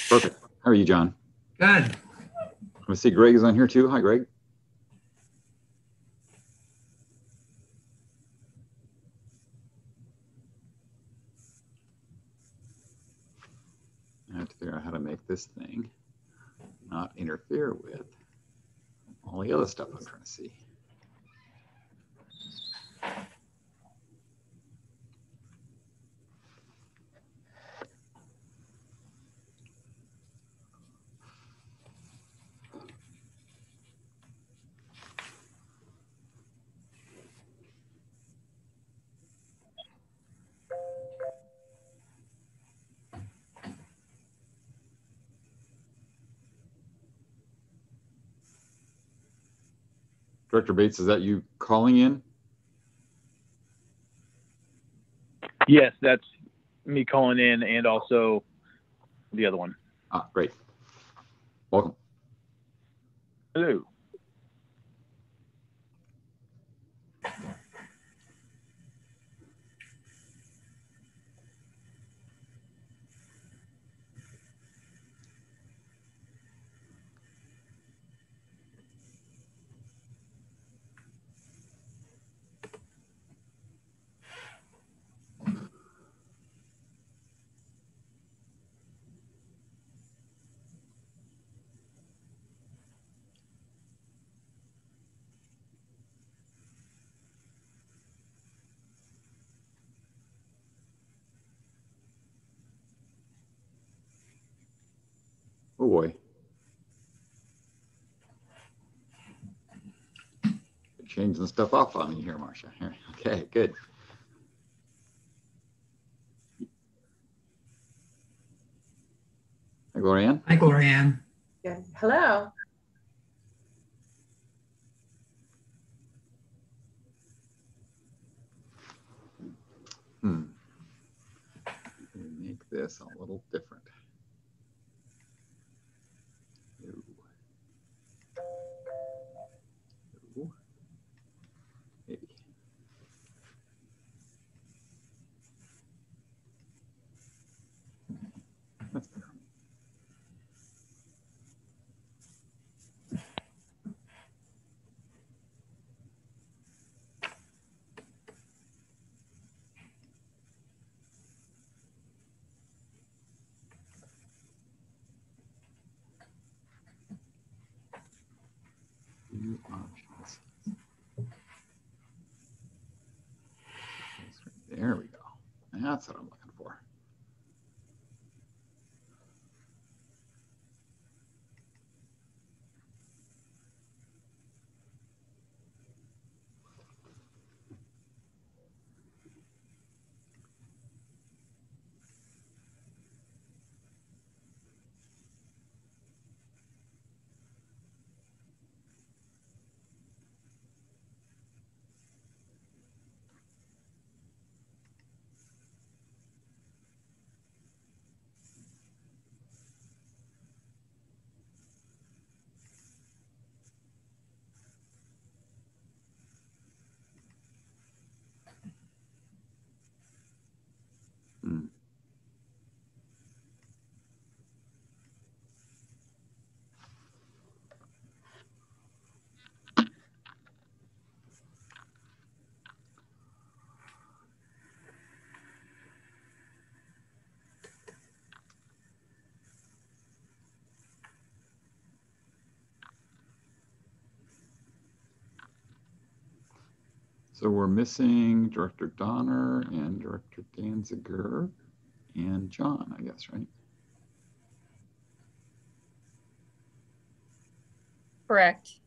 Perfect. How are you, John? Good. I see Greg is on here too. Hi, Greg. I have to figure out how to make this thing not interfere with all the other stuff I'm trying to see. Director Bates, is that you calling in? Yes, that's me calling in, and also the other one. Ah, great. Welcome. Hello. Oh boy. Changing stuff off on me here, Marcia. Here. Okay, good. Hi, Glorianne. Hi, Glorianne. Good. Hello. Make this a little different. Ooh. Ooh. Maybe. That's better. New options. There we go. That's what I'm looking for. Hmm. So we're missing Director Donner and Director Danziger and John, I guess, right? Correct.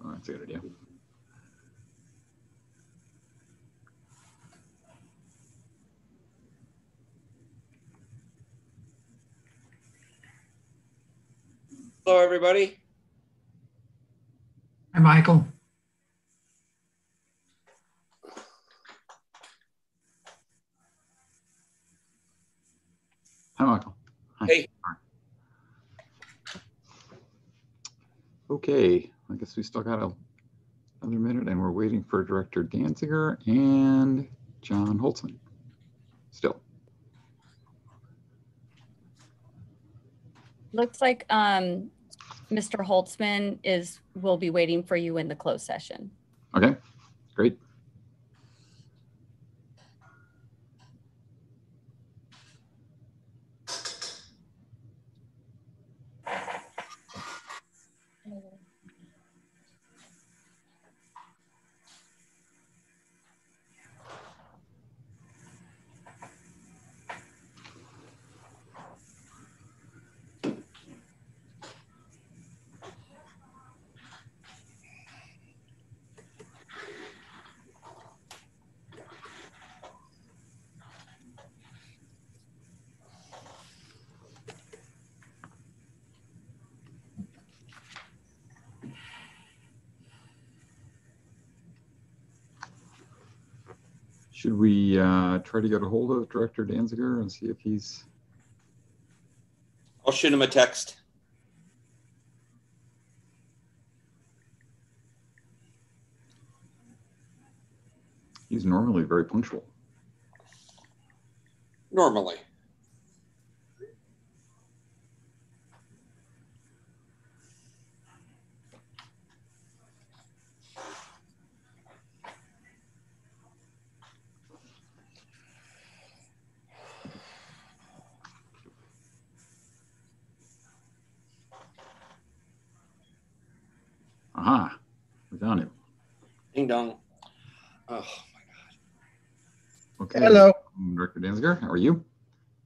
Oh, that's a good idea. Hello, everybody. Hi, Michael. Hi, Michael. Hi. Hey. Okay, I guess we still got to Another minute, and we're waiting for Director Danziger and John Holtzman. Still. Looks like Mr. Holtzman will be waiting for you in the closed session. Okay, great. Should we try to get a hold of Director Danziger and see if he's... I'll shoot him a text. He's normally very punctual. Normally. Aha, we found him. Ding dong. Oh. Okay. Hello. Director Danziger, how are you?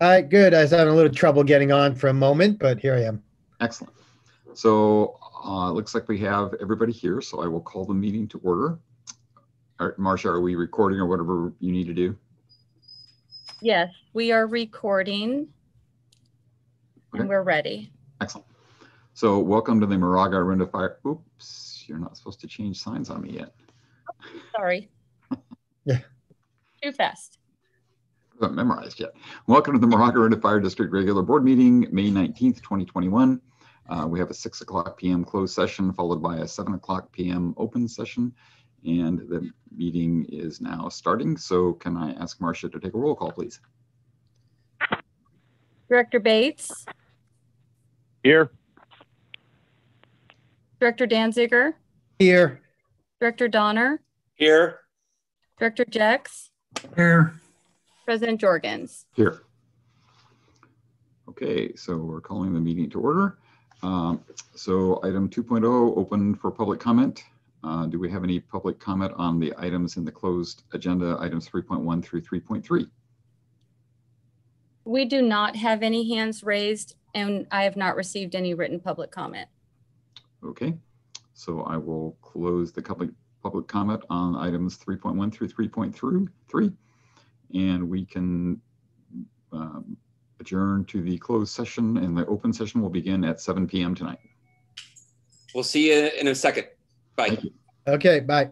Good. I was having a little trouble getting on for a moment, but here I am. Excellent. So it looks like we have everybody here, so I will call the meeting to order. All right, Marcia, are we recording or whatever you need to do? Yes, we are recording and we're ready. Excellent. So welcome to the Moraga-Orinda Fire. Oops, you're not supposed to change signs on me yet. Sorry. Yeah. Too fast. I haven't memorized yet. Welcome to the Moraga-Orinda Fire District Regular Board Meeting, May 19th, 2021. We have a 6:00 p.m. closed session followed by a 7:00 p.m. open session. And the meeting is now starting. So can I ask Marcia to take a roll call, please? Director Bates, Here. Director Danziger, Here. Director Donner, Here. Director Jex, Here. President Jorgens. Here. Okay, so we're calling the meeting to order. So item 2.0, open for public comment. Do we have any public comment on the items in the closed agenda, items 3.1 through 3.3? We do not have any hands raised and I have not received any written public comment. Okay, so I will close the public comment on items 3.1 through 3.3, and we can adjourn to the closed session, and the open session will begin at 7 p.m. tonight. We'll see you in a second. Bye. Okay, bye.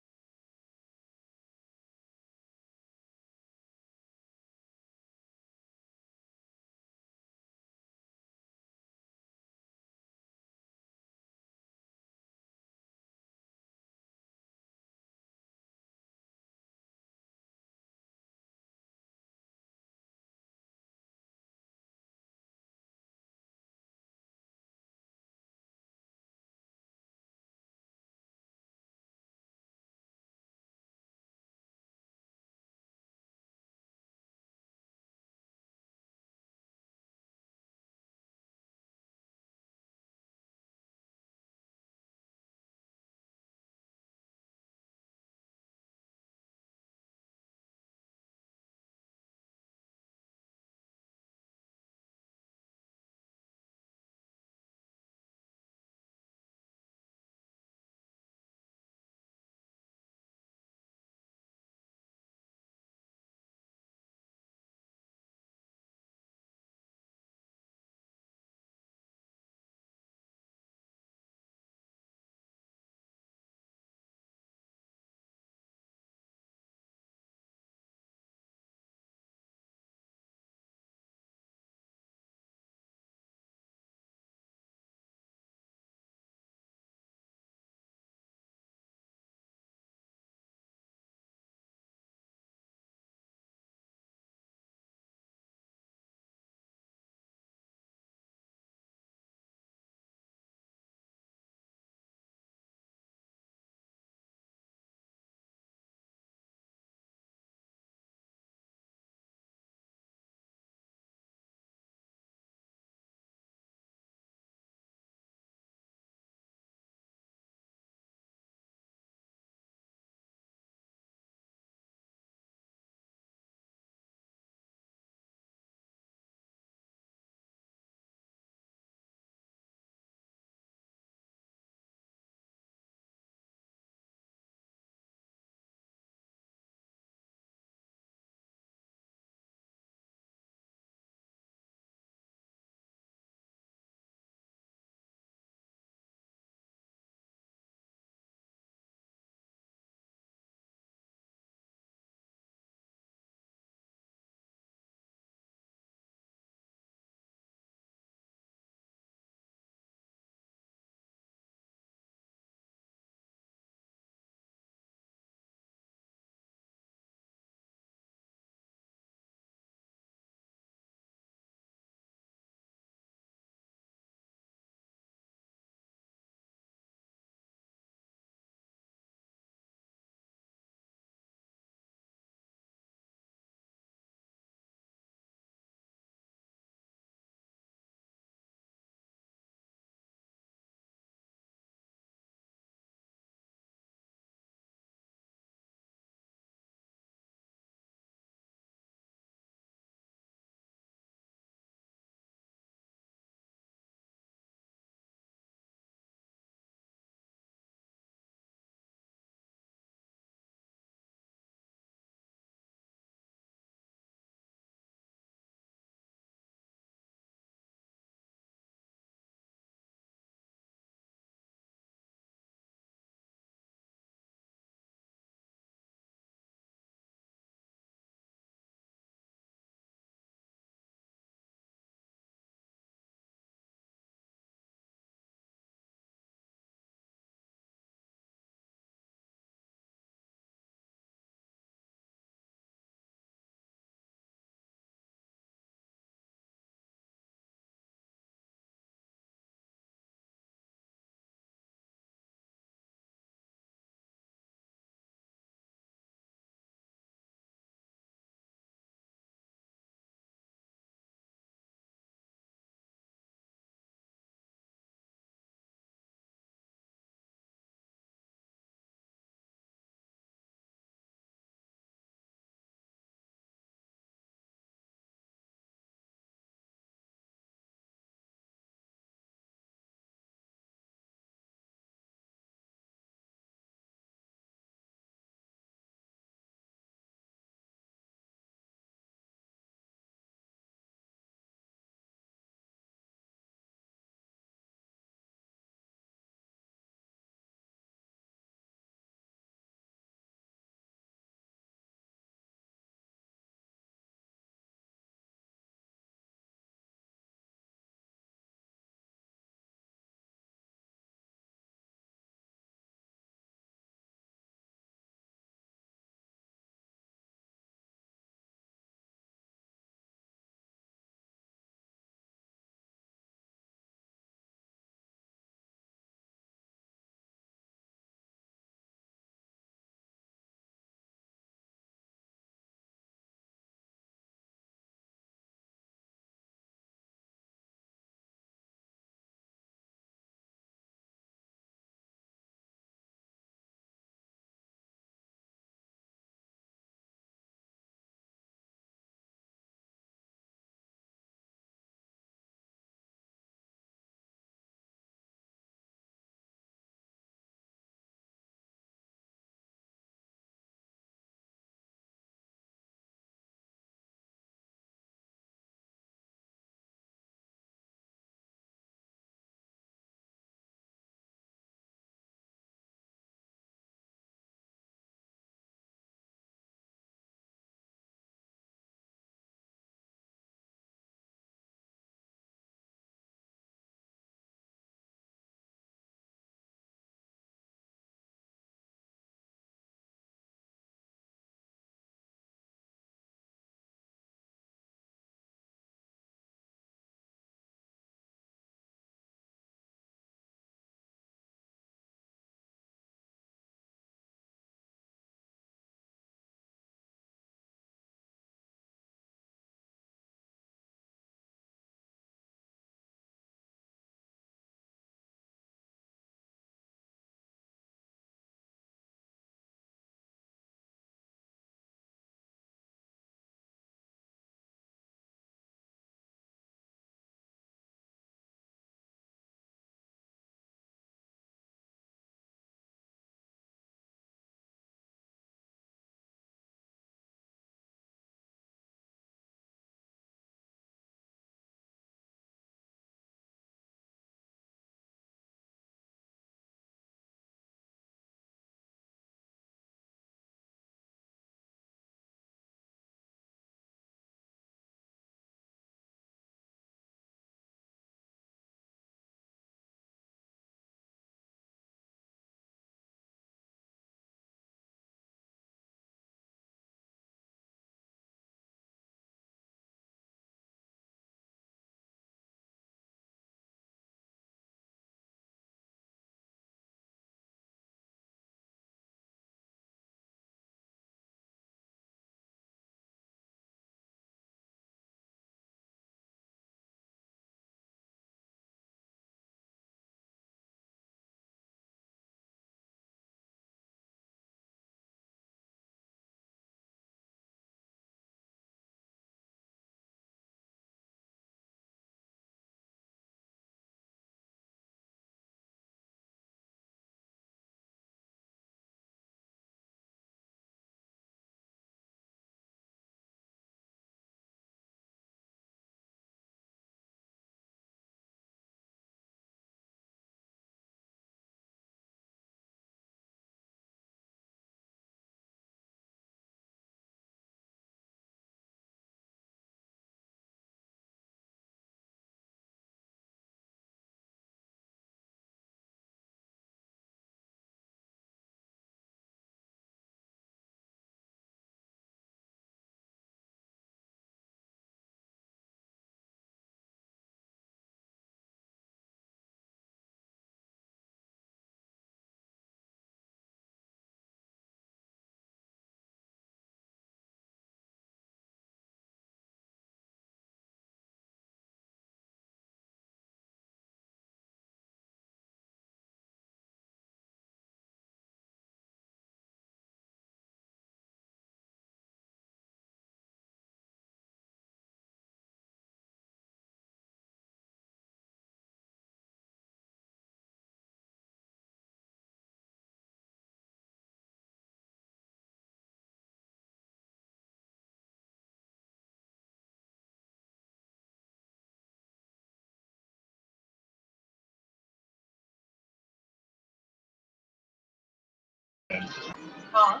Huh?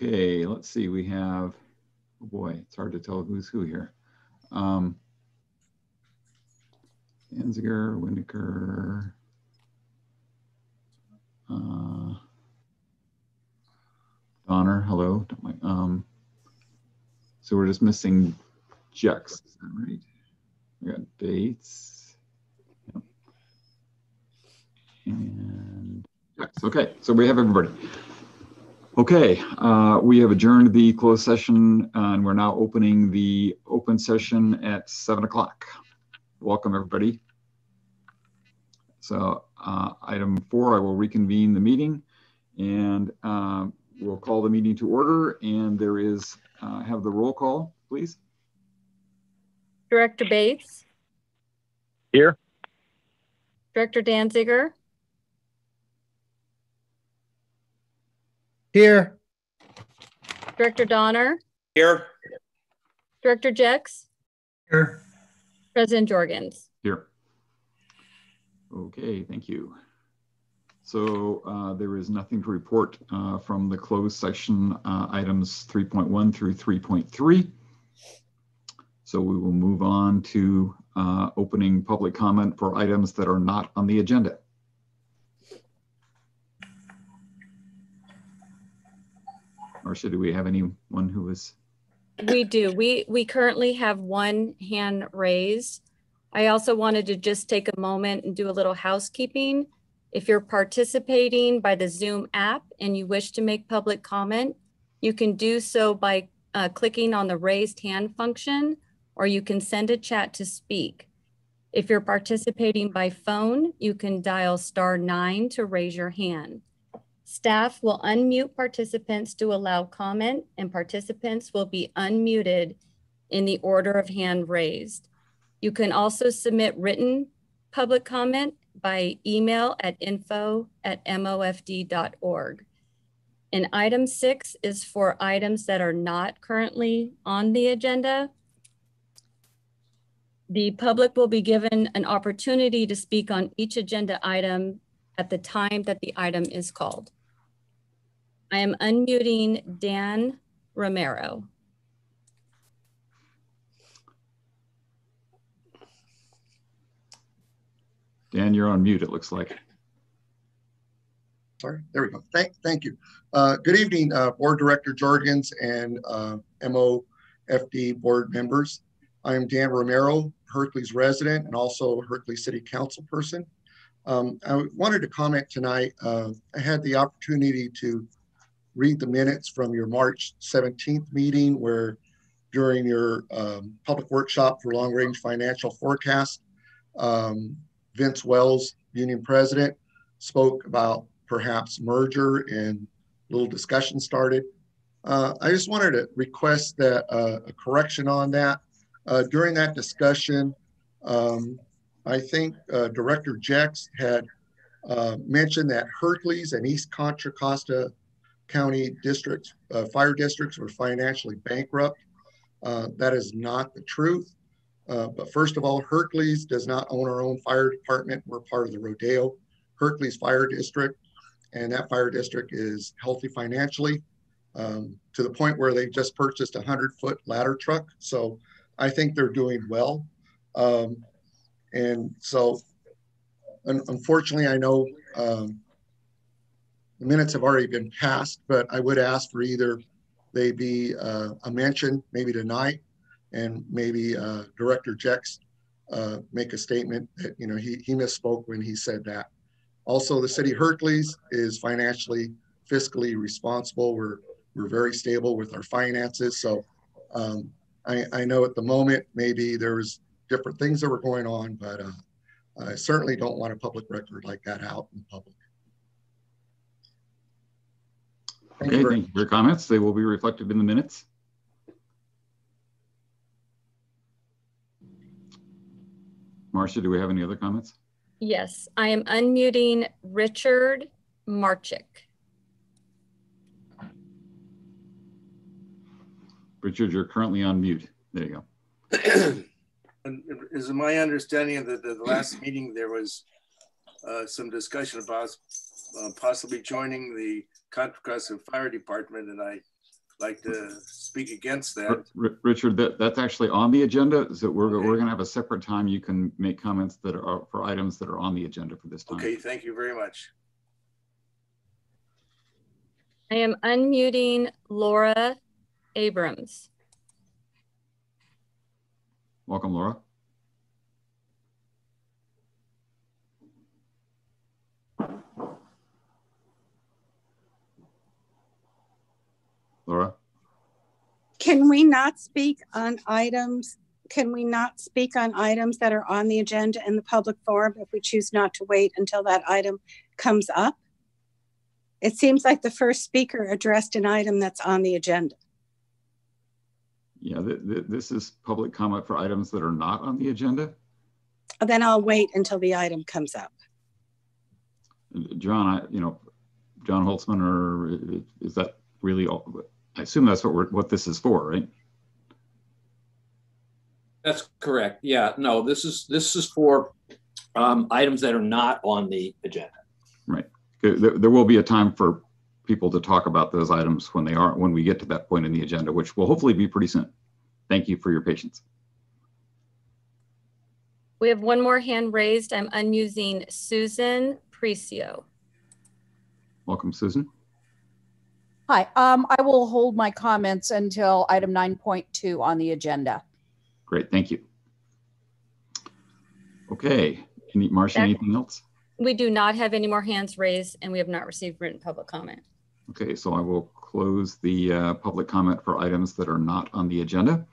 Okay, let's see. We have, oh boy, it's hard to tell who's who here. Danziger, Windecker, Donner, hello. So we're just missing Jex, is that right? We got Bates. Yep. And Jex. Okay, so we have everybody. Okay, we have adjourned the closed session and we're now opening the open session at 7 o'clock. Welcome, everybody. So item 4, I will reconvene the meeting and we'll call the meeting to order, and there is, have the roll call, please. Director Bates. Here. Director Danziger. Here. Director Donner. Here. Director Jex. Here. President Jorgens. Here. Okay, thank you. So there is nothing to report from the closed session items 3.1 through 3.3. So we will move on to opening public comment for items that are not on the agenda. Marcia, do we have anyone who is? We do. We currently have one hand raised. I also wanted to just take a moment and do a little housekeeping. If you're participating by the Zoom app and you wish to make public comment, you can do so by clicking on the raised hand function, or you can send a chat to speak. If you're participating by phone, you can dial *9 to raise your hand. Staff will unmute participants to allow comment, and participants will be unmuted in the order of hand raised. You can also submit written public comment by email at info@mofd.org. And item 6 is for items that are not currently on the agenda. The public will be given an opportunity to speak on each agenda item at the time that the item is called. I am unmuting Dan Romero. Dan, you're on mute, it looks like. Sorry, there we go. Thank you. Good evening, Board Director Jorgens and MOFD board members. I am Dan Romero, Hercules resident and also Hercules City Council person. I wanted to comment tonight. I had the opportunity to read the minutes from your March 17th meeting, where during your public workshop for long range financial forecast, Vince Wells, union president, spoke about perhaps merger and a little discussion started. I just wanted to request that a correction on that. During that discussion, I think Director Jex had mentioned that Hercules and East Contra Costa County districts, fire districts were financially bankrupt. That is not the truth. But first of all, Hercules does not own our own fire department. We're part of the Rodeo Hercules Fire District, and that fire district is healthy financially to the point where they've just purchased a 100-foot ladder truck. So I think they're doing well. And so unfortunately, I know the minutes have already been passed, but I would ask for either they be a mention maybe tonight, and maybe Director Jex make a statement that, you know, he misspoke when he said that. Also, the city of Hercules is financially, fiscally responsible. We're very stable with our finances. So I know at the moment, maybe there's different things that were going on, but I certainly don't want a public record like that out in public. Thank you for your comments. They will be reflected in the minutes. Marcia, do we have any other comments? Yes, I am unmuting Richard Marchick. Richard, you're currently on mute. There you go. Is my understanding that the last meeting there was some discussion about possibly joining the Contra Costa Fire Department, and I like to speak against that. Richard, that's actually on the agenda. So we're going to have a separate time. You can make comments that are for items that are on the agenda for this time. Okay, thank you very much. I am unmuting Laura Abrams. Welcome, Laura. Laura? Can we not speak on items? Can we not speak on items that are on the agenda in the public forum if we choose not to wait until that item comes up? It seems like the first speaker addressed an item that's on the agenda. Yeah, this is public comment for items that are not on the agenda. Then I'll wait until the item comes up. John, John Holtzman, or is that really all? I assume that's what this is for, right? That's correct. Yeah, no, this is for items that are not on the agenda. Right. There will be a time for people to talk about those items when we get to that point in the agenda, which will hopefully be pretty soon. Thank you for your patience. We have one more hand raised. I'm unmusing Susan Precio. Welcome, Susan. Hi, I will hold my comments until item 9.2 on the agenda. Great, thank you. Okay, Marcia, anything else? We do not have any more hands raised, and we have not received written public comment. Okay, so I will close the public comment for items that are not on the agenda.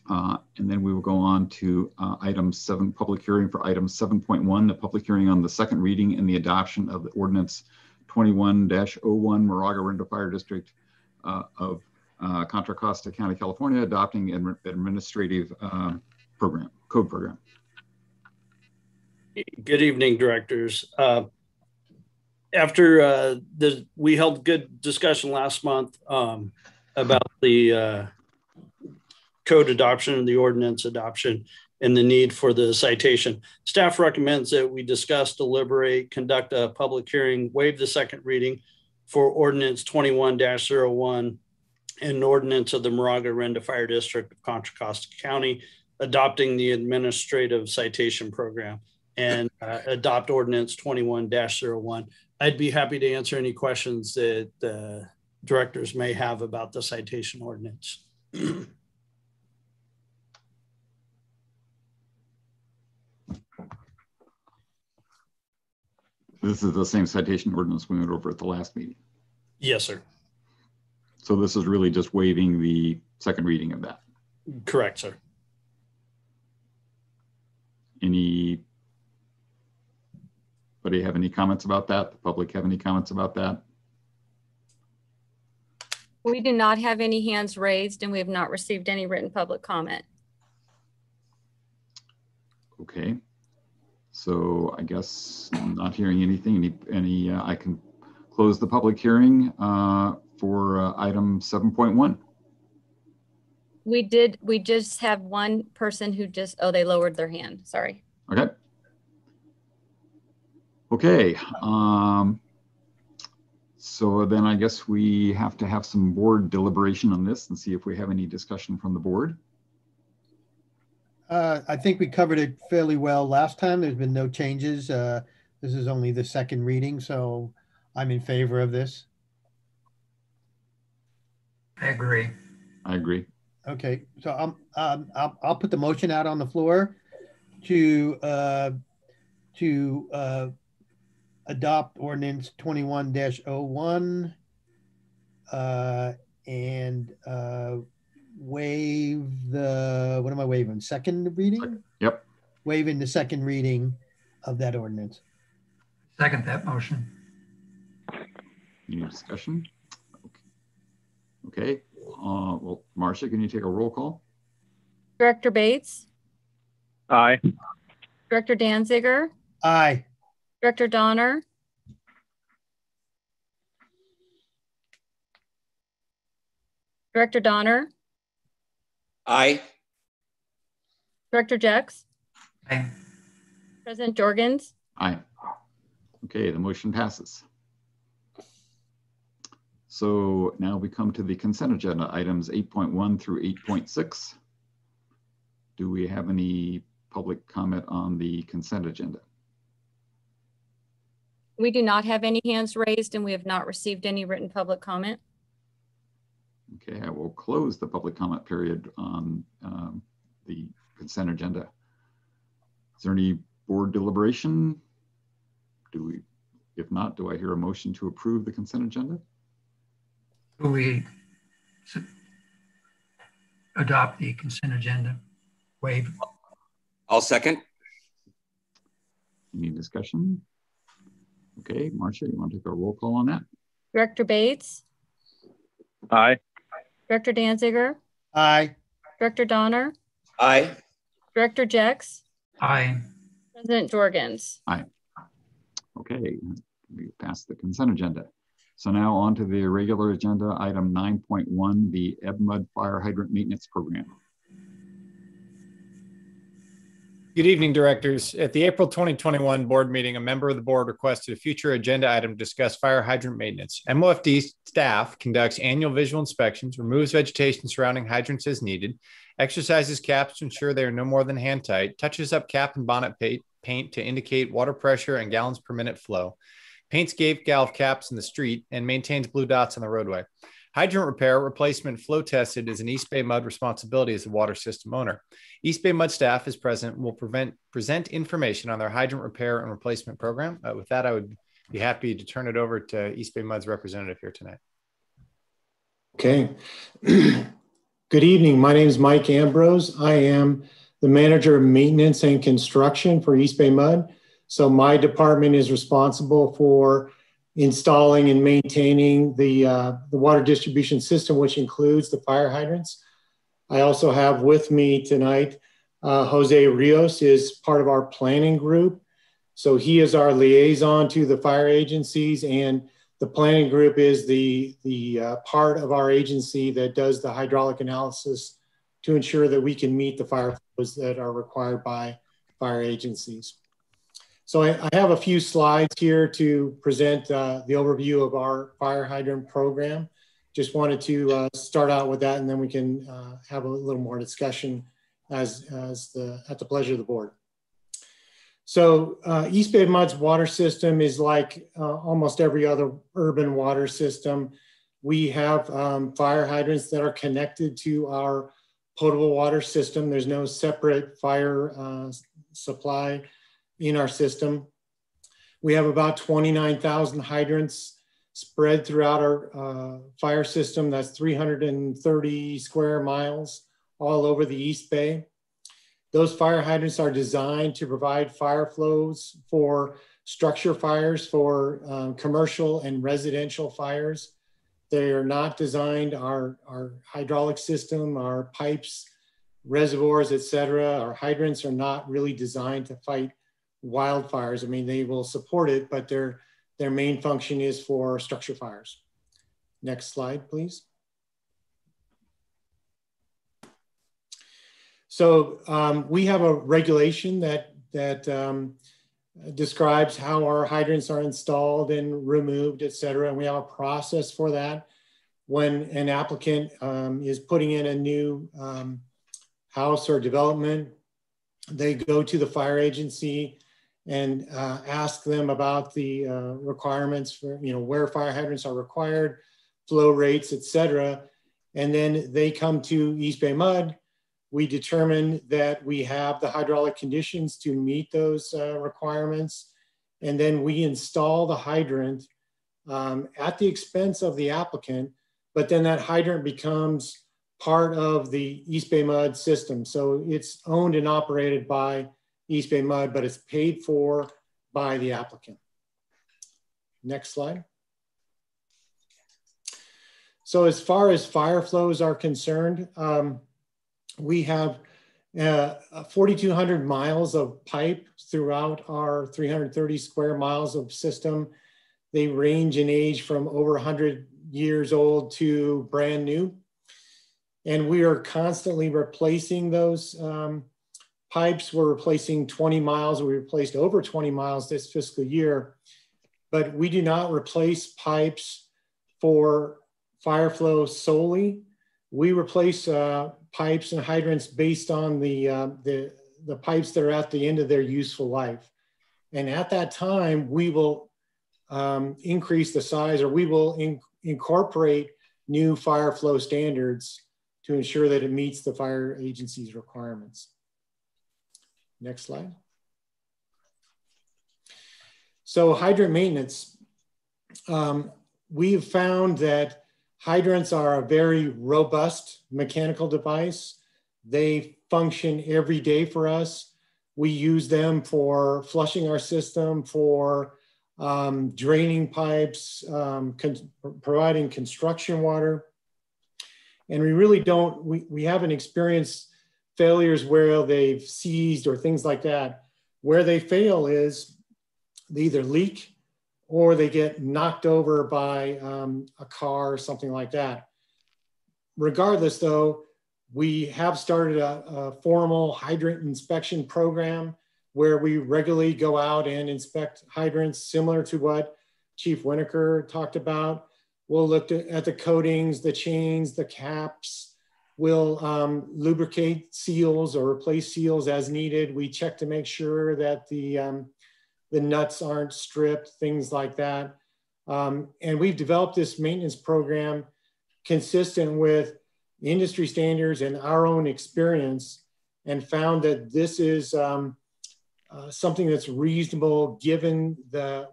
And then we will go on to item 7, public hearing for item 7.1, the public hearing on the second reading and the adoption of the ordinance 21-01 Moraga-Orinda Fire District of Contra Costa County, California, adopting an administrative code program. Good evening, directors. After we held good discussion last month about the code adoption and the ordinance adoption and the need for the citation. Staff recommends that we discuss, deliberate, conduct a public hearing, waive the second reading for ordinance 21-01 and ordinance of the Moraga-Orinda Fire District of Contra Costa County, adopting the administrative citation program, and adopt ordinance 21-01. I'd be happy to answer any questions that the directors may have about the citation ordinance. This is the same citation ordinance we went over at the last meeting. Yes, sir. So this is really just waiving the second reading of that. Correct, sir. Anybody have any comments about that? The public have any comments about that? We do not have any hands raised, and we have not received any written public comment. Okay. So I guess I'm not hearing anything. I can close the public hearing for item 7.1. We just have one person who they lowered their hand. Sorry. Okay. Okay. So then I guess we have to have some board deliberation on this and see if we have any discussion from the board. I think we covered it fairly well last time. There's been no changes. This is only the second reading, so I'm in favor of this. I agree. I agree. Okay, so I'll put the motion out on the floor to adopt ordinance 21-01 and waive the, what am I waiving? Second reading? Yep. Waiving the second reading of that ordinance. Second that motion. Any discussion? Okay. Well, Marcia, can you take a roll call? Director Bates? Aye. Director Danziger? Aye. Director Donner? Director Donner? Aye. Director Jex? Aye. President Jorgens? Aye. Okay, the motion passes. So now we come to the consent agenda, items 8.1 through 8.6. Do we have any public comment on the consent agenda? We do not have any hands raised and we have not received any written public comment. Okay, I will close the public comment period on the consent agenda. Is there any board deliberation? If not, do I hear a motion to approve the consent agenda? Do we adopt the consent agenda? Waive. I'll second. Any discussion? Okay, Marcia, you want to take a roll call on that? Director Bates? Aye. Director Danziger? Aye. Director Donner? Aye. Director Jex? Aye. President Jorgens? Aye. Okay, we passed the consent agenda. So now on to the regular agenda, item 9.1, the EBMUD Fire Hydrant Maintenance Program. Good evening, directors. At the April 2021 board meeting, a member of the board requested a future agenda item to discuss fire hydrant maintenance. MOFD staff conducts annual visual inspections, removes vegetation surrounding hydrants as needed, exercises caps to ensure they are no more than hand tight, touches up cap and bonnet paint to indicate water pressure and gallons per minute flow, paints gate valve caps in the street, and maintains blue dots on the roadway. Hydrant repair, replacement, flow tested is an East Bay Mud responsibility as a water system owner. East Bay Mud staff is present and will present information on their hydrant repair and replacement program. With that, I would be happy to turn it over to East Bay Mud's representative here tonight. Okay. Good evening. My name is Mike Ambrose. I am the manager of maintenance and construction for East Bay Mud. So my department is responsible for installing and maintaining the water distribution system, which includes the fire hydrants. I also have with me tonight, Jose Rios is part of our planning group. So he is our liaison to the fire agencies, and the planning group is the part of our agency that does the hydraulic analysis to ensure that we can meet the fire flows that are required by fire agencies. So I have a few slides here to present the overview of our fire hydrant program. Just wanted to start out with that, and then we can have a little more discussion at the pleasure of the board. So East Bay Mud's water system is like almost every other urban water system. We have fire hydrants that are connected to our potable water system. There's no separate fire supply in our system. We have about 29,000 hydrants spread throughout our fire system. That's 330 square miles all over the East Bay. Those fire hydrants are designed to provide fire flows for structure fires, for commercial and residential fires. They are not designed, our hydraulic system, our pipes, reservoirs, et cetera, our hydrants are not really designed to fight wildfires. I mean, they will support it, but their main function is for structure fires. Next slide, please. So we have a regulation that describes how our hydrants are installed and removed, et cetera. And we have a process for that. When an applicant is putting in a new house or development, they go to the fire agency and ask them about the requirements for, where fire hydrants are required, flow rates, et cetera. And then they come to East Bay Mud. We determine that we have the hydraulic conditions to meet those requirements. And then we install the hydrant at the expense of the applicant, but then that hydrant becomes part of the East Bay Mud system. So it's owned and operated by East Bay Mud, but it's paid for by the applicant. Next slide. So as far as fire flows are concerned, we have 4,200 miles of pipe throughout our 330 square miles of system. They range in age from over 100 years old to brand new. And we are constantly replacing those pipes. We're replacing 20 miles. We replaced over 20 miles this fiscal year, but we do not replace pipes for fire flow solely. We replace pipes and hydrants based on the pipes that are at the end of their useful life. And at that time, we will increase the size, or we will incorporate new fire flow standards to ensure that it meets the fire agency's requirements. Next slide. So hydrant maintenance. We've found that hydrants are a very robust mechanical device. They function every day for us. We use them for flushing our system, for draining pipes, providing construction water. And we really don't, we haven't experienced failures where they've seized or things like that. Where they fail is they either leak or they get knocked over by a car or something like that. Regardless though, we have started a formal hydrant inspection program where we regularly go out and inspect hydrants, similar to what Chief Winokur talked about. We'll look at the coatings, the chains, the caps. We'll lubricate seals or replace seals as needed. We check to make sure that the nuts aren't stripped, things like that. And we've developed this maintenance program consistent with industry standards and our own experience, and found that this is something that's reasonable given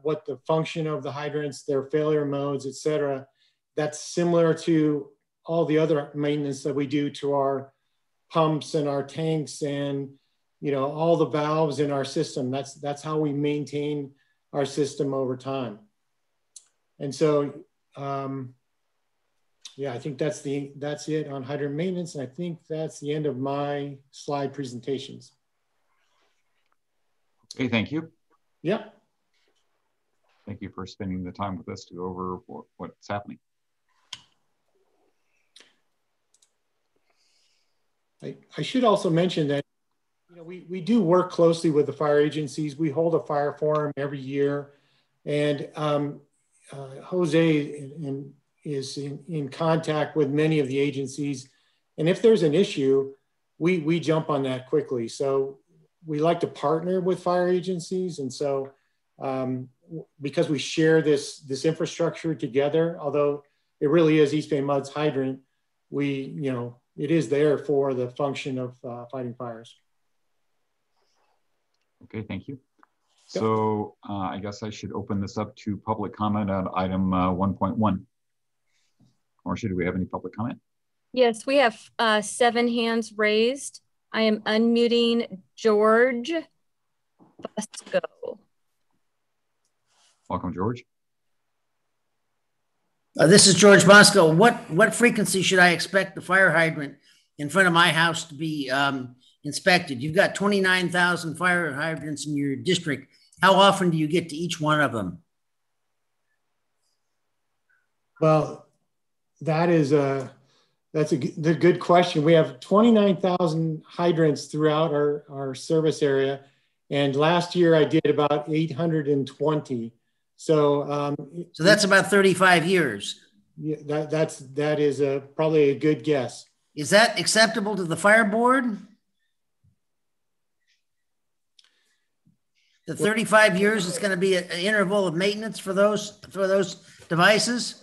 what the function of the hydrants, their failure modes, et cetera. That's similar to all the other maintenance that we do to our pumps and our tanks and all the valves in our system. That's how we maintain our system over time. And so, yeah, I think that's it on hydrant maintenance. And I think that's the end of my slide presentations. Okay, thank you. Yep. Thank you for spending the time with us to go over what's happening. I should also mention that we do work closely with the fire agencies. We hold a fire forum every year, and Jose is in contact with many of the agencies. And if there's an issue, we jump on that quickly. So we like to partner with fire agencies. And so because we share this infrastructure together, although it really is East Bay Mud's hydrant, it is there for the function of fighting fires. Okay, thank you. So I guess I should open this up to public comment on item 1.1. Or should we have any public comment? Yes, we have 7 hands raised. I am unmuting George Busco. Welcome, George. This is George Bosco. What frequency should I expect the fire hydrant in front of my house to be inspected? You've got 29,000 fire hydrants in your district. How often do you get to each one of them? Well, that's a good question. We have 29,000 hydrants throughout our service area. And last year I did about 820. So that's about 35 years. Yeah, that is probably a good guess. Is that acceptable to the fire board? The 35 years is going to be an interval of maintenance for those devices?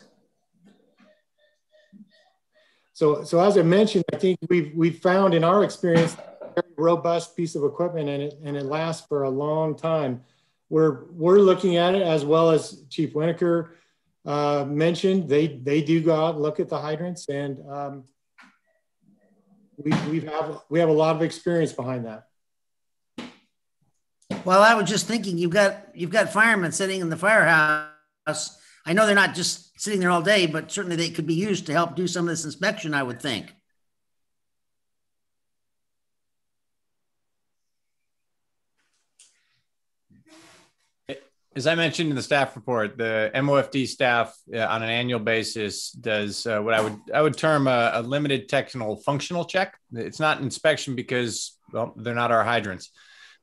So as I mentioned, I think we've found in our experience a very robust piece of equipment, and it lasts for a long time. We're looking at it, as well as Chief Winokur mentioned. They do go out and look at the hydrants, and we have a lot of experience behind that. Well, I was just thinking, you've got firemen sitting in the firehouse. I know they're not just sitting there all day, but certainly they could be used to help do some of this inspection, I would think. As I mentioned in the staff report, the MOFD staff on an annual basis does what I would term a limited technical functional check. It's not an inspection because, well, they're not our hydrants,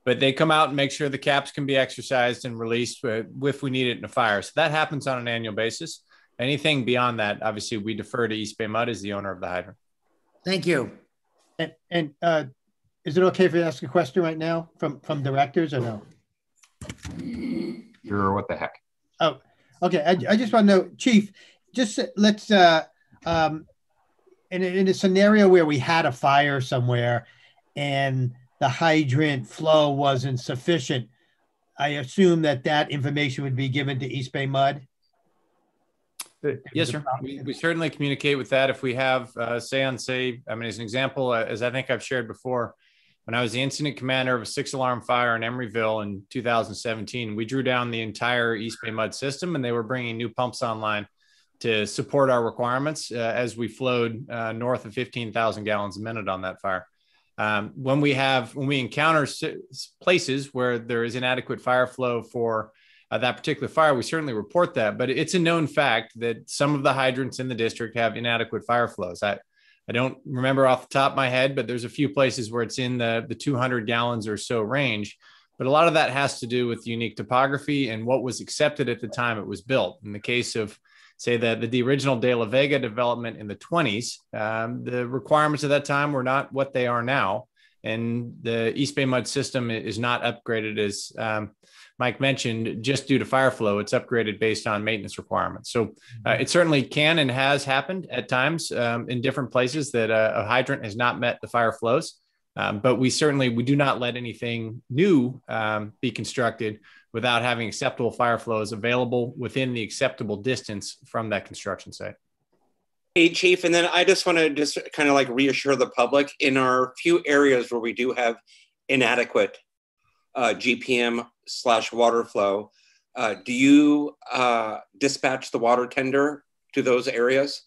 but they come out and make sure the caps can be exercised and released if we need it in a fire. So that happens on an annual basis. anything beyond that, obviously we defer to East Bay Mud as the owner of the hydrant. Thank you. And is it okay if I ask a question right now from directors or no? Sure, what the heck? Oh, okay. I just want to know, Chief, just let's, in a scenario where we had a fire somewhere and the hydrant flow wasn't sufficient, I assume that information would be given to East Bay Mud? Yes, sir. We certainly communicate with that. If we have say, I mean, as an example, as I think I've shared before, when I was the incident commander of a 6-alarm fire in Emeryville in 2017, we drew down the entire East Bay Mud system, and they were bringing new pumps online to support our requirements as we flowed north of 15,000 gallons a minute on that fire. When we encounter places where there is inadequate fire flow for that particular fire, we certainly report that, but it's a known fact that some of the hydrants in the district have inadequate fire flows. I don't remember off the top of my head, but there's a few places where it's in the 200 gallons or so range. But a lot of that has to do with unique topography and what was accepted at the time it was built. In the case of, say, the original De La Vega development in the 20s, the requirements at that time were not what they are now. And the East Bay Mud system is not upgraded, as Mike mentioned, just due to fire flow. It's upgraded based on maintenance requirements. So it certainly can and has happened at times in different places that a hydrant has not met the fire flows. But we do not let anything new be constructed without having acceptable fire flows available within the acceptable distance from that construction site. Hey, Chief, and then I just want to kind of like reassure the public in our few areas where we do have inadequate GPM/water flow. Do you dispatch the water tender to those areas?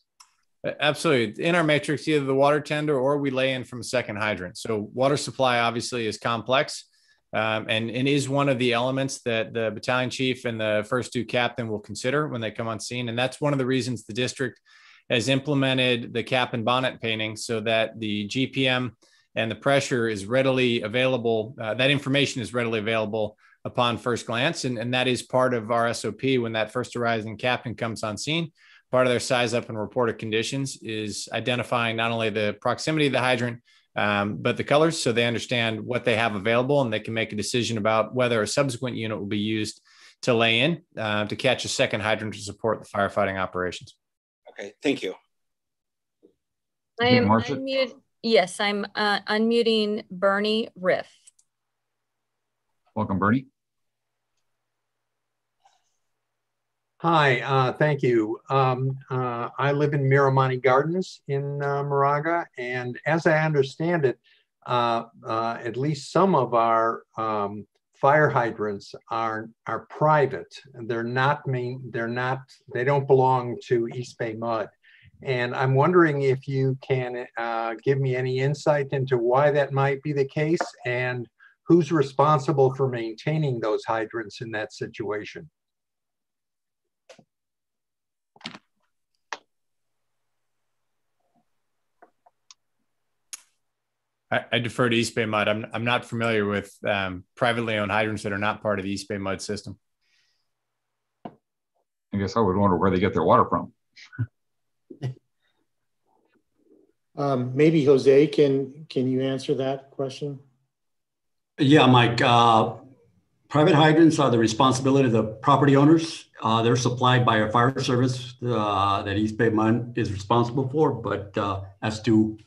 Absolutely. In our matrix, either the water tender or we lay in from a second hydrant. So water supply obviously is complex and is one of the elements that the battalion chief and the first 2 captain will consider when they come on scene. And that's one of the reasons the district has implemented the cap and bonnet painting so that the GPM and the pressure is readily available. That information is readily available upon first glance. And that is part of our SOP when that first arriving captain comes on scene. Part of their size up and reported conditions is identifying not only the proximity of the hydrant, but the colors, so they understand what they have available and they can make a decision about whether a subsequent unit will be used to lay in to catch a second hydrant to support the firefighting operations. Okay, thank you. I am unmuted. Yes, I'm unmuting Bernie Riff. Welcome, Bernie. Hi, thank you. I live in Miramonte Gardens in Moraga, and as I understand it, at least some of our fire hydrants are private. They're not they don't belong to East Bay Mud. And I'm wondering if you can give me any insight into why that might be the case and who's responsible for maintaining those hydrants in that situation. I defer to East Bay Mud. I'm not familiar with privately owned hydrants that are not part of the East Bay Mud system. I guess I would wonder where they get their water from. Maybe Jose, can you answer that question? Yeah, Mike. Private hydrants are the responsibility of the property owners. They're supplied by our fire service that East Bay Mud is responsible for. But as to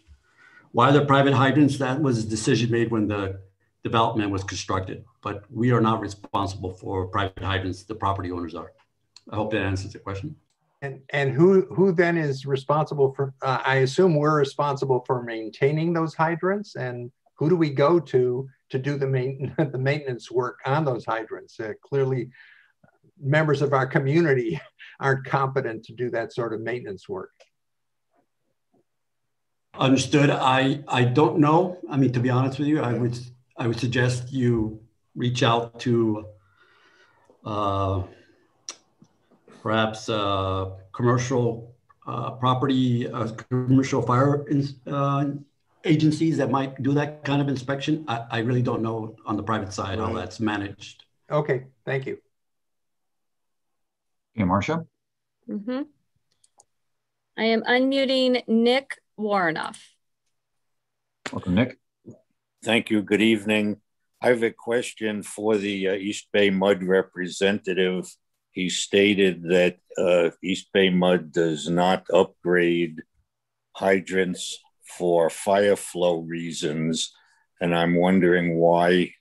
why the private hydrants, that was a decision made when the development was constructed. But we are not responsible for private hydrants. The property owners are. I hope that answers the question. And who then is responsible for, I assume we're responsible for maintaining those hydrants, and who do we go to do the maintenance work on those hydrants? Clearly, members of our community aren't competent to do that sort of maintenance work. Understood. I don't know. I mean, to be honest with you, I would suggest you reach out to perhaps commercial property, commercial fire agencies that might do that kind of inspection. I really don't know on the private side how that's managed. Okay, thank you. Okay, Marcia? I am unmuting Nick Warrenoff. Welcome, Nick. Thank you. Good evening. I have a question for the East Bay Mud representative. He stated that East Bay Mud does not upgrade hydrants for fire flow reasons, and I'm wondering why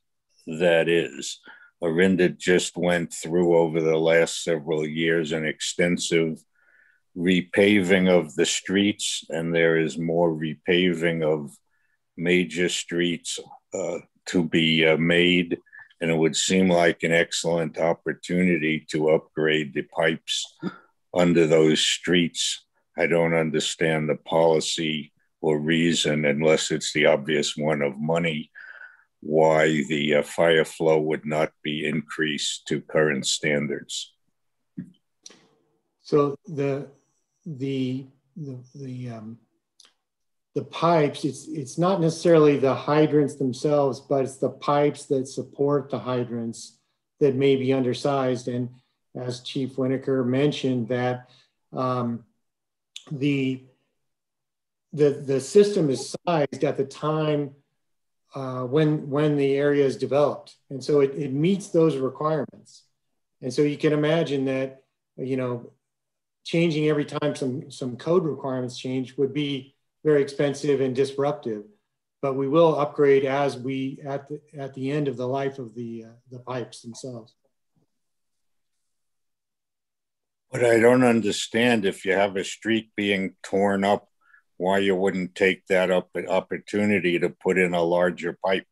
that is. Orinda just went through over the last several years an extensive repaving of the streets, and there is more repaving of major streets to be made, and it would seem like an excellent opportunity to upgrade the pipes under those streets. I don't understand the policy or reason, unless it's the obvious one of money, why the fire flow would not be increased to current standards. So the pipes, it's not necessarily the hydrants themselves, but it's the pipes that support the hydrants that may be undersized. And as Chief Winokur mentioned, that the system is sized at the time when the area is developed. And so it meets those requirements. And so you can imagine that, you know, changing every time some code requirements change would be very expensive and disruptive, but we will upgrade as we at the end of the life of the pipes themselves. But I don't understand, if you have a street being torn up, why you wouldn't take that opportunity to put in a larger pipe.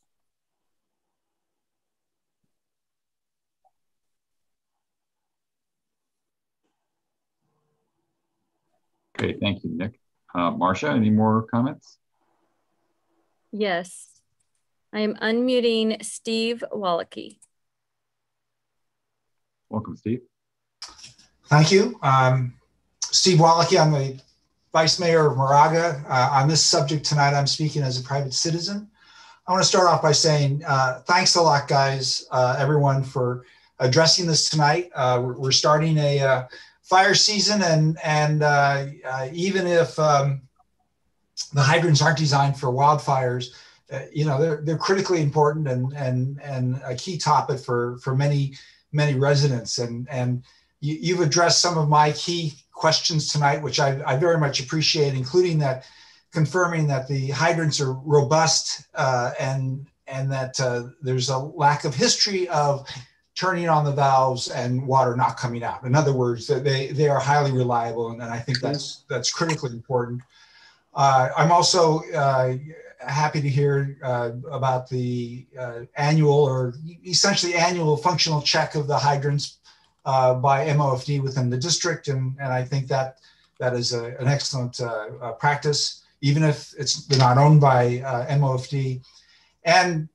Okay, thank you, Nick. Marcia, any more comments? Yes. I am unmuting Steve Wallachy. Welcome, Steve. Thank you. Steve Wallachy, I'm the Vice Mayor of Moraga. On this subject tonight, I'm speaking as a private citizen. I want to start off by saying thanks a lot, guys, everyone, for addressing this tonight. We're starting a fire season, and even if the hydrants aren't designed for wildfires, you know, they're critically important and a key topic for many residents. And you've addressed some of my key questions tonight, which I very much appreciate, including that confirming that the hydrants are robust and that there's a lack of history of turning on the valves and water not coming out. In other words, they are highly reliable, and I think that's critically important. I'm also happy to hear about the annual, or essentially annual, functional check of the hydrants by MOFD within the district, and I think that is an excellent practice, even if they're not owned by MOFD. And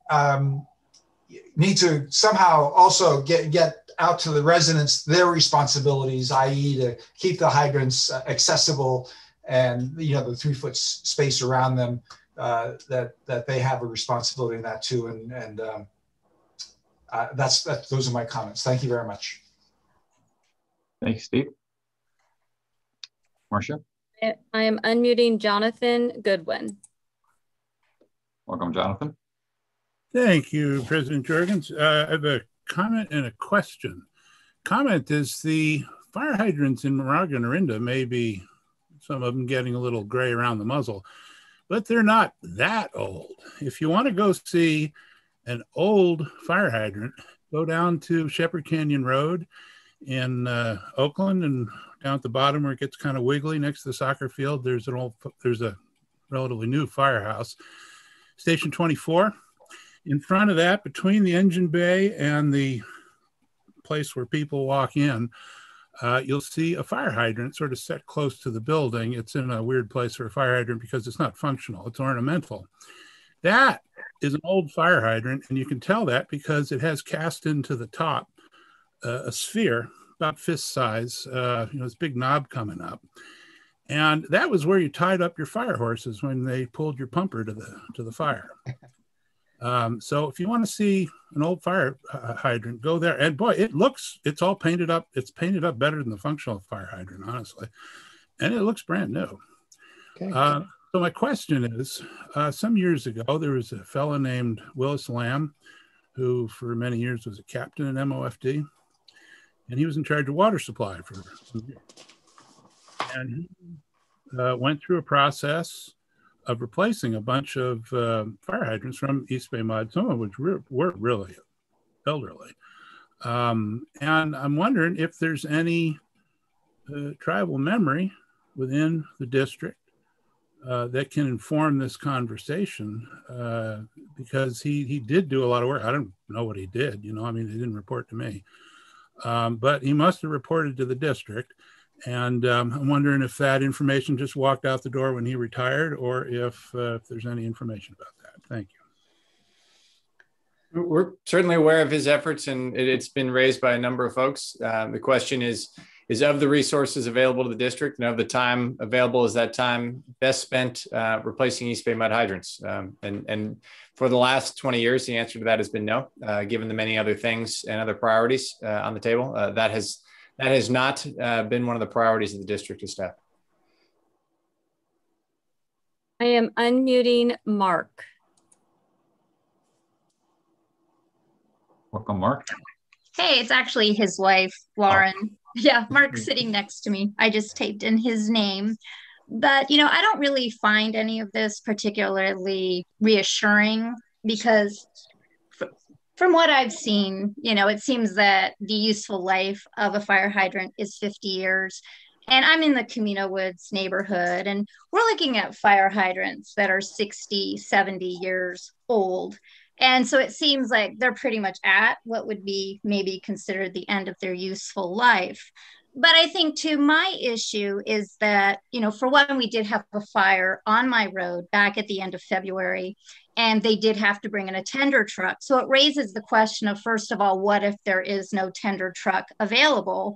need to somehow also get out to the residents their responsibilities, i.e. to keep the hydrants accessible, and the 3-foot space around them, that they have a responsibility in that too. And those are my comments. Thank you very much. Thanks, Steve. Marcia? I am unmuting Jonathan Goodwin. Welcome, Jonathan. Thank you, President Jorgens. I have a comment and a question. Comment is the fire hydrants in Moraga and Orinda may be, some of them getting a little gray around the muzzle, but they're not that old. If you want to go see an old fire hydrant, go down to Shepherd Canyon Road in Oakland, and down at the bottom where it gets kind of wiggly next to the soccer field, there's a relatively new firehouse, Station 24. In front of that, between the engine bay and the place where people walk in, you'll see a fire hydrant sort of set close to the building. It's in a weird place for a fire hydrant because it's not functional, it's ornamental. That is an old fire hydrant, and you can tell that because it has cast into the top a sphere about fist size, this big knob coming up. And that was where you tied up your fire horses when they pulled your pumper to the fire. So if you want to see an old fire hydrant, go there. And boy, it's all painted up. It's painted up better than the functional fire hydrant, honestly. and it looks brand new. Okay. So my question is, some years ago, there was a fellow named Willis Lamb, who for many years was a captain in MOFD, and he was in charge of water supply for some years. And he went through a process of replacing a bunch of fire hydrants from East Bay Mud, some of which were really elderly. And I'm wondering if there's any tribal memory within the district that can inform this conversation, because he did do a lot of work. I don't know what he did, you know, I mean, he didn't report to me, but he must have reported to the district. And I'm wondering if that information just walked out the door when he retired, or if there's any information about that. Thank you. We're certainly aware of his efforts, and it's been raised by a number of folks. The question is of the resources available to the district and of the time available, is that time best spent replacing East Bay mud hydrants? And for the last 20 years, the answer to that has been no, given the many other things and other priorities on the table. That has not been one of the priorities of the district or staff. I am unmuting Mark. Welcome, Mark. Hey, it's actually his wife, Lauren. Oh. Yeah, Mark's sitting next to me. I just typed in his name. But, you know, I don't really find any of this particularly reassuring, because from what I've seen, you know, it seems that the useful life of a fire hydrant is 50 years. And I'm in the Camino Woods neighborhood, and we're looking at fire hydrants that are 60, 70 years old. And so it seems like they're pretty much at what would be maybe considered the end of their useful life. But I think too, my issue is that, you know, for one, we did have a fire on my road back at the end of February, and they did have to bring in a tender truck. So it raises the question of, first of all, what if there is no tender truck available?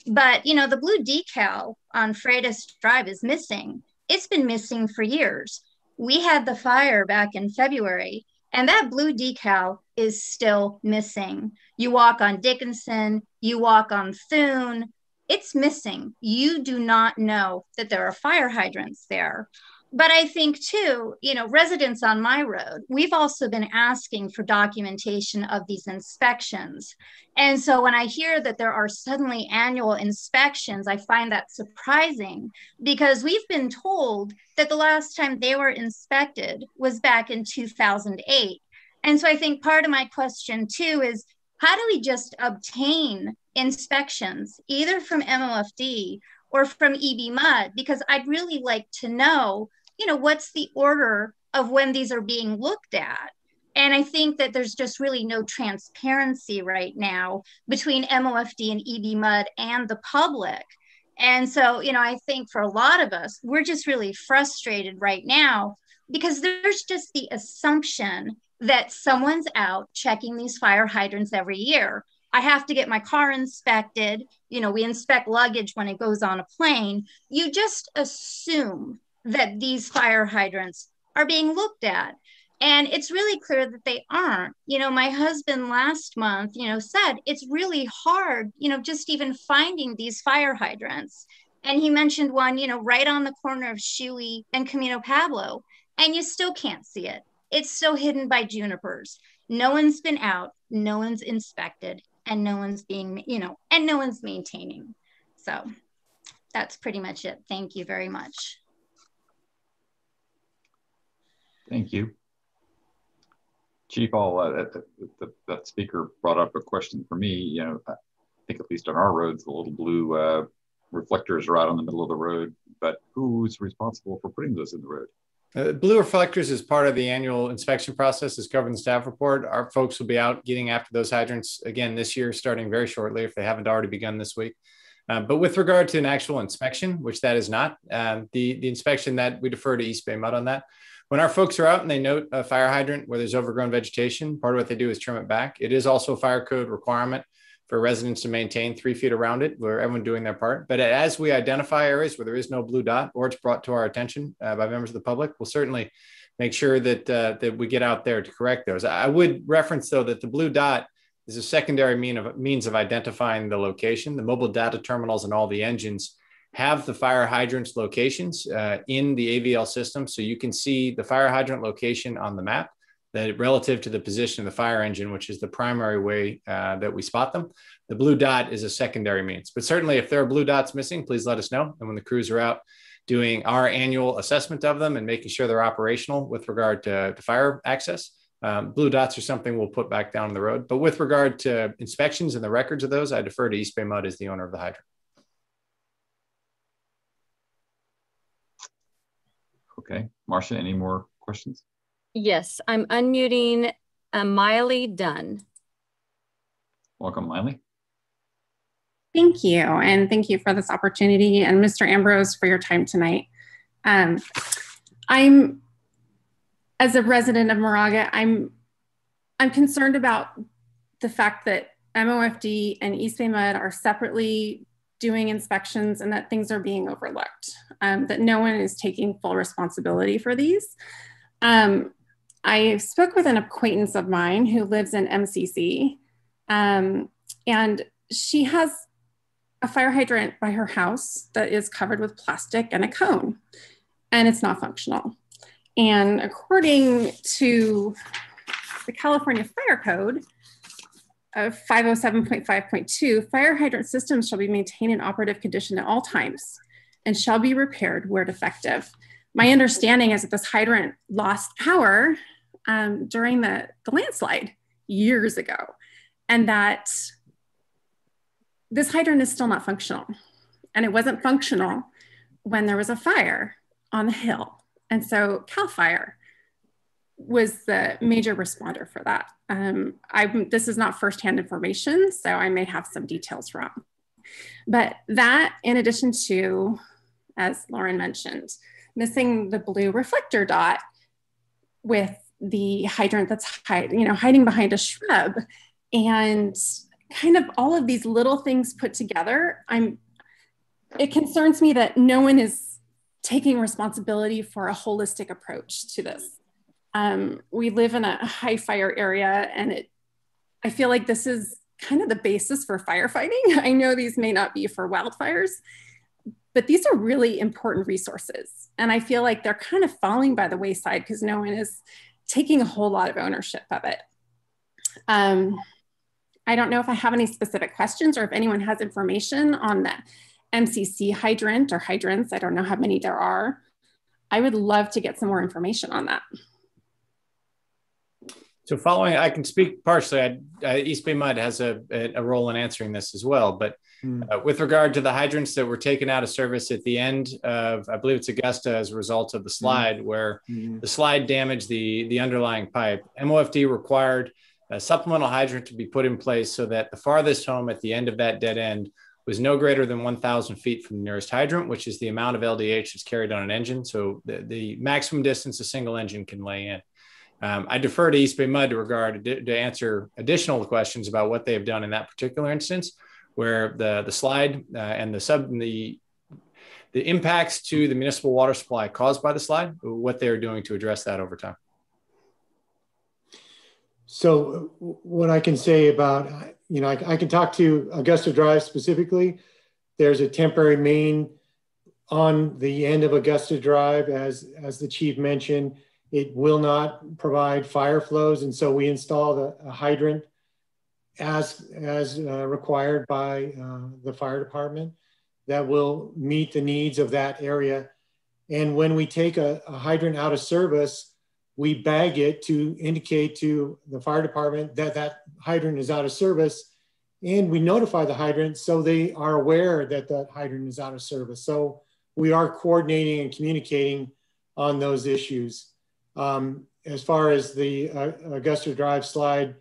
But, you know, the blue decal on Freitas Drive is missing. It's been missing for years. We had the fire back in February, and that blue decal is still missing. You walk on Dickinson, you walk on Thune, it's missing. You do not know that there are fire hydrants there. But I think too, you know, residents on my road, we've also been asking for documentation of these inspections. And so when I hear that there are suddenly annual inspections, I find that surprising, because we've been told that the last time they were inspected was back in 2008. And so I think part of my question too is, how do we just obtain inspections either from MOFD or from EB Mud? Because I'd really like to know, you know, what's the order of when these are being looked at. And I think that there's just really no transparency right now between MOFD and EB Mud and the public. And so, you know, I think for a lot of us, we're just really frustrated right now, because there's just the assumption that someone's out checking these fire hydrants every year. I have to get my car inspected. You know, we inspect luggage when it goes on a plane. You just assume that these fire hydrants are being looked at. And it's really clear that they aren't. You know, my husband last month, you know, said it's really hard, you know, just even finding these fire hydrants. And he mentioned one, you know, right on the corner of Shuey and Camino Pablo, and you still can't see it. It's still hidden by junipers. No one's been out, no one's inspected, and no one's being, you know, and no one's maintaining. So that's pretty much it. Thank you very much. Thank you. Chief, that speaker brought up a question for me. You know, I think at least on our roads, the little blue reflectors are out on the middle of the road, but who's responsible for putting those in the road? Blue reflectors is part of the annual inspection process, as covered in the staff report. Our folks will be out getting after those hydrants again this year, starting very shortly, if they haven't already begun this week. But with regard to an actual inspection, which that is not, the inspection that we defer to East Bay Mud on that. When our folks are out and they note a fire hydrant where there's overgrown vegetation, part of what they do is trim it back. It is also a fire code requirement for residents to maintain 3 feet around it, where everyone doing their part. But as we identify areas where there is no blue dot, or it's brought to our attention by members of the public, we'll certainly make sure that that we get out there to correct those. I would reference, though, that the blue dot is a secondary means of identifying the location. The mobile data terminals and all the engines have the fire hydrants locations in the AVL system. So you can see the fire hydrant location on the map that relative to the position of the fire engine, which is the primary way that we spot them. The blue dot is a secondary means, but certainly if there are blue dots missing, please let us know. And when the crews are out doing our annual assessment of them and making sure they're operational with regard to fire access, blue dots are something we'll put back down the road. But with regard to inspections and the records of those, I defer to East Bay Mud as the owner of the hydrant. Okay, Marcia, any more questions? Yes, I'm unmuting Miley Dunn. Welcome, Miley. Thank you, and thank you for this opportunity, and Mr. Ambrose for your time tonight. I'm, as a resident of Moraga, I'm concerned about the fact that MOFD and East Bay Mud are separately doing inspections and that things are being overlooked, that no one is taking full responsibility for these. I spoke with an acquaintance of mine who lives in MCC, and she has a fire hydrant by her house that is covered with plastic and a cone, and it's not functional. And according to the California Fire Code of 507.5.2, fire hydrant systems shall be maintained in operative condition at all times and shall be repaired where defective. My understanding is that this hydrant lost power during the landslide years ago, and that this hydrant is still not functional. And it wasn't functional when there was a fire on the hill. And so CAL FIRE was the major responder for that. This is not firsthand information, so I may have some details wrong. But that, in addition to, as Lauren mentioned, missing the blue reflector dot with the hydrant that's hiding behind a shrub, and kind of all of these little things put together, it concerns me that no one is taking responsibility for a holistic approach to this. We live in a high fire area, and I feel like this is kind of the basis for firefighting. I know these may not be for wildfires, but these are really important resources. And I feel like they're kind of falling by the wayside because no one is taking a whole lot of ownership of it. I don't know if I have any specific questions or if anyone has information on the MCC hydrant or hydrants. I don't know how many there are. I would love to get some more information on that. So following, I can speak partially. East Bay Mud has a role in answering this as well. But with regard to the hydrants that were taken out of service at the end of, I believe it's Augusta, as a result of the slide, where the slide damaged the underlying pipe, MOFD required a supplemental hydrant to be put in place so that the farthest home at the end of that dead end was no greater than 1,000 feet from the nearest hydrant, which is the amount of LDH that's carried on an engine. So the maximum distance a single engine can lay in. I defer to East Bay Mud to answer additional questions about what they have done in that particular instance, where the slide and the impacts to the municipal water supply caused by the slide, what they're doing to address that over time. So what I can say about, I can talk to Augusta Drive specifically. There's a temporary main on the end of Augusta Drive, as the chief mentioned. It will not provide fire flows, and so we installed a hydrant as required by the fire department that will meet the needs of that area. And when we take a hydrant out of service, we bag it to indicate to the fire department that that hydrant is out of service, and we notify the hydrant so they are aware that that hydrant is out of service. So we are coordinating and communicating on those issues. As far as the Augusta Drive slide,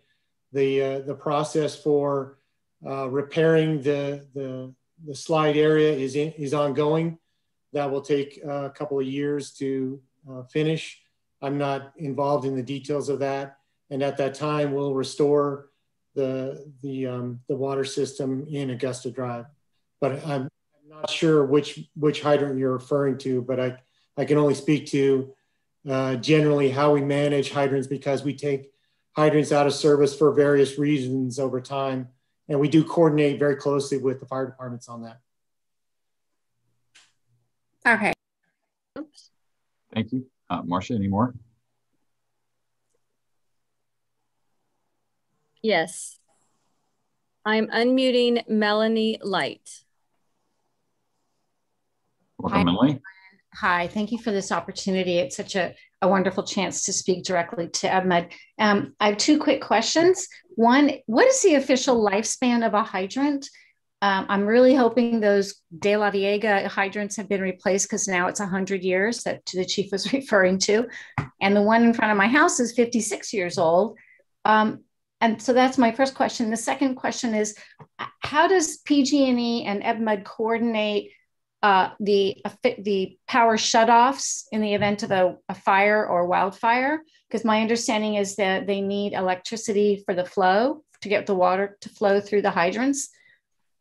the process for repairing the slide area is ongoing. That will take a couple of years to finish. I'm not involved in the details of that, and at that time, we'll restore the water system in Augusta Drive. But I'm not sure which hydrant you're referring to, but I can only speak to generally how we manage hydrants, because we take hydrants out of service for various reasons over time, and we do coordinate very closely with the fire departments on that. Okay. Oops. Thank you. Marcia, any more? Yes. I'm unmuting Melanie Light. Welcome, Melanie. Hi, thank you for this opportunity. It's such a wonderful chance to speak directly to EBMUD. I have two quick questions. One, what is the official lifespan of a hydrant? I'm really hoping those De La Viega hydrants have been replaced because now it's 100 years that the chief was referring to. And the one in front of my house is 56 years old. And so that's my first question. The second question is, how does PG&E and EBMUD coordinate the power shutoffs in the event of a fire or wildfire? Because my understanding is that they need electricity for the flow to get the water to flow through the hydrants.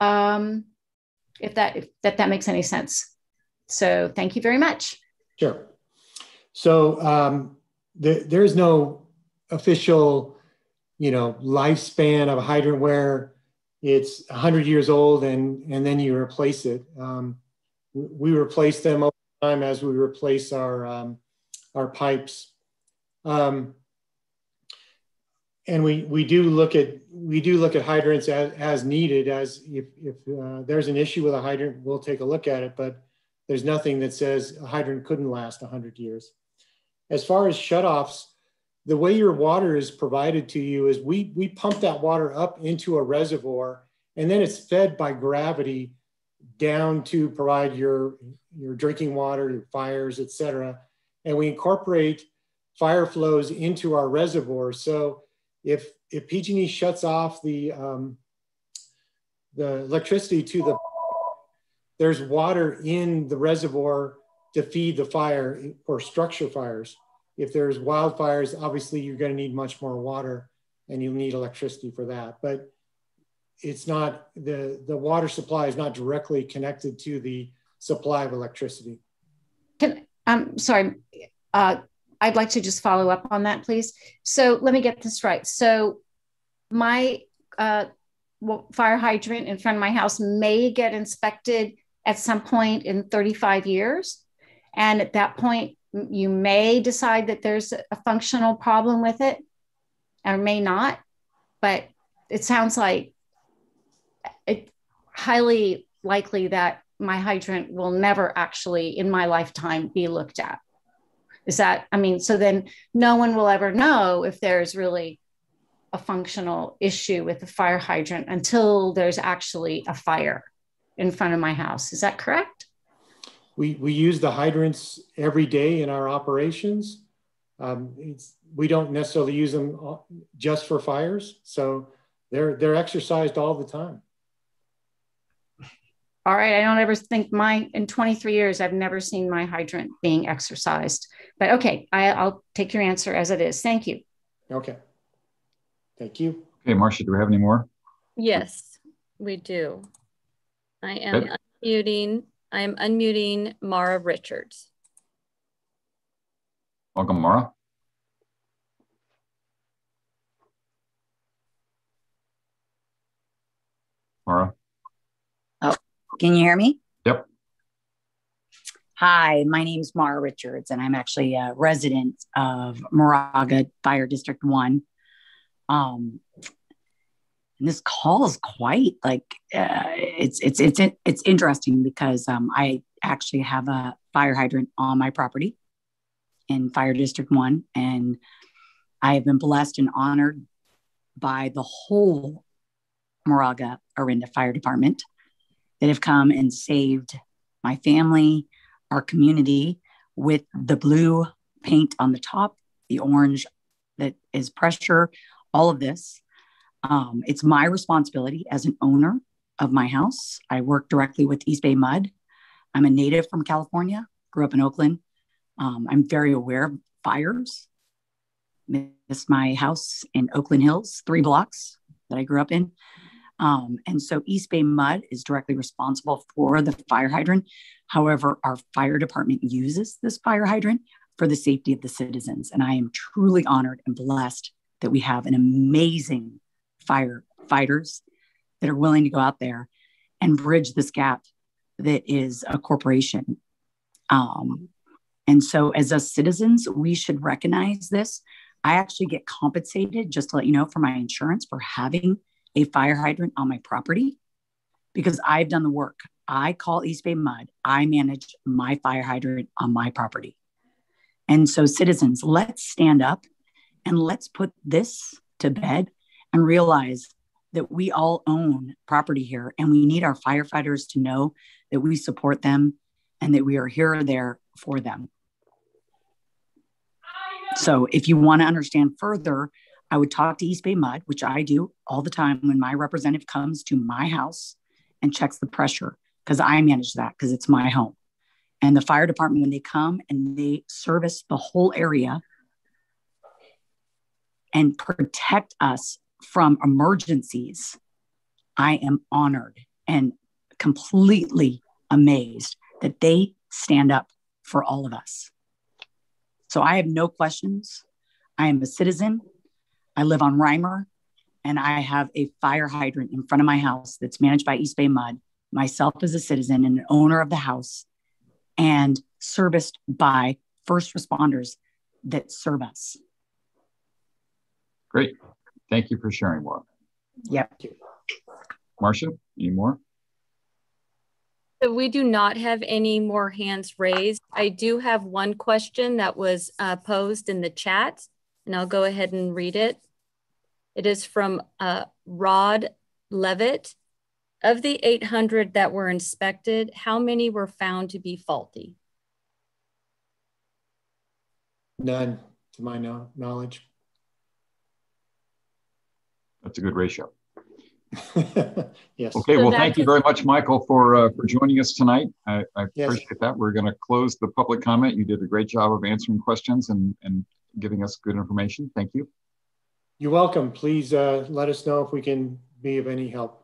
If that makes any sense. So thank you very much. Sure. So there's no official, lifespan of a hydrant where it's 100 years old and then you replace it. We replace them over time as we replace our pipes. And we do look at hydrants as needed. As if there's an issue with a hydrant, we'll take a look at it. But there's nothing that says a hydrant couldn't last 100 years. As far as shutoffs, the way your water is provided to you is we pump that water up into a reservoir, and then it's fed by gravity down to provide your drinking water, your fires, et cetera. And we incorporate fire flows into our reservoir. So if PG&E shuts off the electricity to there's water in the reservoir to feed the fire or structure fires. If there's wildfires, obviously you're going to need much more water and you'll need electricity for that. But it's not, the water supply is not directly connected to the supply of electricity. Sorry, I'd like to just follow up on that, please. So let me get this right. So my fire hydrant in front of my house may get inspected at some point in 35 years. And at that point, you may decide that there's a functional problem with it or may not, but it sounds like it's highly likely that my hydrant will never actually in my lifetime be looked at. Is that, so then no one will ever know if there's really a functional issue with the fire hydrant until there's actually a fire in front of my house. Is that correct? We use the hydrants every day in our operations. We don't necessarily use them just for fires. So they're exercised all the time. All right, I don't ever think in 23 years, I've never seen my hydrant being exercised. But okay, I'll take your answer as it is. Thank you. Okay, thank you. Okay, Marcia, do we have any more? Yes, we do. I am unmuting Mara Richards. Welcome, Mara. Mara. Oh, can you hear me? Yep. Hi, my name is Mara Richards, and I'm actually a resident of Moraga Fire District 1. And this call is quite it's interesting because I actually have a fire hydrant on my property in Fire District 1, and I have been blessed and honored by the whole Moraga-Orinda Fire Department that have come and saved my family, our community, with the blue paint on the top, the orange that is pressure, all of this. It's my responsibility as an owner of my house. I work directly with East Bay Mud. I'm a native from California, grew up in Oakland. I'm very aware of fires. Missed my house in Oakland Hills, 3 blocks that I grew up in. And so East Bay Mud is directly responsible for the fire hydrant. However, our fire department uses this fire hydrant for the safety of the citizens. And I am truly honored and blessed that we have an amazing firefighters that are willing to go out there and bridge this gap that is a corporation. And so as us citizens, we should recognize this. I actually get compensated, just to let you know, for my insurance for having a fire hydrant on my property because I've done the work. I call East Bay Mud. I manage my fire hydrant on my property. And so citizens, let's stand up and let's put this to bed and realize that we all own property here and we need our firefighters to know that we support them and that we are here or there for them. So if you want to understand further, I would talk to East Bay Mud, which I do all the time when my representative comes to my house and checks the pressure because I manage that because it's my home. And the fire department, when they come and they service the whole area and protect us from emergencies, I am honored and completely amazed that they stand up for all of us. So I have no questions. I am a citizen. I live on Reimer, and I have a fire hydrant in front of my house that's managed by East Bay Mud, myself as a citizen and an owner of the house, and serviced by first responders that serve us. Great. Thank you for sharing more. Yep. Marcia, any more? So we do not have any more hands raised. I do have one question that was posed in the chat, and I'll go ahead and read it. It is from Rod Levitt. Of the 800 that were inspected, how many were found to be faulty? None, to my knowledge. That's a good ratio. Yes. Okay, well, thank you very much, Michael, for joining us tonight. I Yes. appreciate that. We're going to close the public comment. You did a great job of answering questions and giving us good information. Thank you. You're welcome. Please let us know if we can be of any help.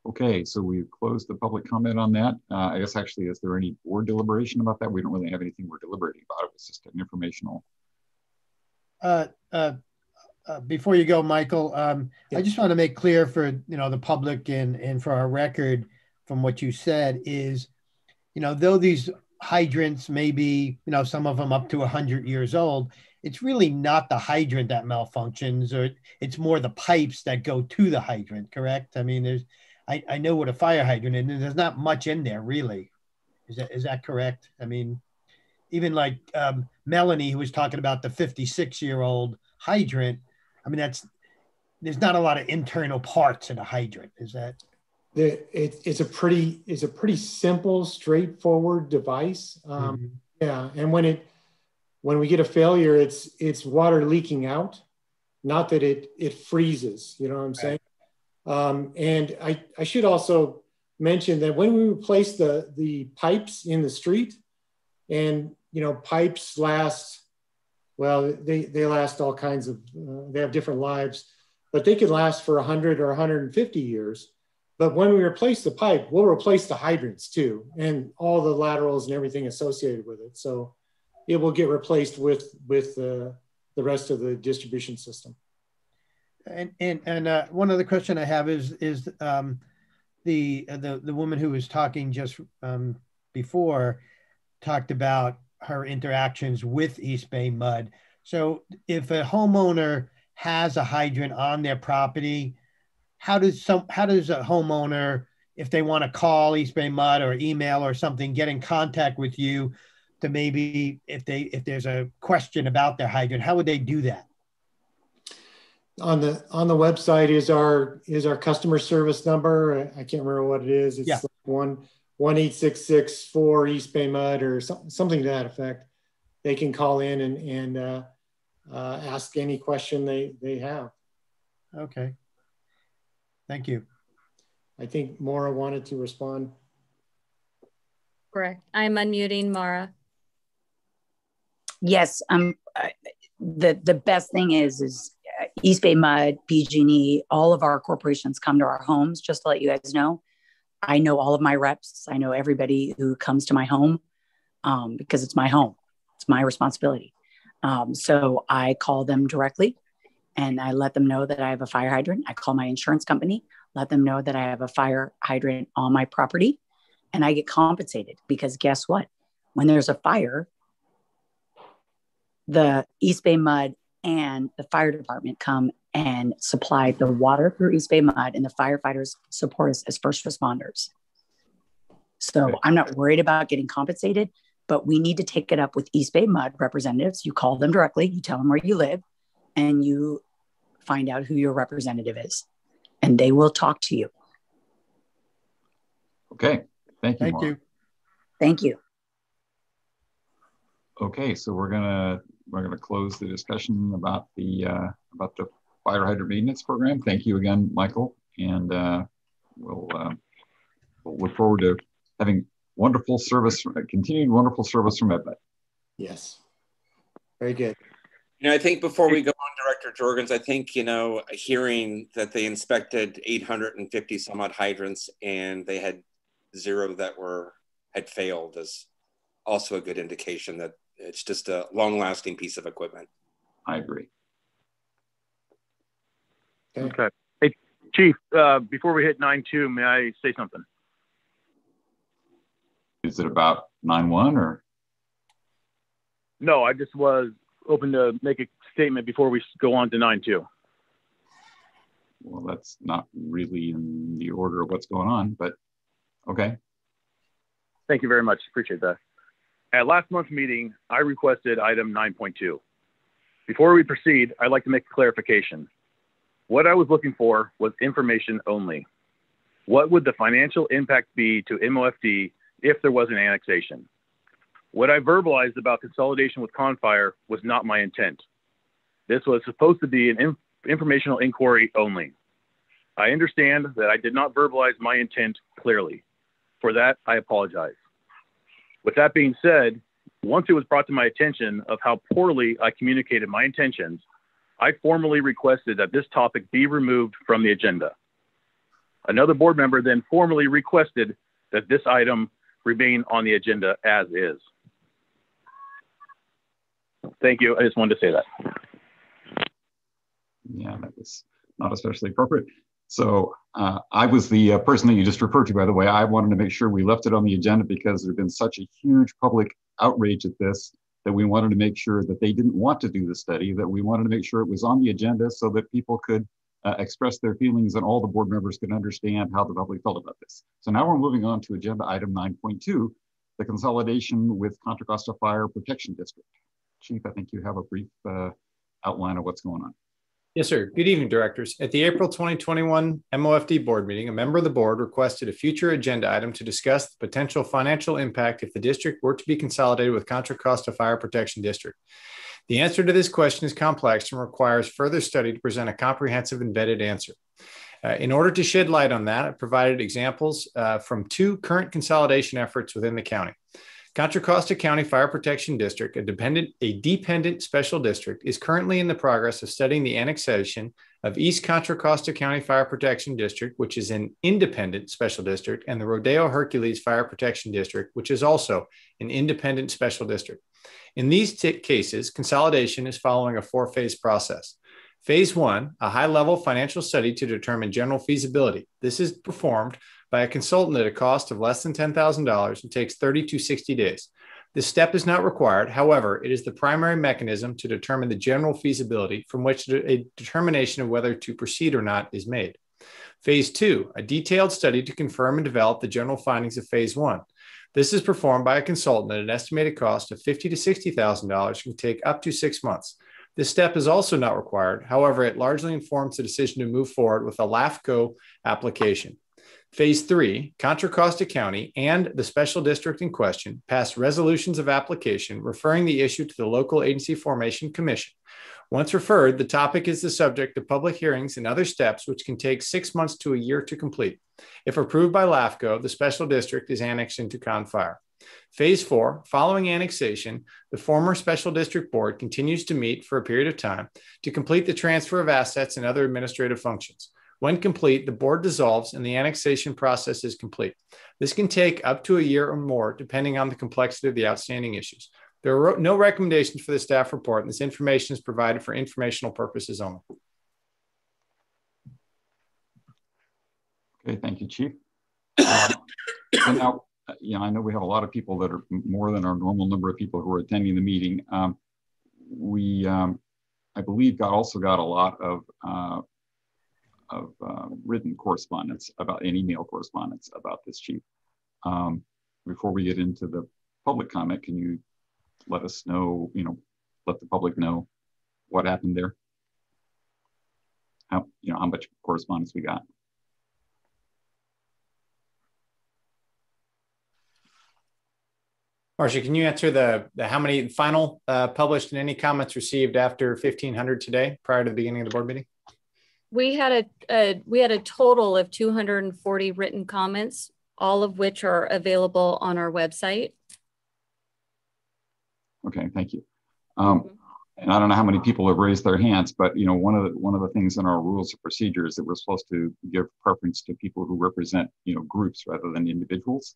Okay, so we've closed the public comment on that. I guess actually, is there any board deliberation about that? We don't really have anything we're deliberating about. It was just an informational. Before you go, Michael, I just want to make clear for the public and for our record from what you said is, though these hydrants may be, some of them up to 100 years old, it's really not the hydrant that malfunctions, or it's more the pipes that go to the hydrant, correct? I mean, I know what a fire hydrant is, and there's not much in there really. Is that correct? I mean, even like Melanie, who was talking about the 56-year-old hydrant, I mean, there's not a lot of internal parts in a hydrant. Is that? It's a pretty simple, straightforward device. Yeah, and when we get a failure, it's water leaking out, not that it freezes. You know what I'm saying? And I should also mention that when we replace the pipes in the street, and pipes last. Well, they last all kinds of, they have different lives, but they could last for 100 or 150 years. But when we replace the pipe, we'll replace the hydrants too, and all the laterals and everything associated with it. So it will get replaced with the rest of the distribution system. And one other question I have is the woman who was talking just before talked about her interactions with East Bay Mud. So if a homeowner has a hydrant on their property, how does a homeowner, if they want to call East Bay Mud or email or something, get in contact with you to maybe if there's a question about their hydrant, how would they do that? On the website is our customer service number. I can't remember what it is. It's like 1-866-4 East Bay Mud or something to that effect. They can call in and ask any question they have. Okay. Thank you. I think Maura wanted to respond. Correct. I'm unmuting Maura. Yes. The best thing is East Bay Mud, PG&E, all of our corporations come to our homes, just to let you guys know. I know all of my reps. I know everybody who comes to my home because it's my home. It's my responsibility. So I call them directly and I let them know that I have a fire hydrant. I call my insurance company, let them know that I have a fire hydrant on my property. and I get compensated because guess what? When there's a fire, the East Bay Mud and the fire department come and supply the water through East Bay Mud, and the firefighters support us as first responders. So I'm not worried about getting compensated, but we need to take it up with East Bay Mud representatives. You call them directly, you tell them where you live, and you find out who your representative is, and they will talk to you. Okay, thank you, Maura. Thank you. Okay, so we're gonna close the discussion about the fire hydrant maintenance program. Thank you again, Michael, and we'll look forward to having wonderful service, continued wonderful service from EdMed. Yes, very good. You know, I think before we go on, Director Jorgens, I think, you know, hearing that they inspected 850 some odd hydrants and they had 0 that had failed is also a good indication that it's just a long-lasting piece of equipment. I agree. Okay. Hey, Chief, before we hit 9.2, may I say something? Is it about 9.1 or? No, I just was open to make a statement before we go on to 9.2. Well, that's not really in the order of what's going on, but okay. Thank you very much. Appreciate that. At last month's meeting, I requested item 9.2. Before we proceed, I'd like to make a clarification. What I was looking for was information only. What would the financial impact be to MOFD if there was an annexation? What I verbalized about consolidation with Confire was not my intent. This was supposed to be an informational inquiry only. I understand that I did not verbalize my intent clearly. For that, I apologize. With that being said, once it was brought to my attention of how poorly I communicated my intentions, I formally requested that this topic be removed from the agenda. Another board member then formally requested that this item remain on the agenda as is. Thank you. I just wanted to say that. Yeah, that was not especially appropriate. So I was the person that you just referred to, by the way. I wanted to make sure we left it on the agenda because there's been such a huge public outrage at this that we wanted to make sure that they didn't want to do the study, that we wanted to make sure it was on the agenda so that people could express their feelings and all the board members could understand how the public felt about this. So now we're moving on to agenda item 9.2, the consolidation with Contra Costa Fire Protection District. Chief, I think you have a brief outline of what's going on. Yes, sir. Good evening, directors. At the April 2021 MOFD board meeting, a member of the board requested a future agenda item to discuss the potential financial impact if the district were to be consolidated with Contra Costa Fire Protection District. The answer to this question is complex and requires further study to present a comprehensive and vetted answer. In order to shed light on that, I provided examples from 2 current consolidation efforts within the county. Contra Costa County Fire Protection District, a dependent special district, is currently in the progress of studying the annexation of East Contra Costa County Fire Protection District, which is an independent special district, and the Rodeo Hercules Fire Protection District, which is also an independent special district. In these cases, consolidation is following a 4-phase process. Phase 1, a high-level financial study to determine general feasibility. This is performed by a consultant at a cost of less than $10,000 and takes 30 to 60 days. This step is not required. However, it is the primary mechanism to determine the general feasibility from which a determination of whether to proceed or not is made. Phase 2, a detailed study to confirm and develop the general findings of Phase 1. This is performed by a consultant at an estimated cost of $50,000 to $60,000 and can take up to 6 months. This step is also not required. However, it largely informs the decision to move forward with a LAFCO application. Phase 3, Contra Costa County and the special district in question passed resolutions of application referring the issue to the Local Agency Formation Commission. Once referred, the topic is the subject of public hearings and other steps which can take 6 months to a year to complete. If approved by LAFCO, the special district is annexed into ConFire. Phase 4, following annexation, the former special district board continues to meet for a period of time to complete the transfer of assets and other administrative functions. When complete, the board dissolves and the annexation process is complete. This can take up to a year or more, depending on the complexity of the outstanding issues. There are no recommendations for the staff report, and this information is provided for informational purposes only. Okay, thank you, Chief. So now, I know we have a lot of people that are more than our normal number of people who are attending the meeting. I believe, also got a lot of written correspondence and email correspondence about this, Chief. Before we get into the public comment, can you let us know, let the public know what happened there? How much correspondence we got? Marcia, can you answer the how many final published and any comments received after 1500 today, prior to the beginning of the board meeting? We had a total of 240 written comments, all of which are available on our website. Okay, thank you. And I don't know how many people have raised their hands, but one of the things in our rules of procedure is that we're supposed to give preference to people who represent groups rather than individuals.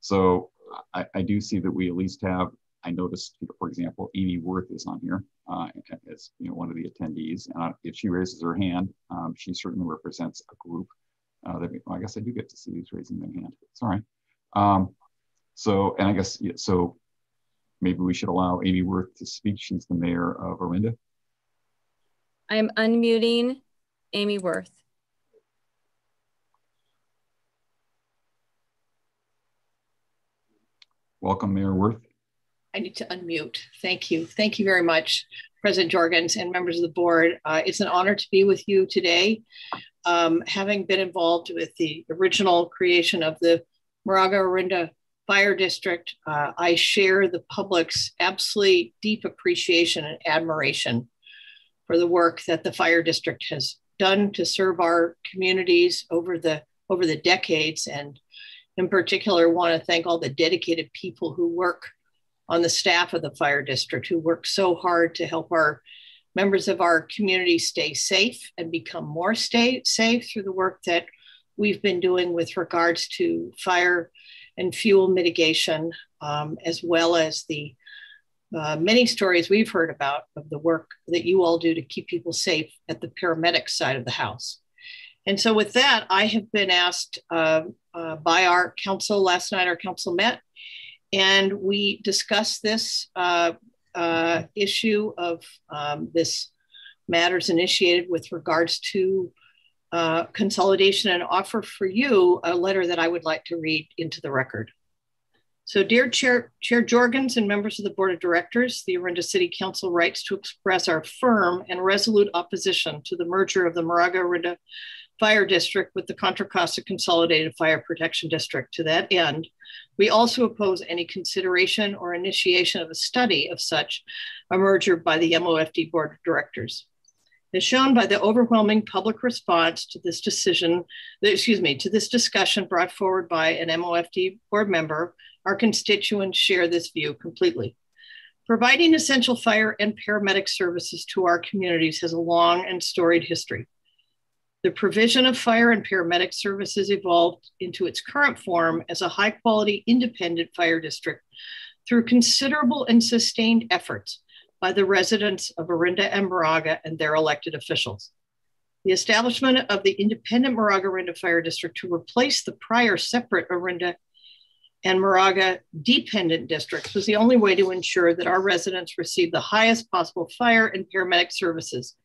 So I do see that we at least have. I noticed, for example, Amy Worth is on here as one of the attendees. If she raises her hand, she certainly represents a group. I guess I do get to see who's raising their hand. It's all right. And I guess so. Maybe we should allow Amy Worth to speak. She's the mayor of Orinda. I'm unmuting Amy Worth. Welcome, Mayor Worth. I need to unmute. Thank you. Thank you very much, President Jorgens and members of the board. It's an honor to be with you today. Having been involved with the original creation of the Moraga-Orinda Fire District, I share the public's absolutely deep appreciation and admiration for the work that the Fire District has done to serve our communities over the decades. And in particular, want to thank all the dedicated people who work on the staff of the Fire District, who work so hard to help our members of our community stay safe and become more safe through the work that we've been doing with regards to fire and fuel mitigation, as well as the many stories we've heard about of the work that you all do to keep people safe at the paramedic side of the house. And so with that, I have been asked by our council. Last night, our council met and we discussed this issue of this matters initiated with regards to consolidation, and offer for you a letter that I would like to read into the record. So, dear Chair Jorgens and members of the Board of Directors, the Orinda City Council writes to express our firm and resolute opposition to the merger of the Moraga-Orinda Fire District with the Contra Costa Consolidated Fire Protection District. To that end, we also oppose any consideration or initiation of a study of such a merger by the MOFD Board of Directors. As shown by the overwhelming public response to this discussion brought forward by an MOFD board member, our constituents share this view completely. Providing essential fire and paramedic services to our communities has a long and storied history. The provision of fire and paramedic services evolved into its current form as a high-quality independent fire district through considerable and sustained efforts by the residents of Orinda and Moraga and their elected officials. The establishment of the independent Moraga-Orinda Fire District to replace the prior separate Orinda and Moraga dependent districts was the only way to ensure that our residents receive the highest possible fire and paramedic services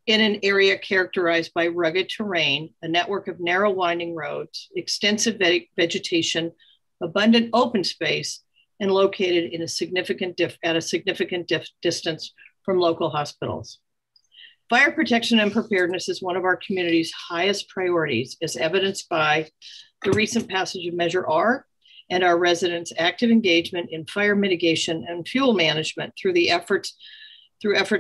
in an area characterized by rugged terrain, a network of narrow winding roads, extensive vegetation, abundant open space, and located in a significant distance from local hospitals. Fire protection and preparedness is one of our community's highest priorities, as evidenced by the recent passage of Measure R and our residents' active engagement in fire mitigation and fuel management through efforts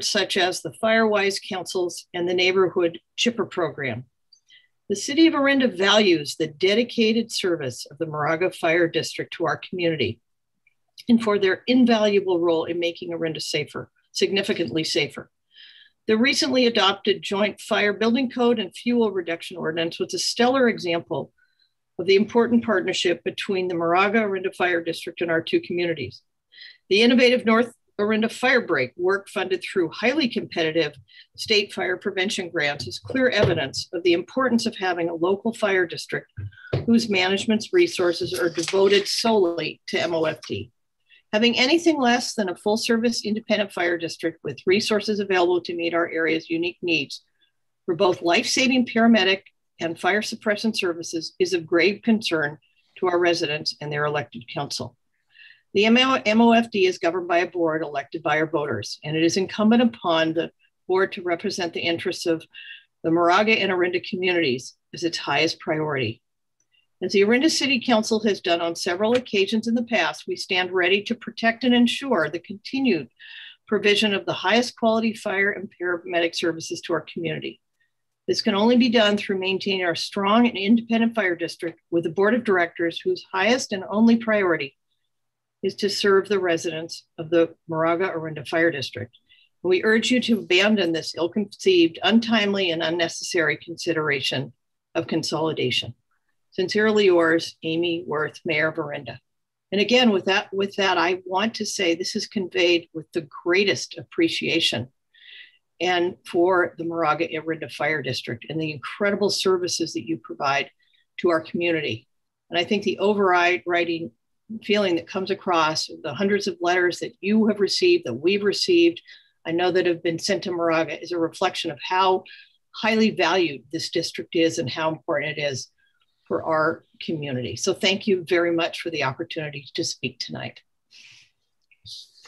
such as the Firewise Councils and the Neighborhood Chipper Program. The City of Orinda values the dedicated service of the Moraga Fire District to our community and for their invaluable role in making Orinda safer, significantly safer. The recently adopted Joint Fire Building Code and Fuel Reduction Ordinance was a stellar example of the important partnership between the Moraga-Orinda Fire District and our two communities. The innovative Moraga-Orinda Fire Break work funded through highly competitive state fire prevention grants is clear evidence of the importance of having a local fire district whose management's resources are devoted solely to MOFD. Having anything less than a full service independent fire district with resources available to meet our area's unique needs for both life-saving paramedic and fire suppression services is of grave concern to our residents and their elected council. The MOFD is governed by a board elected by our voters, and it is incumbent upon the board to represent the interests of the Moraga and Orinda communities as its highest priority. As the Orinda City Council has done on several occasions in the past, we stand ready to protect and ensure the continued provision of the highest quality fire and paramedic services to our community. This can only be done through maintaining our strong and independent fire district with a board of directors whose highest and only priority is to serve the residents of the Moraga-Orinda Fire District. We urge you to abandon this ill-conceived, untimely, and unnecessary consideration of consolidation. Sincerely yours, Amy Worth, Mayor of Orinda. And again, with that, I want to say this is conveyed with the greatest appreciation and for the Moraga-Orinda Fire District and the incredible services that you provide to our community. And I think the overriding feeling that comes across the hundreds of letters that you have received, that we've received, I know that have been sent to Moraga, is a reflection of how highly valued this district is and how important it is for our community. So thank you very much for the opportunity to speak tonight.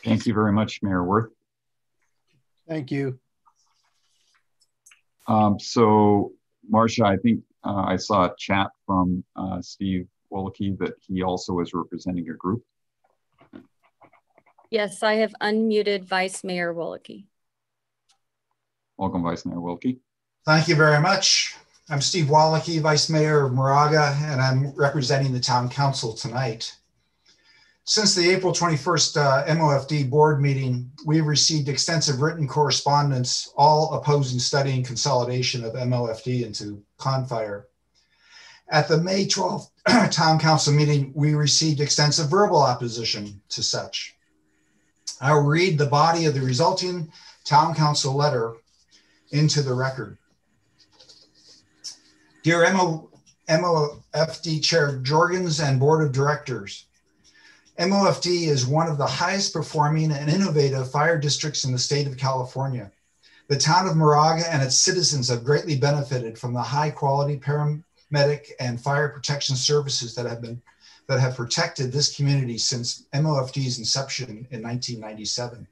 Thank you very much, Mayor Worth. Thank you. So, Marcia, I think I saw a chat from Steve Wolicky that he also is representing a group. Yes, I have unmuted Vice Mayor Wolicky. Welcome, Vice Mayor Wolicky. Thank you very much. I'm Steve Wolicky, Vice Mayor of Moraga, and I'm representing the Town Council tonight. Since the April 21st MOFD board meeting, we've received extensive written correspondence, all opposing studying consolidation of MOFD into Confire. At the May 12th Town Council meeting, we received extensive verbal opposition to such. I'll read the body of the resulting Town Council letter into the record. Dear MOFD Chair Jorgens and Board of Directors, MOFD is one of the highest performing and innovative fire districts in the state of California. The town of Moraga and its citizens have greatly benefited from the high quality paramedic and fire protection services that have protected this community since MOFD's inception in 1997.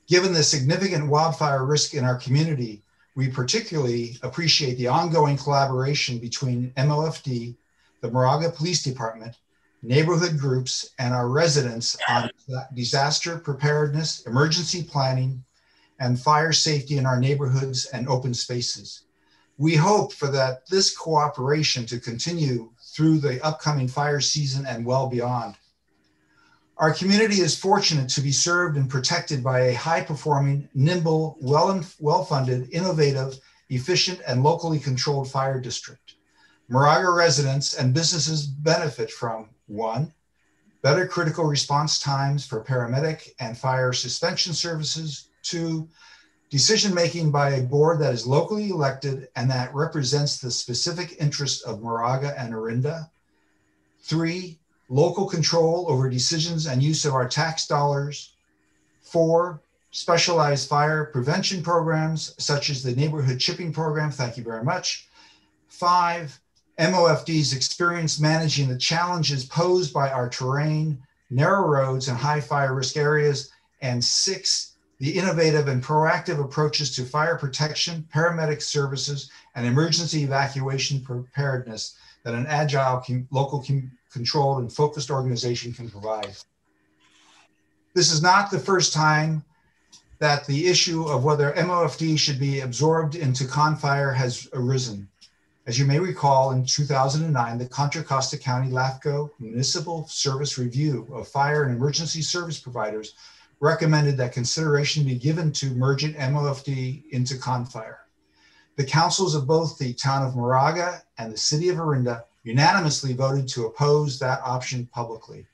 Given the significant wildfire risk in our community, we particularly appreciate the ongoing collaboration between MOFD, the Moraga Police Department, neighborhood groups, and our residents on disaster preparedness, emergency planning, and fire safety in our neighborhoods and open spaces. We hope for this cooperation to continue through the upcoming fire season and well beyond. Our community is fortunate to be served and protected by a high-performing, nimble, well-funded, innovative, efficient, and locally controlled fire district. Moraga residents and businesses benefit from 1, better critical response times for paramedic and fire suspension services. 2, decision-making by a board that is locally elected and that represents the specific interests of Moraga and Orinda. 3, local control over decisions and use of our tax dollars. 4, specialized fire prevention programs, such as the neighborhood chipping program. Thank you very much. 5, MOFD's experience managing the challenges posed by our terrain, narrow roads, and high fire risk areas. And 6, the innovative and proactive approaches to fire protection, paramedic services, and emergency evacuation preparedness that an agile, local controlled and focused organization can provide. This is not the first time that the issue of whether MOFD should be absorbed into Confire has arisen. As you may recall, in 2009, the Contra Costa County LAFCO Municipal Service Review of Fire and Emergency Service Providers recommended that consideration be given to merging MOFD into Confire. The councils of both the town of Moraga and the city of Orinda unanimously voted to oppose that option publicly.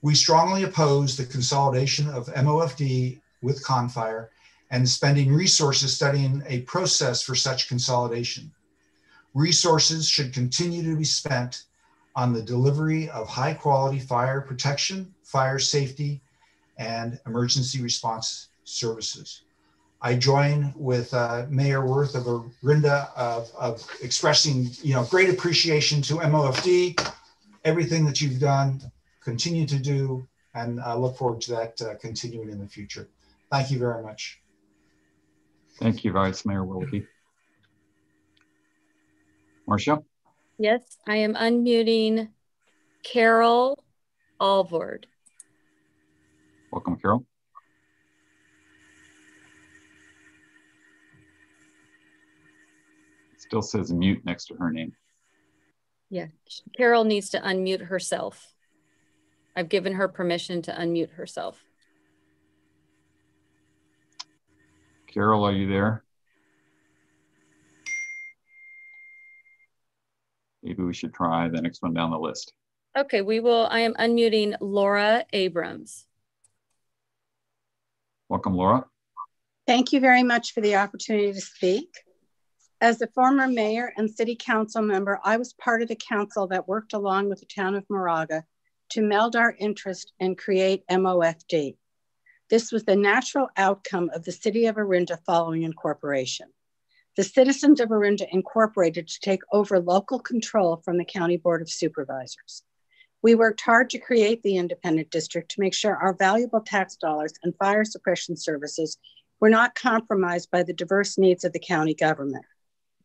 We strongly oppose the consolidation of MOFD with Confire and spending resources studying a process for such consolidation. Resources should continue to be spent on the delivery of high quality fire protection, fire safety, and emergency response services. I join with Mayor Worth of Orinda of expressing great appreciation to MOFD, everything that you've done, continue to do, and I look forward to that continuing in the future. Thank you very much. Thank you, Vice Mayor Wilkie. Marcia? Yes, I am unmuting Carol Alvord. Welcome, Carol. It still says mute next to her name. Yeah, Carol needs to unmute herself. I've given her permission to unmute herself. Carol, are you there? Maybe we should try the next one down the list. Okay, I am unmuting Laura Abrams. Welcome, Laura. Thank you very much for the opportunity to speak. As a former mayor and city council member, I was part of the council that worked along with the town of Moraga to meld our interest and create MOFD. This was the natural outcome of the city of Orinda following incorporation. The citizens of Orinda incorporated to take over local control from the County Board of Supervisors. We worked hard to create the independent district to make sure our valuable tax dollars and fire suppression services were not compromised by the diverse needs of the county government.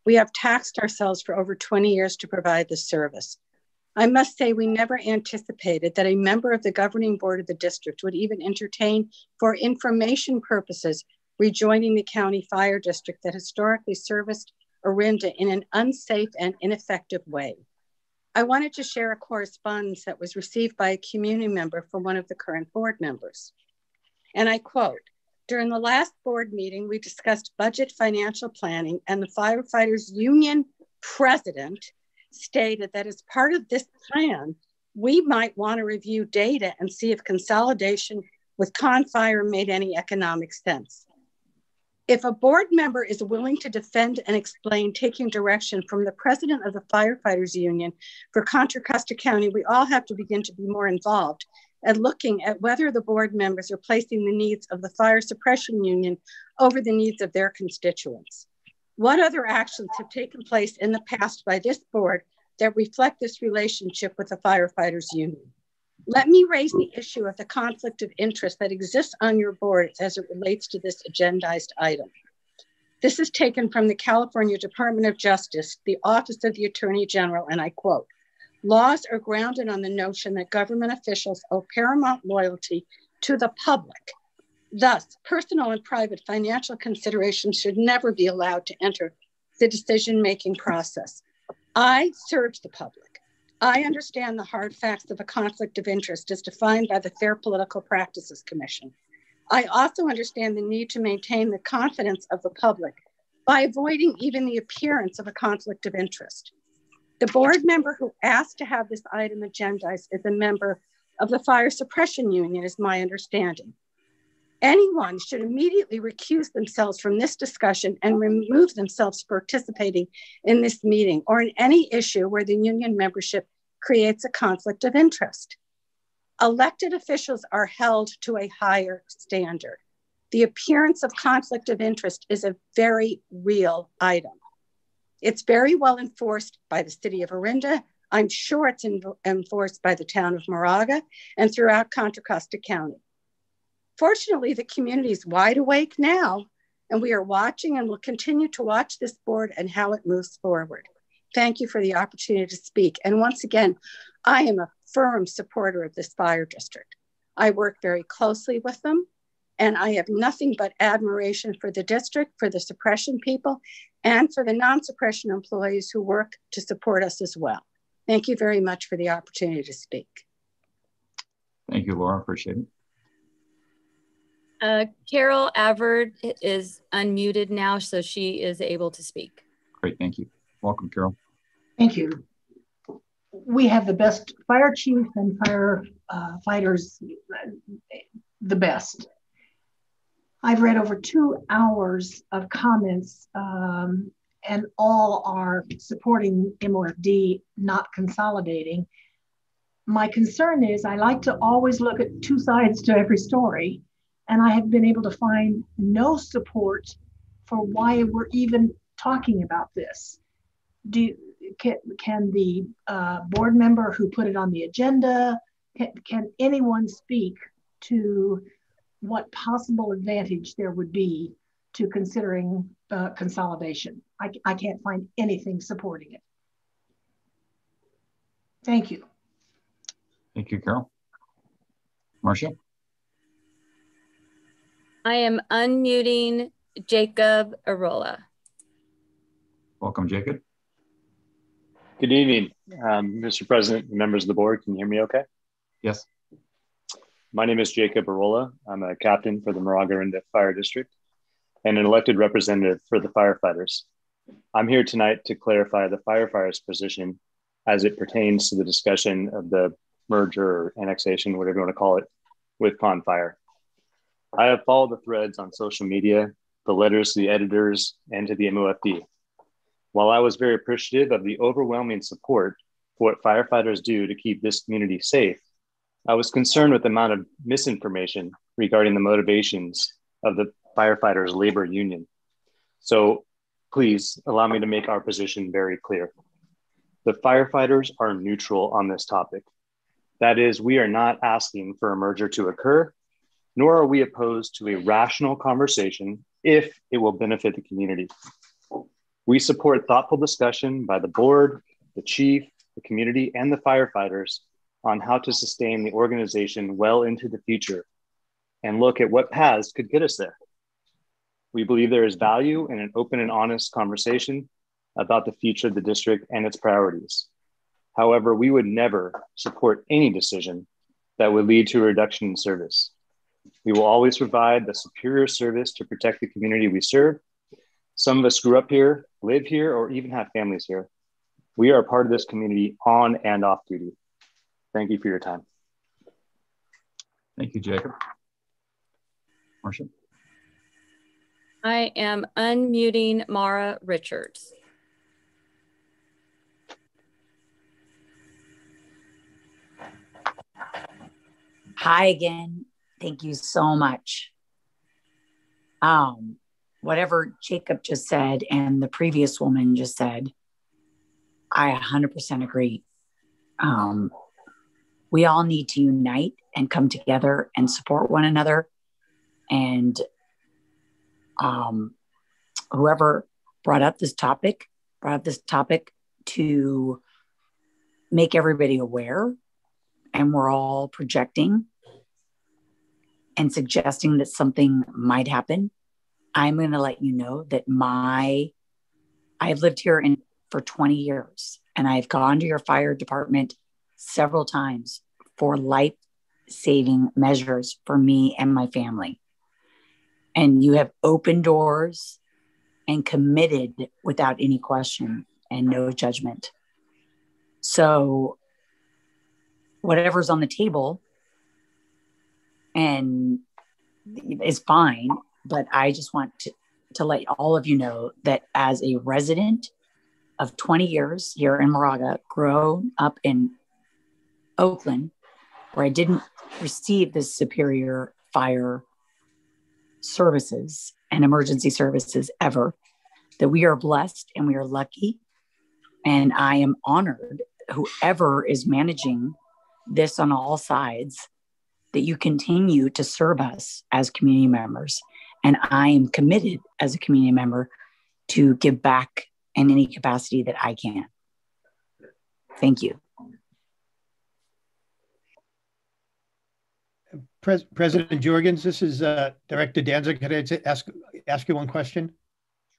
We have taxed ourselves for over 20 years to provide this service. I must say we never anticipated that a member of the governing board of the district would even entertain, for information purposes, rejoining the county fire district that historically serviced Orinda in an unsafe and ineffective way. I wanted to share a correspondence that was received by a community member from one of the current board members. And I quote, "During the last board meeting, we discussed budget financial planning, and the firefighters union president stated that as part of this plan, we might want to review data and see if consolidation with Confire made any economic sense. If a board member is willing to defend and explain taking direction from the president of the firefighters union for Contra Costa County, we all have to begin to be more involved at looking at whether the board members are placing the needs of the fire suppression union over the needs of their constituents. What other actions have taken place in the past by this board that reflect this relationship with the firefighters union? Let me raise the issue of the conflict of interest that exists on your board as it relates to this agendized item. This is taken from the California Department of Justice, the Office of the Attorney General, and I quote, "Laws are grounded on the notion that government officials owe paramount loyalty to the public. Thus, personal and private financial considerations should never be allowed to enter the decision-making process. I serve the public. I understand the hard facts of a conflict of interest as defined by the Fair Political Practices Commission. I also understand the need to maintain the confidence of the public by avoiding even the appearance of a conflict of interest. The board member who asked to have this item agendized is a member of the Fire Suppression Union, is my understanding. Anyone should immediately recuse themselves from this discussion and remove themselves participating in this meeting or in any issue where the union membership creates a conflict of interest. Elected officials are held to a higher standard. The appearance of conflict of interest is a very real item. It's very well enforced by the city of Orinda. I'm sure it's enforced by the town of Moraga and throughout Contra Costa County. Fortunately, the community is wide awake now, and we are watching and will continue to watch this board and how it moves forward. Thank you for the opportunity to speak. And once again, I am a firm supporter of this fire district. I work very closely with them, and I have nothing but admiration for the district, for the suppression people, and for the non-suppression employees who work to support us as well. Thank you very much for the opportunity to speak. Thank you, Laura. Appreciate it. Carol Avard is unmuted now, so she is able to speak. Great, thank you. Welcome, Carol. Thank you. we have the best fire chief and fire fighters, the best. I've read over 2 hours of comments, and all are supporting MOFD, not consolidating. My concern is I like to always look at 2 sides to every story, and I have been able to find no support for why we're even talking about this. Can the board member who put it on the agenda, can anyone speak to what possible advantage there would be to considering consolidation? I can't find anything supporting it. Thank you. Thank you, Carol. Marcia? I am unmuting Jacob Arola. Welcome, Jacob. Good evening, Mr. President and members of the board. Can you hear me okay? Yes. My name is Jacob Arola. I'm a captain for the Moraga-Orinda Fire District and an elected representative for the firefighters. I'm here tonight to clarify the firefighters' position as it pertains to the discussion of the merger or annexation, whatever you want to call it, with Con Fire. I have followed the threads on social media, the letters to the editors, and to the MOFD. While I was very appreciative of the overwhelming support for what firefighters do to keep this community safe, I was concerned with the amount of misinformation regarding the motivations of the firefighters' labor union. So please allow me to make our position very clear. The firefighters are neutral on this topic. That is, we are not asking for a merger to occur, nor are we opposed to a rational conversation if it will benefit the community. We support thoughtful discussion by the board, the chief, the community, and the firefighters on how to sustain the organization well into the future and look at what paths could get us there. We believe there is value in an open and honest conversation about the future of the district and its priorities. However, we would never support any decision that would lead to a reduction in service. We will always provide the superior service to protect the community we serve. Some of us grew up here, live here, or even have families here. We are a part of this community on and off duty. Thank you for your time. Thank you, Jacob. Marcia? I am unmuting Mara Richards. Hi again. Thank you so much. Whatever Jacob just said and the previous woman just said, I 100% agree. We all need to unite and come together and support one another. And whoever brought up this topic to make everybody aware, and we're all projecting and suggesting that something might happen. I'm going to let you know that I've lived here for 20 years, and I've gone to your fire department several times for life-saving measures for me and my family. And you have opened doors and committed without any question and no judgment. So whatever's on the table and is fine, but I just want to let all of you know that as a resident of 20 years here in Moraga, grown up in Oakland, where I didn't receive this superior fire services and emergency services ever, that we are blessed and we are lucky. And I am honored, whoever is managing this on all sides, that you continue to serve us as community members. And I am committed as a community member to give back in any capacity that I can. Thank you. President Jorgens, this is Director Danzig. Could I ask you one question?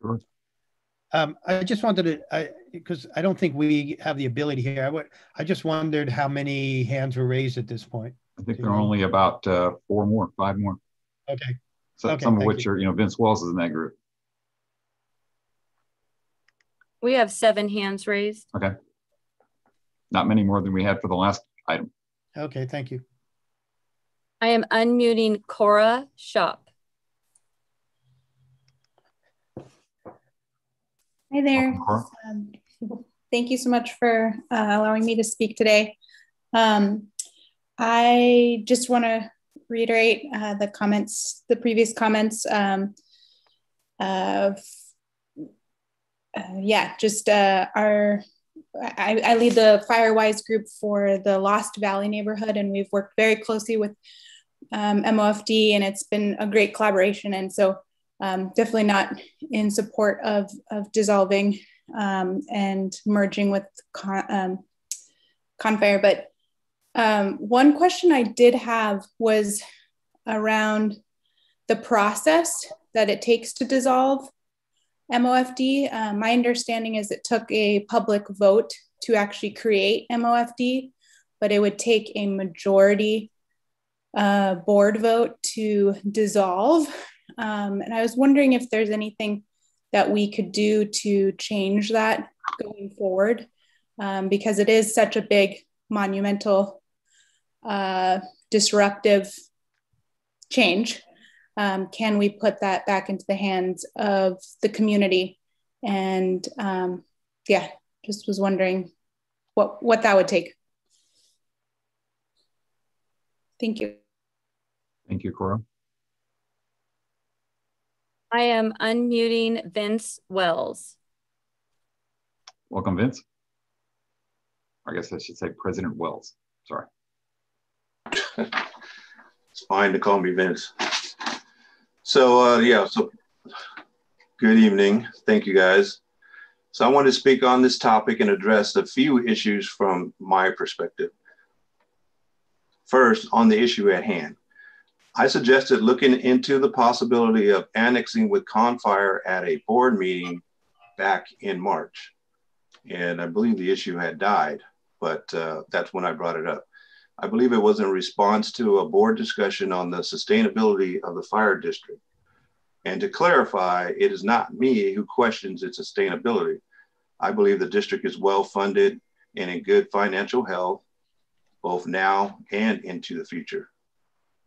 Sure. I just wanted to, because I don't think we have the ability here. I just wondered how many hands were raised at this point. I think there are only about 5 more. Okay. So, okay, some of which are, Vince Wells is in that group. We have 7 hands raised. Okay. Not many more than we had for the last item. Okay, thank you. I am unmuting Cora Shop. Hi there. Thank you so much for allowing me to speak today. I just want to reiterate the previous comments. I lead the Firewise group for the Lost Valley neighborhood, and we've worked very closely with MOFD, and it's been a great collaboration. And so definitely not in support of dissolving and merging with Confire. But one question I did have was around the process that it takes to dissolve MOFD. My understanding is it took a public vote to actually create MOFD, but it would take a majority board vote to dissolve. And I was wondering if there's anything that we could do to change that going forward, because it is such a big, monumental, disruptive change. Can we put that back into the hands of the community? And yeah, just was wondering what that would take. Thank you. Thank you, Cora. I am unmuting Vince Wells. Welcome, Vince. I guess I should say President Wells. Sorry. It's fine to call me Vince. So so good evening. Thank you, guys. So I want to speak on this topic and address a few issues from my perspective. First, on the issue at hand, I suggested looking into the possibility of annexing with Confire at a board meeting back in March. And I believe the issue had died, but that's when I brought it up. I believe it was in response to a board discussion on the sustainability of the fire district. And to clarify, it is not me who questions its sustainability. I believe the district is well funded and in good financial health, both now and into the future.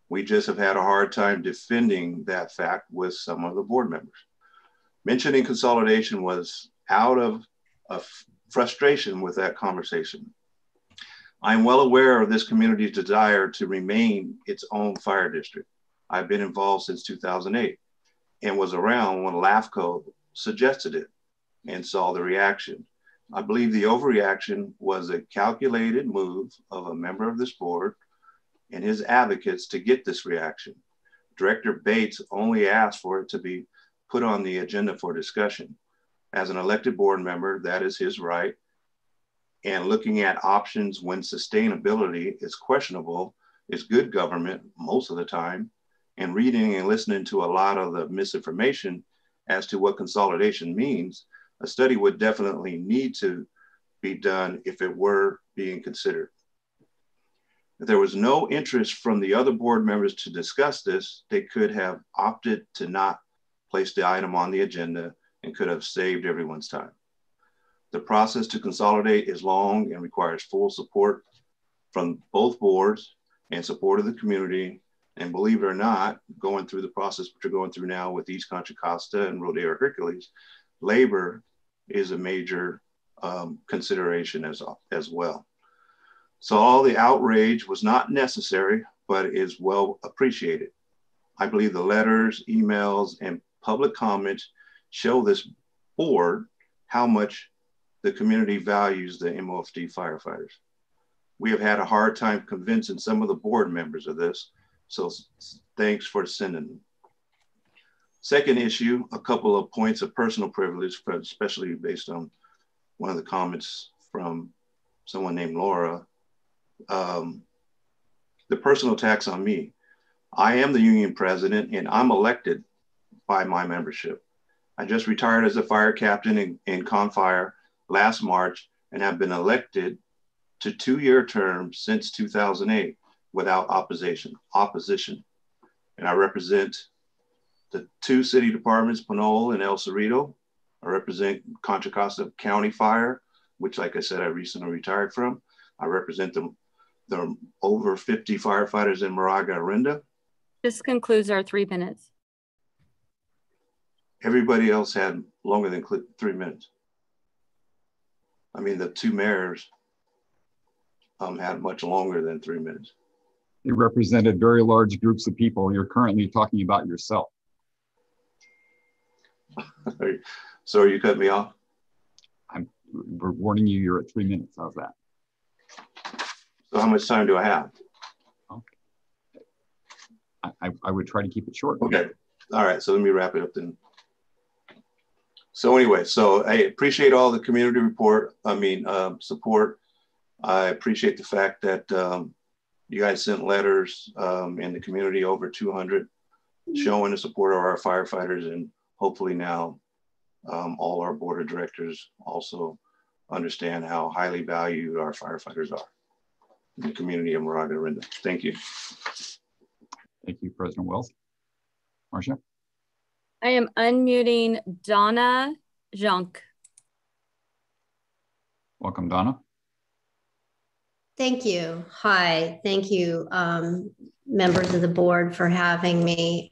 We just have had a hard time defending that fact with some of the board members. Mentioning consolidation was out of frustration with that conversation. I'm well aware of this community's desire to remain its own fire district. I've been involved since 2008 and was around when LAFCO suggested it and saw the reaction. I believe the overreaction was a calculated move of a member of this board and his advocates to get this reaction. Director Bates only asked for it to be put on the agenda for discussion. As an elected board member, that is his right. And looking at options when sustainability is questionable is good government most of the time. And reading and listening to a lot of the misinformation as to what consolidation means, a study would definitely need to be done if it were being considered. If there was no interest from the other board members to discuss this, they could have opted to not place the item on the agenda and could have saved everyone's time. The process to consolidate is long and requires full support from both boards and support of the community. And believe it or not, going through the process which we're going through now with East Contra Costa and Rodeo Hercules, labor is a major consideration as well. So all the outrage was not necessary, but is well appreciated. I believe the letters, emails, and public comments show this board how much the community values the MOFD firefighters. We have had a hard time convincing some of the board members of this, so thanks for sending them. Second issue, a couple of points of personal privilege, especially based on one of the comments from someone named Laura. The personal attacks on me. I am the union president and I'm elected by my membership. I just retired as a fire captain in Confire last March and have been elected to 2-year terms since 2008 without opposition. And I represent the 2 city departments, Pinole and El Cerrito. I represent Contra Costa County Fire, which, like I said, I recently retired from. I represent the over 50 firefighters in Moraga-Orinda. This concludes our 3 minutes. Everybody else had longer than 3 minutes. I mean, the two mayors had much longer than 3 minutes. You represented very large groups of people. You're currently talking about yourself. So you cut me off? We're warning you, you're at 3 minutes. How's that? So how much time do I have? Okay. I would try to keep it short. Okay. All right. So let me wrap it up then. So anyway, so I appreciate all the community support. I appreciate the fact that you guys sent letters in the community, over 200, showing the support of our firefighters, and hopefully now all our board of directors also understand how highly valued our firefighters are in the community of Moraga-Orinda. Thank you. Thank you, President Wells. Marcia? I am unmuting Donna Junk. Welcome, Donna. Thank you. Hi, thank you, members of the board, for having me.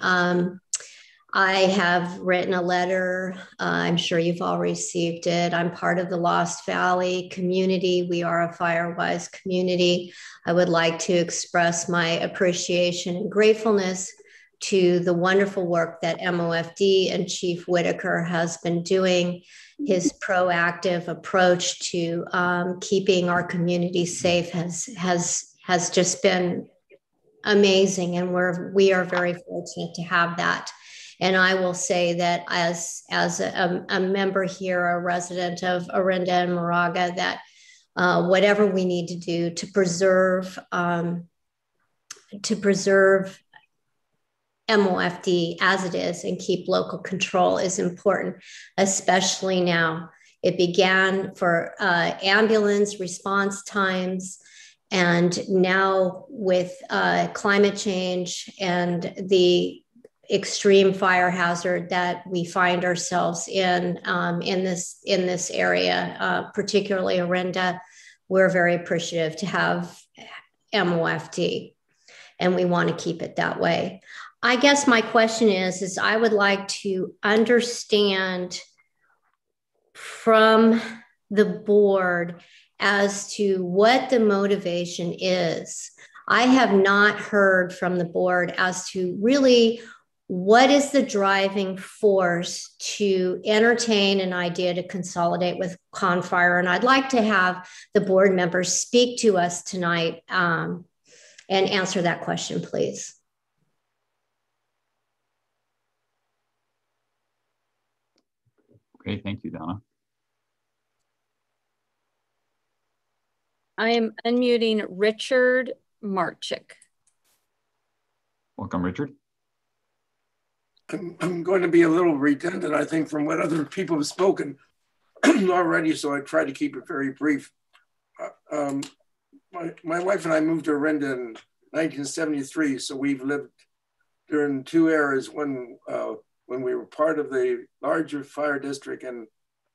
I have written a letter. I'm sure you've all received it. I'm part of the Lost Valley community. We are a FireWise community. I would like to express my appreciation and gratefulness to the wonderful work that MOFD and Chief Whitaker has been doing. His proactive approach to keeping our community safe has just been amazing, and we are very fortunate to have that. And I will say that as a member here, a resident of Orinda and Moraga, that whatever we need to do to preserve MOFD as it is and keep local control is important, especially now. It began for ambulance response times, and now with climate change and the extreme fire hazard that we find ourselves in this area, particularly Orinda, we're very appreciative to have MOFD, and we want to keep it that way. I guess my question is I would like to understand from the board as to what the motivation is. I have not heard from the board as to really what is the driving force to entertain an idea to consolidate with Confire. And I'd like to have the board members speak to us tonight and answer that question, please. Okay, thank you, Donna. I am unmuting Richard Marchik. Welcome, Richard. I'm going to be a little redundant, I think, from what other people have spoken already, so I try to keep it very brief. My wife and I moved to Orinda in 1973, so we've lived during two eras, when we were part of the larger fire district, and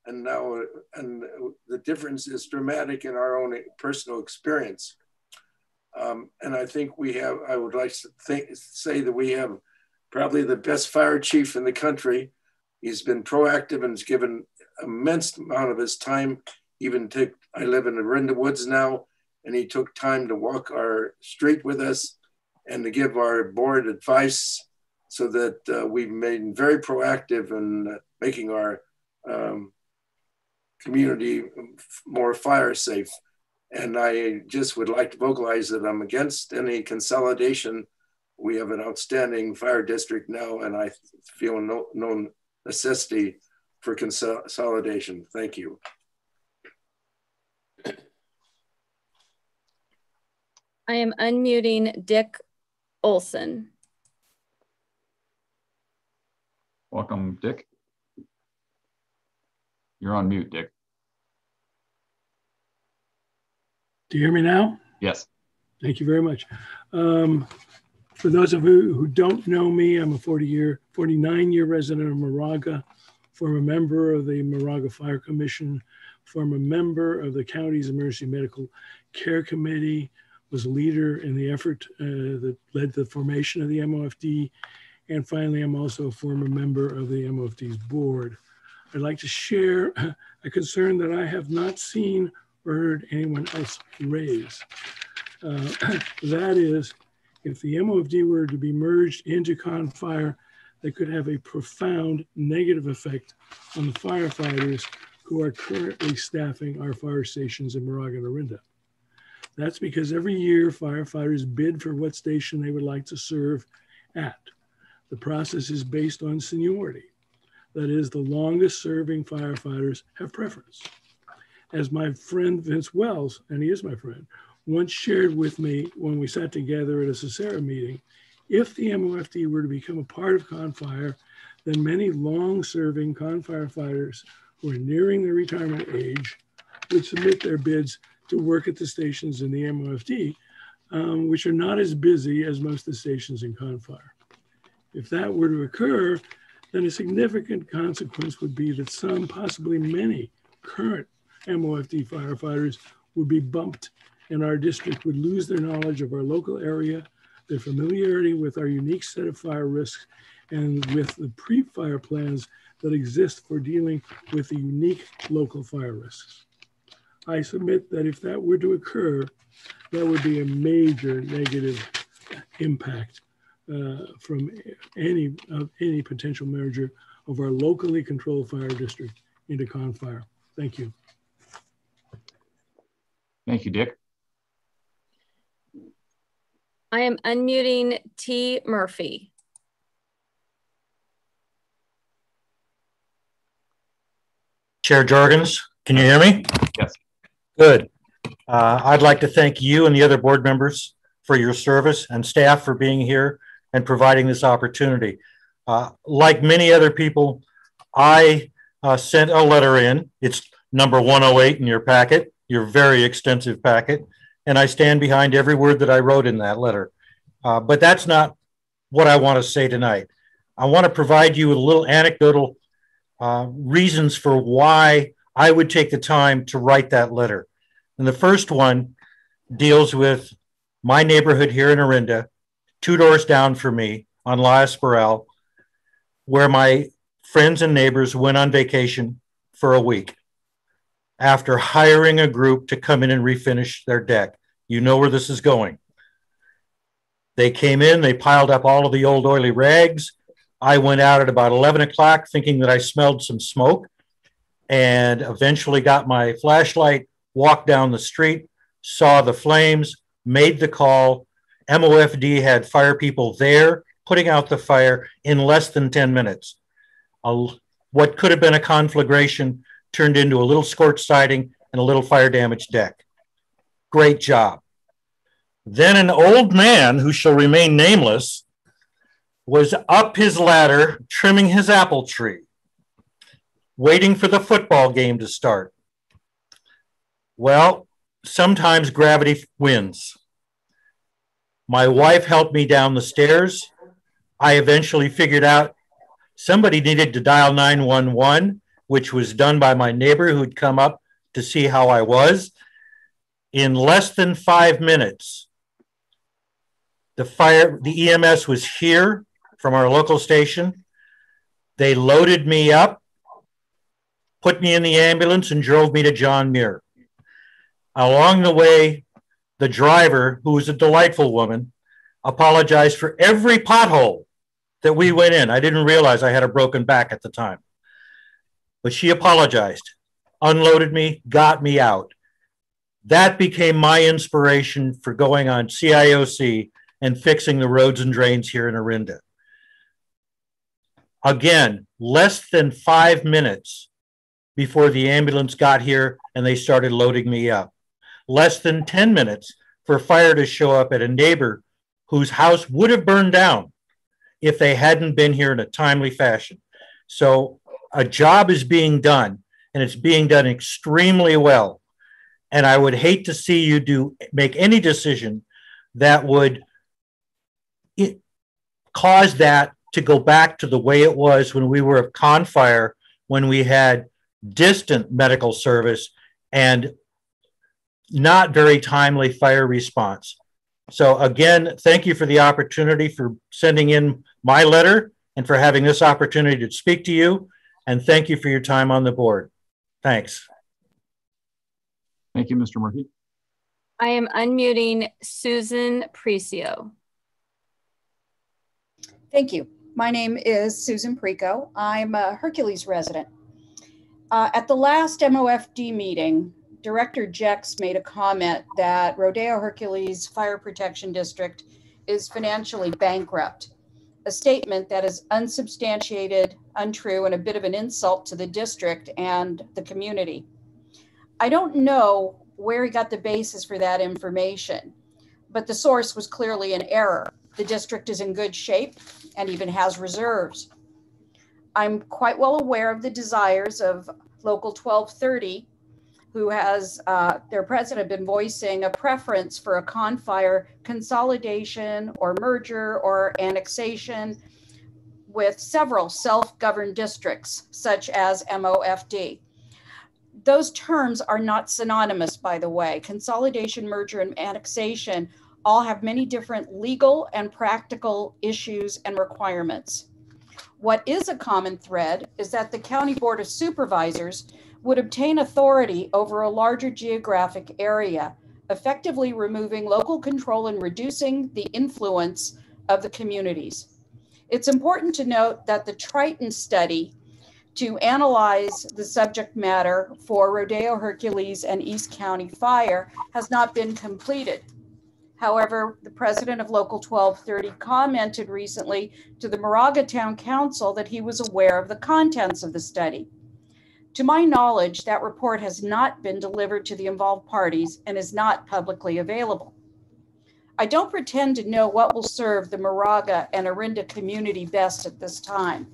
now the difference is dramatic in our own personal experience. And I think I would like to say that we have probably the best fire chief in the country. He's been proactive and has given immense amount of his time. I live in Orinda Woods now, and he took time to walk our street with us and to give our board advice, so that we've been very proactive in making our community more fire safe. And I just would like to vocalize that I'm against any consolidation. We have an outstanding fire district now, and I feel no necessity for consolidation. Thank you. I am unmuting Dick Olson. Welcome, Dick. You're on mute, Dick. Do you hear me now? Yes. Thank you very much. For those of you who don't know me, I'm a 49-year resident of Moraga, former member of the Moraga Fire Commission, former member of the county's Emergency Medical Care Committee, was a leader in the effort that led to the formation of the MOFD. And finally, I'm also a former member of the MOFD's board. I'd like to share a concern that I have not seen or heard anyone else raise. That is, if the MOFD were to be merged into CONFIRE, that could have a profound negative effect on the firefighters who are currently staffing our fire stations in Moraga-Orinda. That's because every year firefighters bid for what station they would like to serve at. The process is based on seniority. That is, the longest serving firefighters have preference. As my friend Vince Wells, and he is my friend, once shared with me when we sat together at a CICERA meeting, if the MOFD were to become a part of CONFIRE, then many long-serving CONFIRE fighters who are nearing their retirement age would submit their bids to work at the stations in the MOFD, which are not as busy as most of the stations in CONFIRE. If that were to occur, then a significant consequence would be that some, possibly many, current MOFD firefighters would be bumped, and our district would lose their knowledge of our local area, their familiarity with our unique set of fire risks, and with the pre-fire plans that exist for dealing with the unique local fire risks. I submit that if that were to occur, that would be a major negative impact from any potential merger of our locally controlled fire district into CONFIRE. Thank you. Thank you, Dick. I am unmuting T. Murphy. Chair Jorgens, can you hear me? Yes. Good. I'd like to thank you and the other board members for your service and staff for being here and providing this opportunity. Like many other people, I sent a letter in. It's number 108 in your packet, your very extensive packet, and I stand behind every word that I wrote in that letter. But that's not what I want to say tonight. I want to provide you with a little anecdotal reasons for why I would take the time to write that letter. And the first one deals with my neighborhood here in Orinda, 2 doors down from me on La Esperal, where my friends and neighbors went on vacation for a week after hiring a group to come in and refinish their deck. You know where this is going. They came in, they piled up all of the old oily rags. I went out at about 11 o'clock thinking that I smelled some smoke, and eventually got my flashlight, walked down the street, saw the flames, made the call. MOFD had fire people there putting out the fire in less than 10 minutes. What could have been a conflagration turned into a little scorched siding and a little fire damaged deck. Great job. Then an old man who shall remain nameless was up his ladder trimming his apple tree, waiting for the football game to start. Well, sometimes gravity wins. My wife helped me down the stairs. I eventually figured out somebody needed to dial 911, which was done by my neighbor who'd come up to see how I was. In less than 5 minutes, the EMS was here from our local station. They loaded me up, put me in the ambulance, and drove me to John Muir. Along the way, the driver, who was a delightful woman, apologized for every pothole that we went in. I didn't realize I had a broken back at the time. But she apologized, unloaded me, got me out. That became my inspiration for going on CIOC and fixing the roads and drains here in Orinda. Again, less than 5 minutes before the ambulance got here and they started loading me up. Less than 10 minutes for fire to show up at a neighbor whose house would have burned down if they hadn't been here in a timely fashion. So a job is being done, and it's being done extremely well. And I would hate to see you make any decision that would cause that to go back to the way it was when we were at CONFIRE, when we had distant medical service and not very timely fire response. So again, thank you for the opportunity for sending in my letter and for having this opportunity to speak to you. And thank you for your time on the board. Thanks. Thank you, Mr. Murphy. I am unmuting Susan Precio. Thank you. My name is Susan Preco. I'm a Hercules resident. At the last MOFD meeting, Director Jex made a comment that Rodeo Hercules Fire Protection District is financially bankrupt, a statement that is unsubstantiated, untrue, and a bit of an insult to the district and the community. I don't know where he got the basis for that information, but the source was clearly an error. The district is in good shape and even has reserves. I'm quite well aware of the desires of Local 1230, who has their president been voicing a preference for a confire consolidation or merger or annexation with several self-governed districts, such as MOFD. Those terms are not synonymous, by the way. Consolidation, merger, and annexation all have many different legal and practical issues and requirements. What is a common thread is that the County Board of Supervisors would obtain authority over a larger geographic area, effectively removing local control and reducing the influence of the communities. It's important to note that the Triton study to analyze the subject matter for Rodeo Hercules and East County Fire has not been completed. However, the president of Local 1230 commented recently to the Moraga Town Council that he was aware of the contents of the study. To my knowledge, that report has not been delivered to the involved parties and is not publicly available. I don't pretend to know what will serve the Moraga and Orinda community best at this time,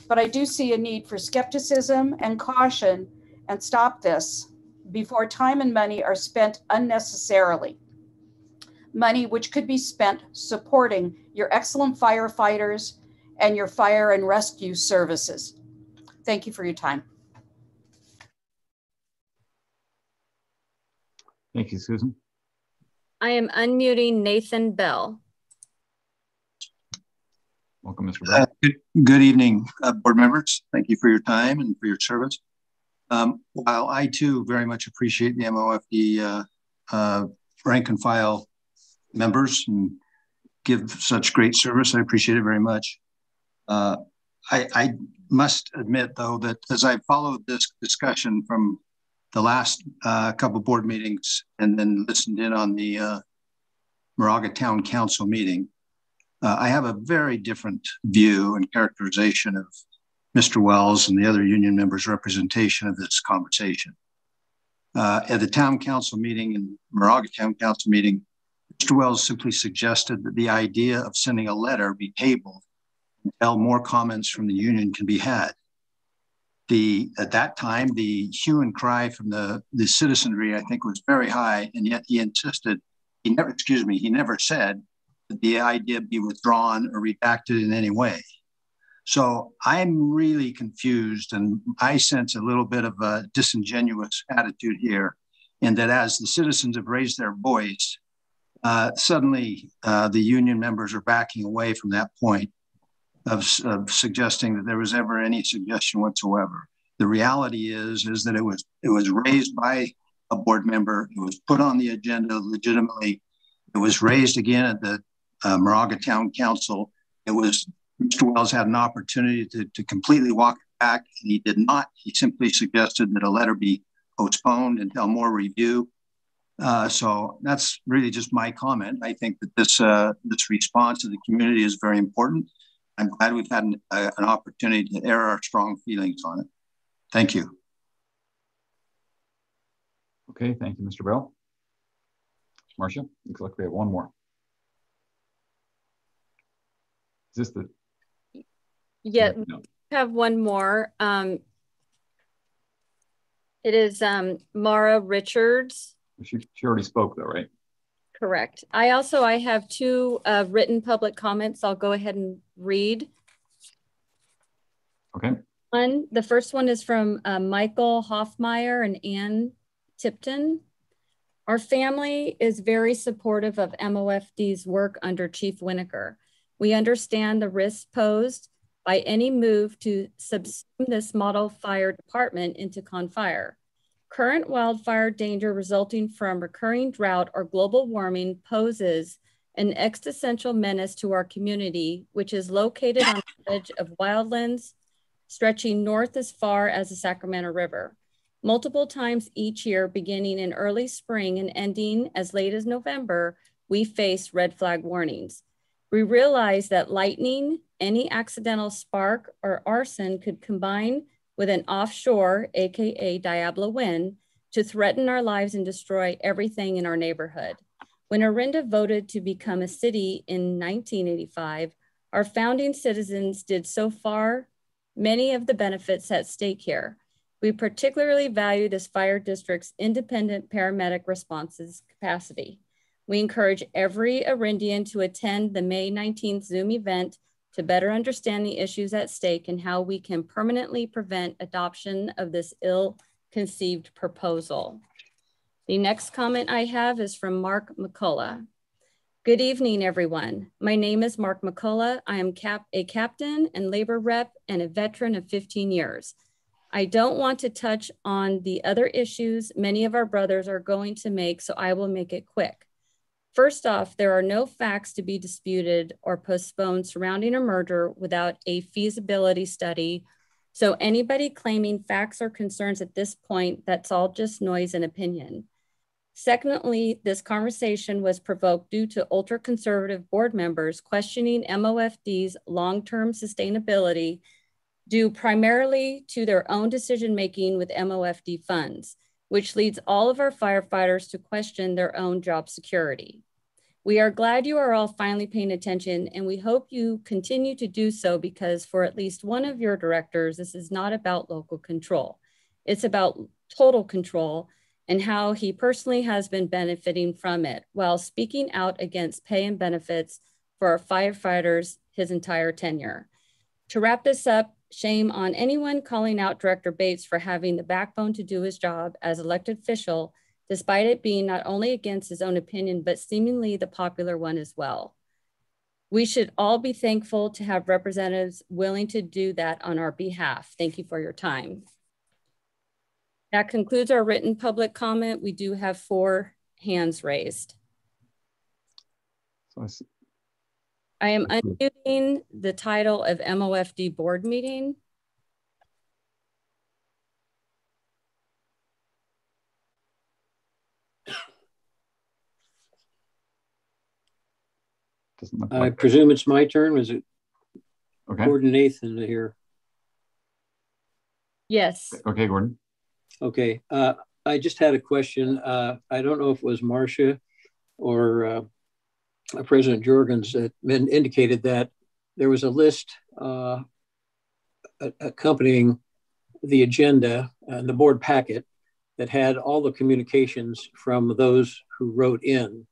but I do see a need for skepticism and caution and stop this before time and money are spent unnecessarily. Money which could be spent supporting your excellent firefighters and your fire and rescue services. Thank you for your time. Thank you, Susan. I am unmuting Nathan Bell. Welcome, Mr. Bell. Good evening, board members. Thank you for your time and for your service. While I too very much appreciate the MOFD rank and file members and give such great service, I appreciate it very much. I must admit, though, that as I followed this discussion from the last couple of board meetings and then listened in on the Moraga Town Council meeting, I have a very different view and characterization of Mr. Wells and the other union members' representation of this conversation. At the Town Council meeting and Moraga Town Council meeting, Mr. Wells simply suggested that the idea of sending a letter be tabled until more comments from the union can be had. At that time, the hue and cry from the citizenry, I think, was very high, and yet he insisted, he never said that the idea be withdrawn or redacted in any way. So I'm really confused, and I sense a little bit of a disingenuous attitude here, in that as the citizens have raised their voice, suddenly the union members are backing away from that point of suggesting that there was ever any suggestion whatsoever. The reality is that it was raised by a board member. It was put on the agenda legitimately. It was raised again at the Moraga Town Council. It was, Mr. Wells had an opportunity to completely walk it back, and he did not. He simply suggested that a letter be postponed until more review. So that's really just my comment. I think that this response to the community is very important. I'm glad we've had an opportunity to air our strong feelings on it. Thank you. Okay, thank you, Mr. Bell. Marcia, looks like we have one more. Is this the? Yeah, no. We have one more. It is Mara Richards. She already spoke though, right? Correct. I have two written public comments I'll go ahead and read. Okay. The first one is from Michael Hoffmeyer and Ann Tipton. Our family is very supportive of MOFD's work under Chief Winokur. We understand the risks posed by any move to subsume this model fire department into Confire. Current wildfire danger resulting from recurring drought or global warming poses an existential menace to our community, which is located on the edge of wildlands, stretching north as far as the Sacramento River. Multiple times each year, beginning in early spring and ending as late as November, we face red flag warnings. We realize that lightning, any accidental spark, or arson could combine with an offshore, AKA Diablo wind, to threaten our lives and destroy everything in our neighborhood. When Orinda voted to become a city in 1985, our founding citizens did so far many of the benefits at stake here. We particularly value this fire district's independent paramedic responses capacity. We encourage every Orindian to attend the May 19th Zoom event to better understand the issues at stake and how we can permanently prevent adoption of this ill-conceived proposal. The next comment I have is from Mark McCullough. Good evening, everyone. My name is Mark McCullough. I am a captain and labor rep and a veteran of 15 years. I don't want to touch on the other issues many of our brothers are going to make, so I will make it quick. First off, there are no facts to be disputed or postponed surrounding a merger without a feasibility study. So anybody claiming facts or concerns at this point, that's all just noise and opinion. Secondly, this conversation was provoked due to ultra-conservative board members questioning MOFD's long-term sustainability due primarily to their own decision-making with MOFD funds, which leads all of our firefighters to question their own job security. We are glad you are all finally paying attention, and we hope you continue to do so, because for at least one of your directors, this is not about local control. It's about total control and how he personally has been benefiting from it while speaking out against pay and benefits for our firefighters his entire tenure. To wrap this up, shame on anyone calling out Director Bates for having the backbone to do his job as elected official, despite it being not only against his own opinion, but seemingly the popular one as well. We should all be thankful to have representatives willing to do that on our behalf. Thank you for your time. That concludes our written public comment. We do have 4 hands raised. I am unmuting the title of MOFD board meeting. I presume it's my turn. Was it okay? Gordon Nathan here? Yes. Okay, Gordon. Okay. I just had a question. I don't know if it was Marcia or President Jorgens that indicated that there was a list accompanying the agenda and the board packet that had all the communications from those who wrote in.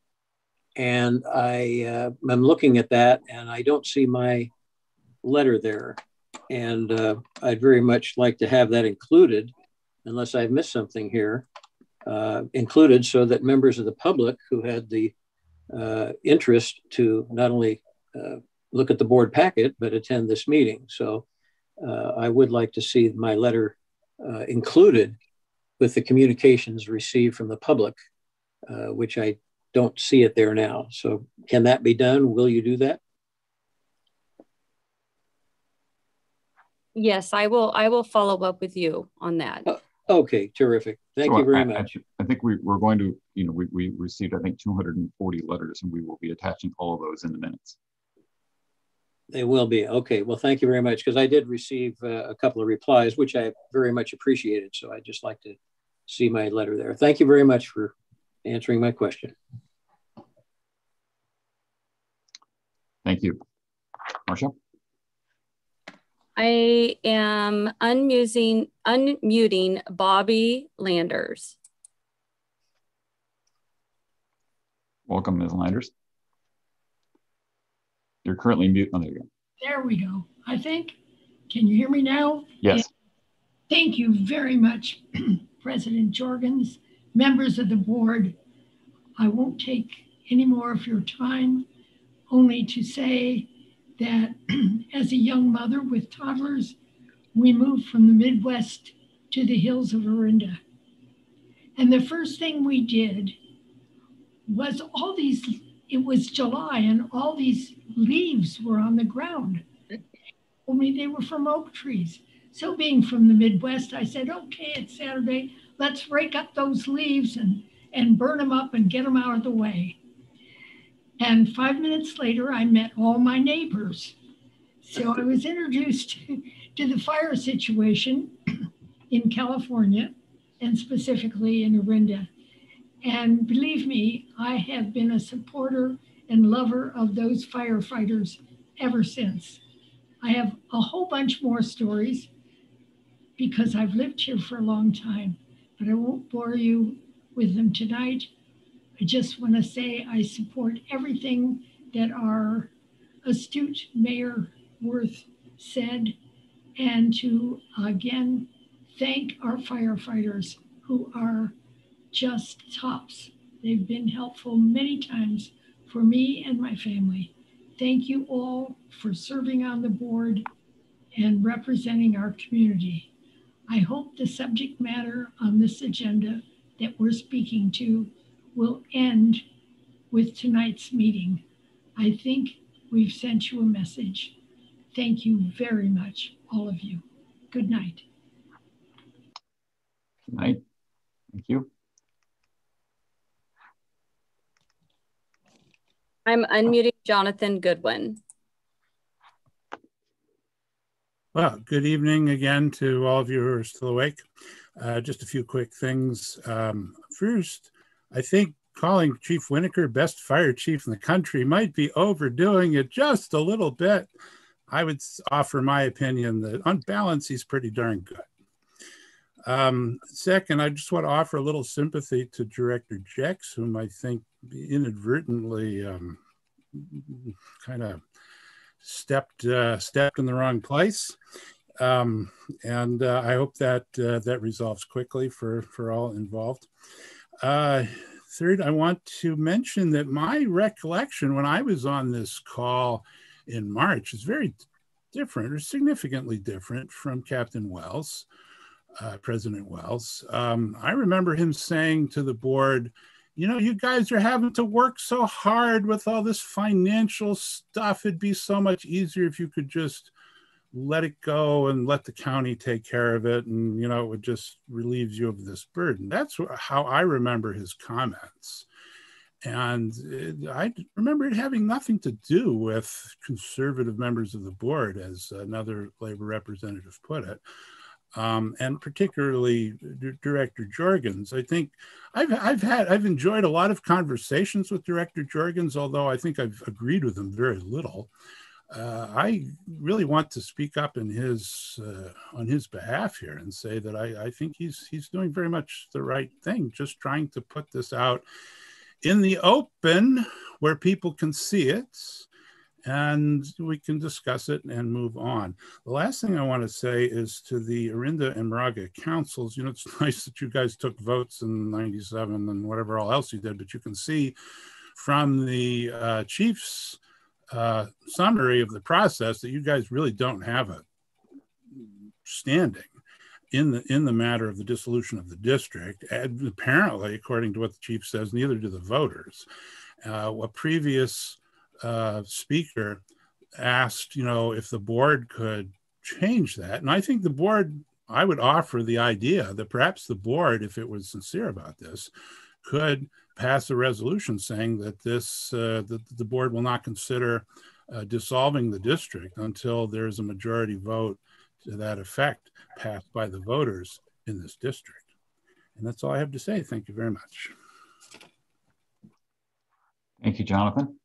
And I'm looking at that and I don't see my letter there. And I'd very much like to have that included, unless I've missed something here, included so that members of the public who had the interest to not only look at the board packet, but attend this meeting. So I would like to see my letter included with the communications received from the public, which I don't see it there now. So can that be done? Will you do that? Yes, I will follow up with you on that. Okay, terrific. Thank you very much. I think we're going to, we received, I think, 240 letters, and we will be attaching all of those in the minutes. They will be. Okay, well, thank you very much, because I did receive a couple of replies, which I very much appreciated. So I'd just like to see my letter there. Thank you very much for answering my question. Thank you. Marcia? I am unmuting Bobby Landers. Welcome, Ms. Landers. You're currently mute. Oh, there you go. There we go. I think Can you hear me now? Yes. Thank you very much, President Jorgens, members of the board. I won't take any more of your time, only to say that as a young mother with toddlers, we moved from the Midwest to the hills of Orinda. And the first thing we did was it was July and all these leaves were on the ground. Only they were from oak trees. So being from the Midwest, I said, okay, it's Saturday. Let's rake up those leaves and burn them up and get them out of the way. And 5 minutes later, I met all my neighbors. So I was introduced to the fire situation in California and specifically in Orinda. And believe me, I have been a supporter and lover of those firefighters ever since. I have a whole bunch more stories because I've lived here for a long time, but I won't bore you with them tonight. I just want to say I support everything that our astute Mayor Worth said, and to again thank our firefighters who are just tops. They've been helpful many times for me and my family. Thank you all for serving on the board and representing our community. I hope the subject matter on this agenda that we're speaking to will end with tonight's meeting. I think we've sent you a message. Thank you very much, all of you. Good night. Good night. Thank you. I'm unmuting Jonathan Goodwin. Well, good evening again to all of you who are still awake. Just a few quick things. First, I think calling Chief Winokur best fire chief in the country might be overdoing it just a little bit. I would offer my opinion that on balance, he's pretty darn good. Second, I just want to offer a little sympathy to Director Jex, whom I think inadvertently kind of stepped in the wrong place. And I hope that that resolves quickly for all involved. Third, I want to mention that my recollection when I was on this call in March is very different or significantly different from Captain Wells, President Wells. I remember him saying to the board, you know, you guys are having to work so hard with all this financial stuff. It'd be so much easier if you could just let it go and let the county take care of it. And, you know, it would just relieve you of this burden. That's how I remember his comments. And I remember it having nothing to do with conservative members of the board, as another labor representative put it. And particularly Director Jorgens. I think I've enjoyed a lot of conversations with Director Jorgens, although I think I've agreed with him very little. I really want to speak up in on his behalf here and say that I think he's doing very much the right thing, just trying to put this out in the open where people can see it and we can discuss it and move on. The last thing I want to say is to the Orinda and Moraga councils, you know, it's nice that you guys took votes in '97 and whatever all else you did, but you can see from the chief's summary of the process that you guys really don't have a standing in the matter of the dissolution of the district. And apparently, according to what the chief says, neither do the voters. A previous speaker asked, you know, if the board could change that. And I think the board, I would offer the idea that perhaps the board, if it was sincere about this, could pass a resolution saying that that the board will not consider dissolving the district until there's a majority vote to that effect passed by the voters in this district. And that's all I have to say. Thank you very much. Thank you, Jonathan.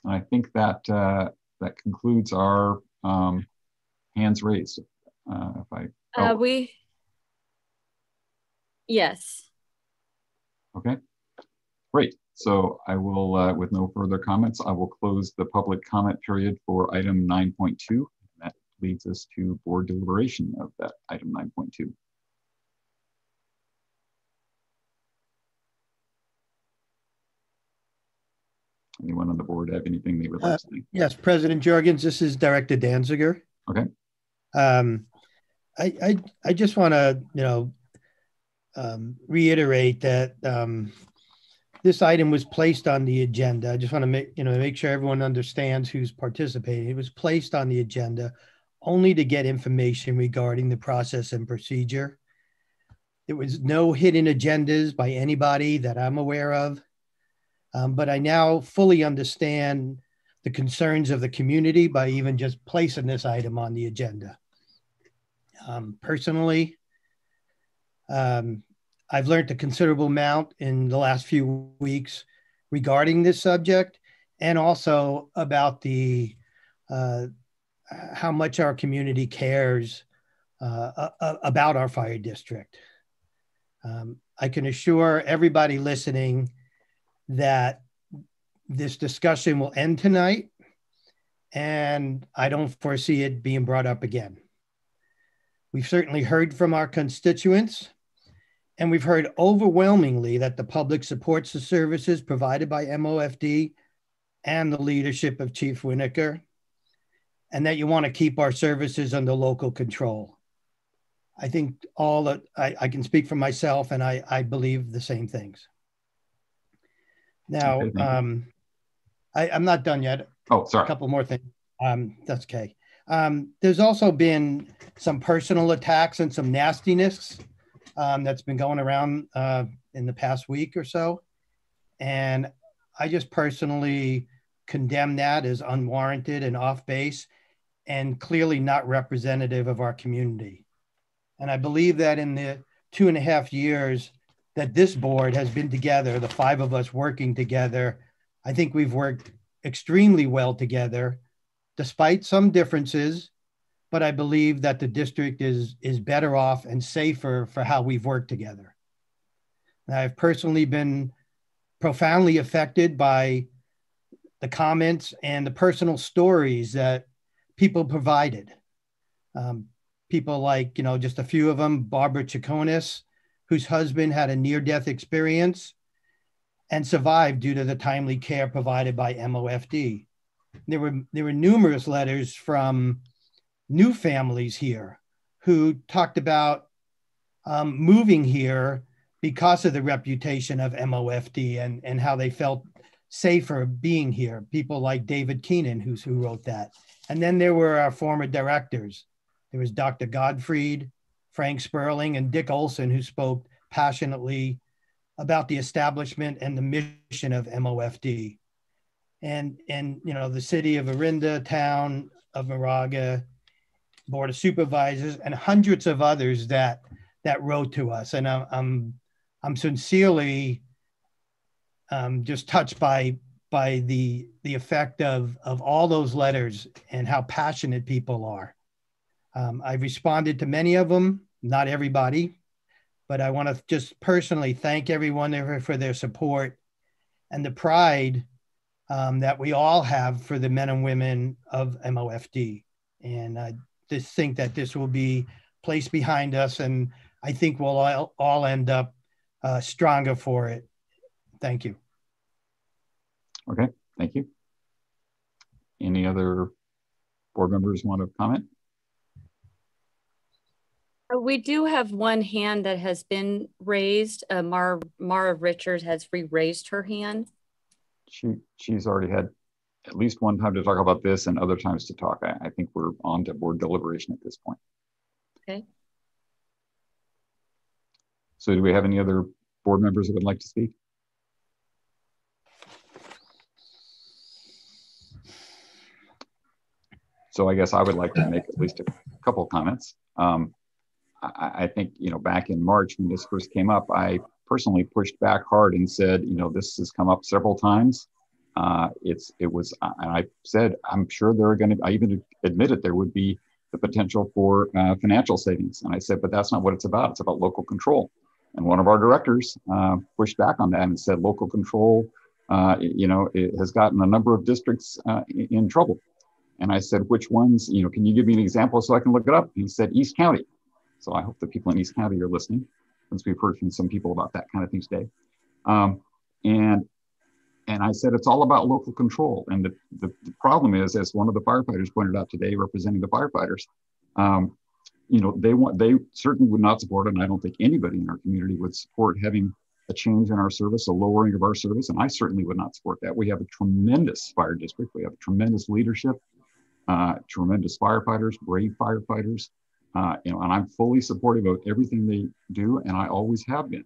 I think that that concludes our hands raised. Yes. Okay, great. So I will, with no further comments, I will close the public comment period for item 9.2. That leads us to board deliberation of that item 9.2. Anyone on the board have anything they would like to say? Yes, President Jorgens, this is Director Danziger. Okay. I just want to, reiterate that this item was placed on the agenda. I just want to make sure everyone understands who's participating. It was placed on the agenda only to get information regarding the process and procedure. There was no hidden agendas by anybody that I'm aware of. But I now fully understand the concerns of the community by even just placing this item on the agenda. Personally, I've learned a considerable amount in the last few weeks regarding this subject, and also about the how much our community cares about our fire district. I can assure everybody listening that this discussion will end tonight, and I don't foresee it being brought up again. We've certainly heard from our constituents, and we've heard overwhelmingly that the public supports the services provided by MOFD and the leadership of Chief Winokur, and that you want to keep our services under local control. I think all that I can speak for myself, and I believe the same things. Now, I'm not done yet. Oh, sorry. A couple more things. That's okay. There's also been some personal attacks and some nastiness that's been going around in the past week or so. And I just personally condemn that as unwarranted and off base and clearly not representative of our community. And I believe that in the 2.5 years that this board has been together, the 5 of us working together, I think we've worked extremely well together, despite some differences, but I believe that the district is better off and safer for how we've worked together. Now, I've personally been profoundly affected by the comments and the personal stories that people provided. People like, just a few of them, Barbara Chaconis, whose husband had a near-death experience and survived due to the timely care provided by MOFD. There were numerous letters from new families here who talked about moving here because of the reputation of MOFD and how they felt safer being here. People like David Keenan, who wrote that. And then there were our former directors. There was Dr. Godfried, Frank Sperling, and Dick Olson, who spoke passionately about the establishment and the mission of MOFD. And the city of Orinda, town of Moraga, Board of Supervisors, and hundreds of others that wrote to us. And I'm sincerely just touched by the effect of all those letters and how passionate people are. I've responded to many of them, not everybody, but I want to just personally thank everyone for their support and the pride that we all have for the men and women of MOFD. And I just think that this will be placed behind us, and I think we'll all end up stronger for it. Thank you. Okay, thank you. Any other board members want to comment? We do have one hand that has been raised. Mara Richards has re-raised her hand. She's already had at least one time to talk about this and other times to talk. I think we're on to board deliberation at this point. Okay. So do we have any other board members that would like to speak? So I guess I would like to make at least a couple of comments. I think, back in March when this first came up, I personally pushed back hard and said, this has come up several times. And I said, I'm sure there are going to, I even admitted there would be the potential for financial savings. And I said, but that's not what it's about. It's about local control. And one of our directors pushed back on that and said, local control, it has gotten a number of districts in trouble. And I said, which ones, can you give me an example so I can look it up? And he said, East County. So I hope the people in East County are listening, since we've heard from some people about that kind of thing today. And I said, it's all about local control. And the problem is, as one of the firefighters pointed out today, representing the firefighters, they certainly would not support it. And I don't think anybody in our community would support having a change in our service, a lowering of our service. And I certainly would not support that. We have a tremendous fire district. We have tremendous leadership, tremendous firefighters, brave firefighters, and I'm fully supportive of everything they do. And I always have been.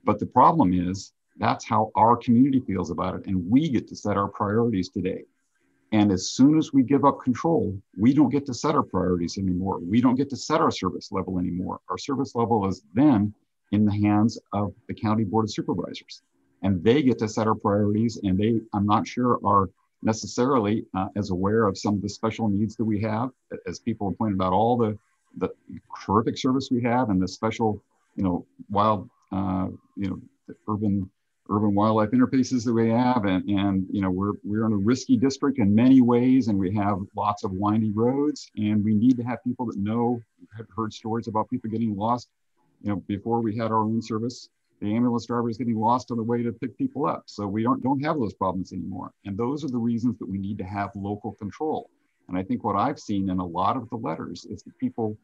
But the problem is, that's how our community feels about it. And we get to set our priorities today. And as soon as we give up control, we don't get to set our priorities anymore. We don't get to set our service level anymore. Our service level is then in the hands of the County Board of Supervisors. And they get to set our priorities. And they, I'm not sure, are necessarily as aware of some of the special needs that we have. As people have pointed out, all the terrific service we have and the special, wild, the urban wildlife interfaces that we have, and we're in a risky district in many ways, and we have lots of windy roads, and we need to have people that know. I've heard stories about people getting lost. Before we had our own service, the ambulance drivers getting lost on the way to pick people up. So we don't have those problems anymore, and those are the reasons that we need to have local control. And I think what I've seen in a lot of the letters is that people,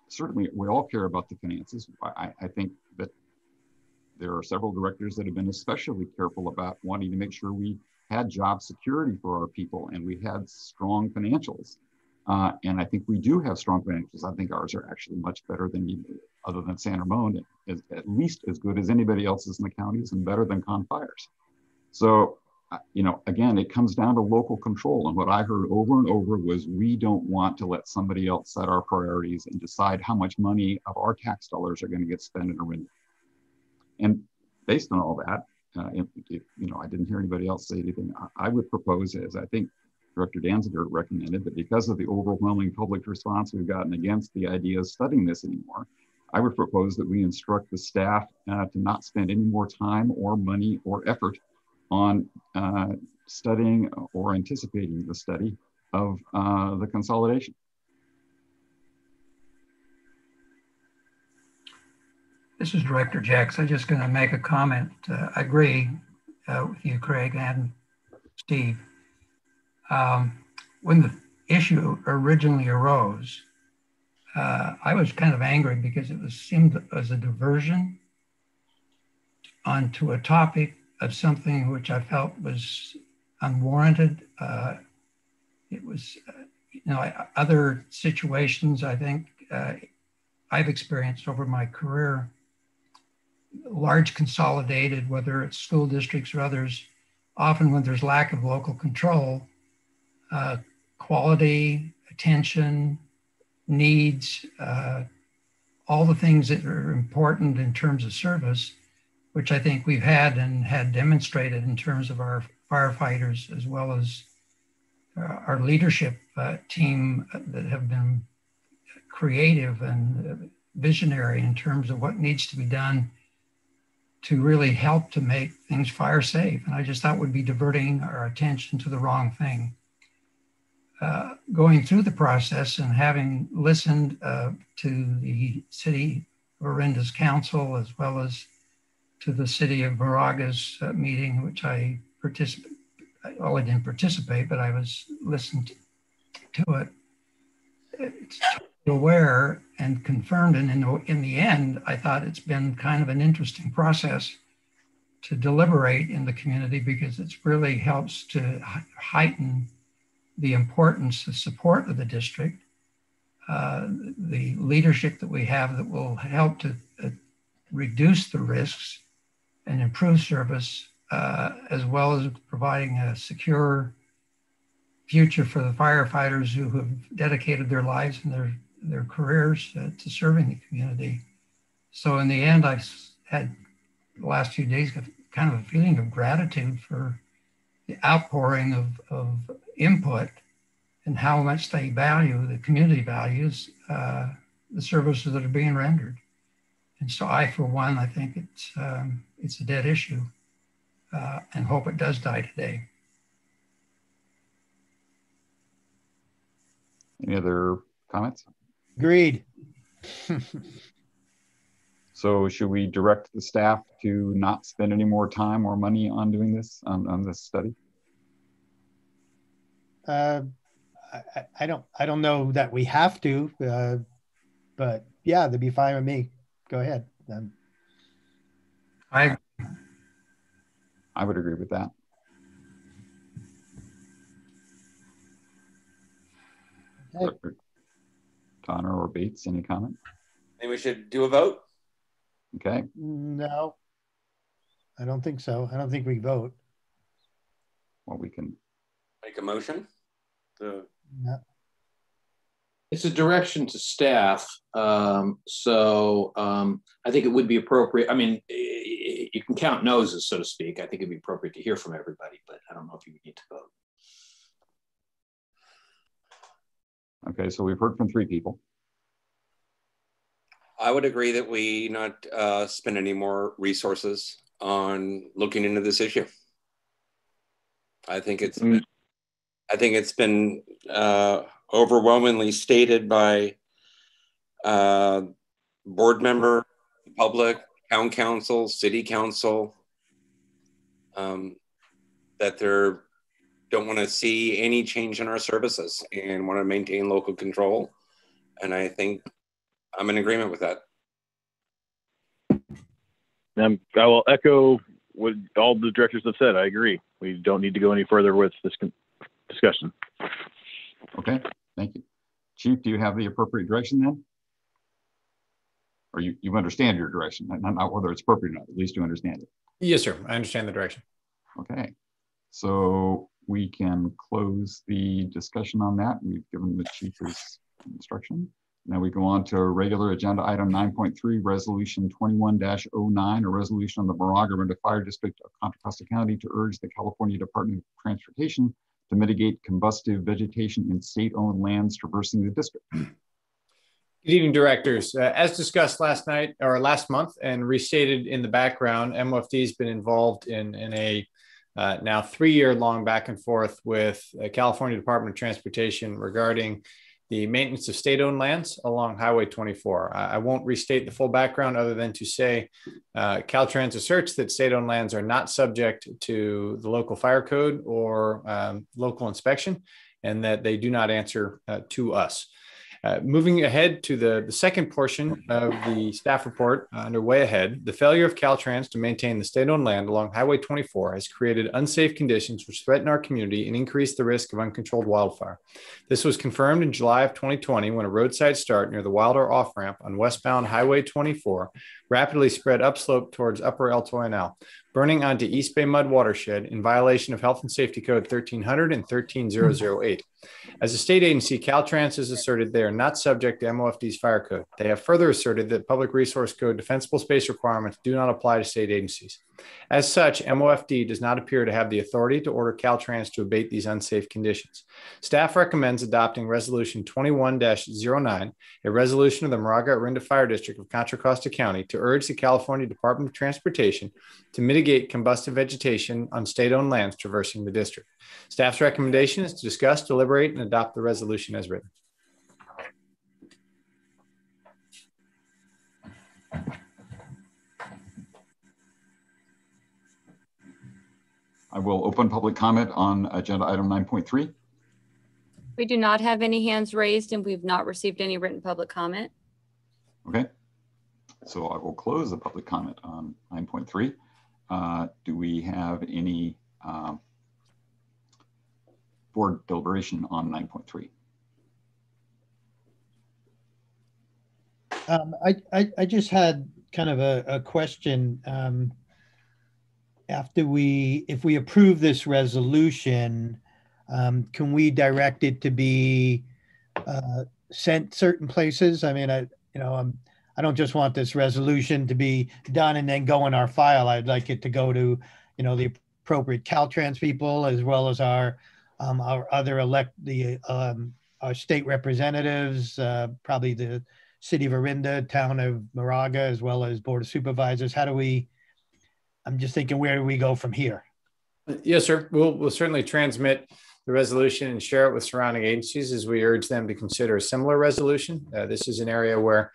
certainly we all care about the finances. I think that there are several directors that have been especially careful about wanting to make sure we had job security for our people and we had strong financials. And I think we do have strong financials. I think ours are actually much better than, other than San Ramon, at least as good as anybody else's in the counties and better than Con Fire's. So, again, it comes down to local control. And what I heard over and over was, we don't want to let somebody else set our priorities and decide how much money of our tax dollars are going to get spent in Orinda. And based on all that, I didn't hear anybody else say anything. I would propose, as I think Director Danziger recommended, that because of the overwhelming public response we've gotten against the idea of studying this anymore, I would propose that we instruct the staff to not spend any more time or money or effort on studying or anticipating the study of the consolidation. This is Director Jacks. I'm just going to make a comment. I agree with you, Craig and Steve. When the issue originally arose, I was kind of angry because it seemed as a diversion onto a topic of something which I felt was unwarranted. It was, other situations I think I've experienced over my career, large consolidated, whether it's school districts or others, often when there's lack of local control, quality, attention, needs, all the things that are important in terms of service, which I think we've had and had demonstrated in terms of our firefighters, as well as our leadership team that have been creative and visionary in terms of what needs to be done to really help to make things fire safe. And I just thought would be diverting our attention to the wrong thing. Going through the process and having listened to the City of Orinda's council, as well as to the City of Moraga's meeting, which I participated, well, I didn't participate, but I was listened to it. It's aware and confirmed, and in the end, I thought it's been kind of an interesting process to deliberate in the community, because it really helps to heighten the importance, the support of the district, the leadership that we have that will help to reduce the risks and improve service, as well as providing a secure future for the firefighters who have dedicated their lives and their careers to serving the community. So in the end, I've had the last few days kind of a feeling of gratitude for the outpouring of input and how much they value, the community values, the services that are being rendered. And so I, for one, I think it's a dead issue and hope it does die today. Any other comments? Agreed. So should we direct the staff to not spend any more time or money on doing this, on this study? I don't know that we have to, but yeah, that'd be fine with me. Go ahead. I would agree with that. Okay. Connor or Bates, any comment? I think we should do a vote. Okay. No, I don't think so. I don't think we vote. Well, we can make a motion. No. It's a direction to staff. I think it would be appropriate. I mean, you can count noses, so to speak. I think it'd be appropriate to hear from everybody, but I don't know if you would need to vote. Okay, so we've heard from 3 people. I would agree that we not spend any more resources on looking into this issue. I think it's been overwhelmingly stated by board member, public, town council, city council, that they don't want to see any change in our services and want to maintain local control. And I think I'm in agreement with that. I will echo what all the directors have said. I agree. We don't need to go any further with this discussion. Okay, thank you. Chief, do you have the appropriate direction then? Or you understand your direction, not whether it's appropriate or not, at least you understand it. Yes, sir. I understand the direction. Okay, so we can close the discussion on that. We've given the chief his instruction. Now we go on to regular agenda item 9.3, resolution 21-09, a resolution of the Moraga-Orinda Fire District of Contra Costa County to urge the California Department of Transportation to mitigate combustive vegetation in state-owned lands traversing the district. Good evening, directors. As discussed last month and restated in the background, MOFD has been involved in a now 3-year-long back and forth with the California Department of Transportation regarding the maintenance of state-owned lands along Highway 24. I won't restate the full background other than to say Caltrans asserts that state-owned lands are not subject to the local fire code or local inspection, and that they do not answer to us. Moving ahead to the second portion of the staff report underway ahead, the failure of Caltrans to maintain the state-owned land along Highway 24 has created unsafe conditions which threaten our community and increase the risk of uncontrolled wildfire. This was confirmed in July of 2020 when a roadside start near the Wilder off-ramp on westbound Highway 24 rapidly spread upslope towards Upper El Toronel, burning onto East Bay Mud Watershed in violation of Health and Safety Code 1300 and 13008. As a state agency, Caltrans has asserted they are not subject to MOFD's fire code. They have further asserted that Public Resource Code defensible space requirements do not apply to state agencies. As such, MOFD does not appear to have the authority to order Caltrans to abate these unsafe conditions. Staff recommends adopting Resolution 21-09, a resolution of the Moraga-Orinda Fire District of Contra Costa County to urge the California Department of Transportation to mitigate combustive vegetation on state-owned lands traversing the district. Staff's recommendation is to discuss, deliberate, and adopt the resolution as written. I will open public comment on agenda item 9.3. We do not have any hands raised and we've not received any written public comment. Okay, so I will close the public comment on 9.3. Do we have any board deliberation on 9.3? I just had kind of a question. If we approve this resolution, can we direct it to be sent certain places? I mean, I don't just want this resolution to be done and then go in our file. I'd like it to go to, the appropriate Caltrans people, as well as our other our state representatives, probably the City of Orinda, Town of Moraga, as well as Board of Supervisors. I'm just thinking, where do we go from here? Yes, sir. We'll certainly transmit the resolution and share it with surrounding agencies as we urge them to consider a similar resolution. This is an area where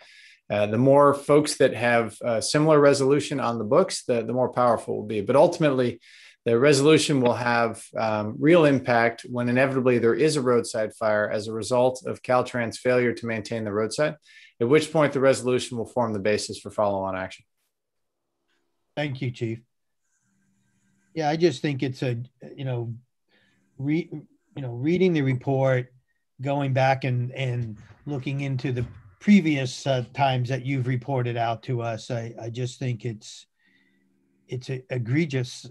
the more folks that have a similar resolution on the books, the more powerful it will be. But ultimately, the resolution will have real impact when inevitably there is a roadside fire as a result of Caltrans' failure to maintain the roadside, at which point the resolution will form the basis for follow-on action. Thank you, Chief. Yeah, I just think it's a, reading the report, going back and looking into the previous times that you've reported out to us. I just think it's egregious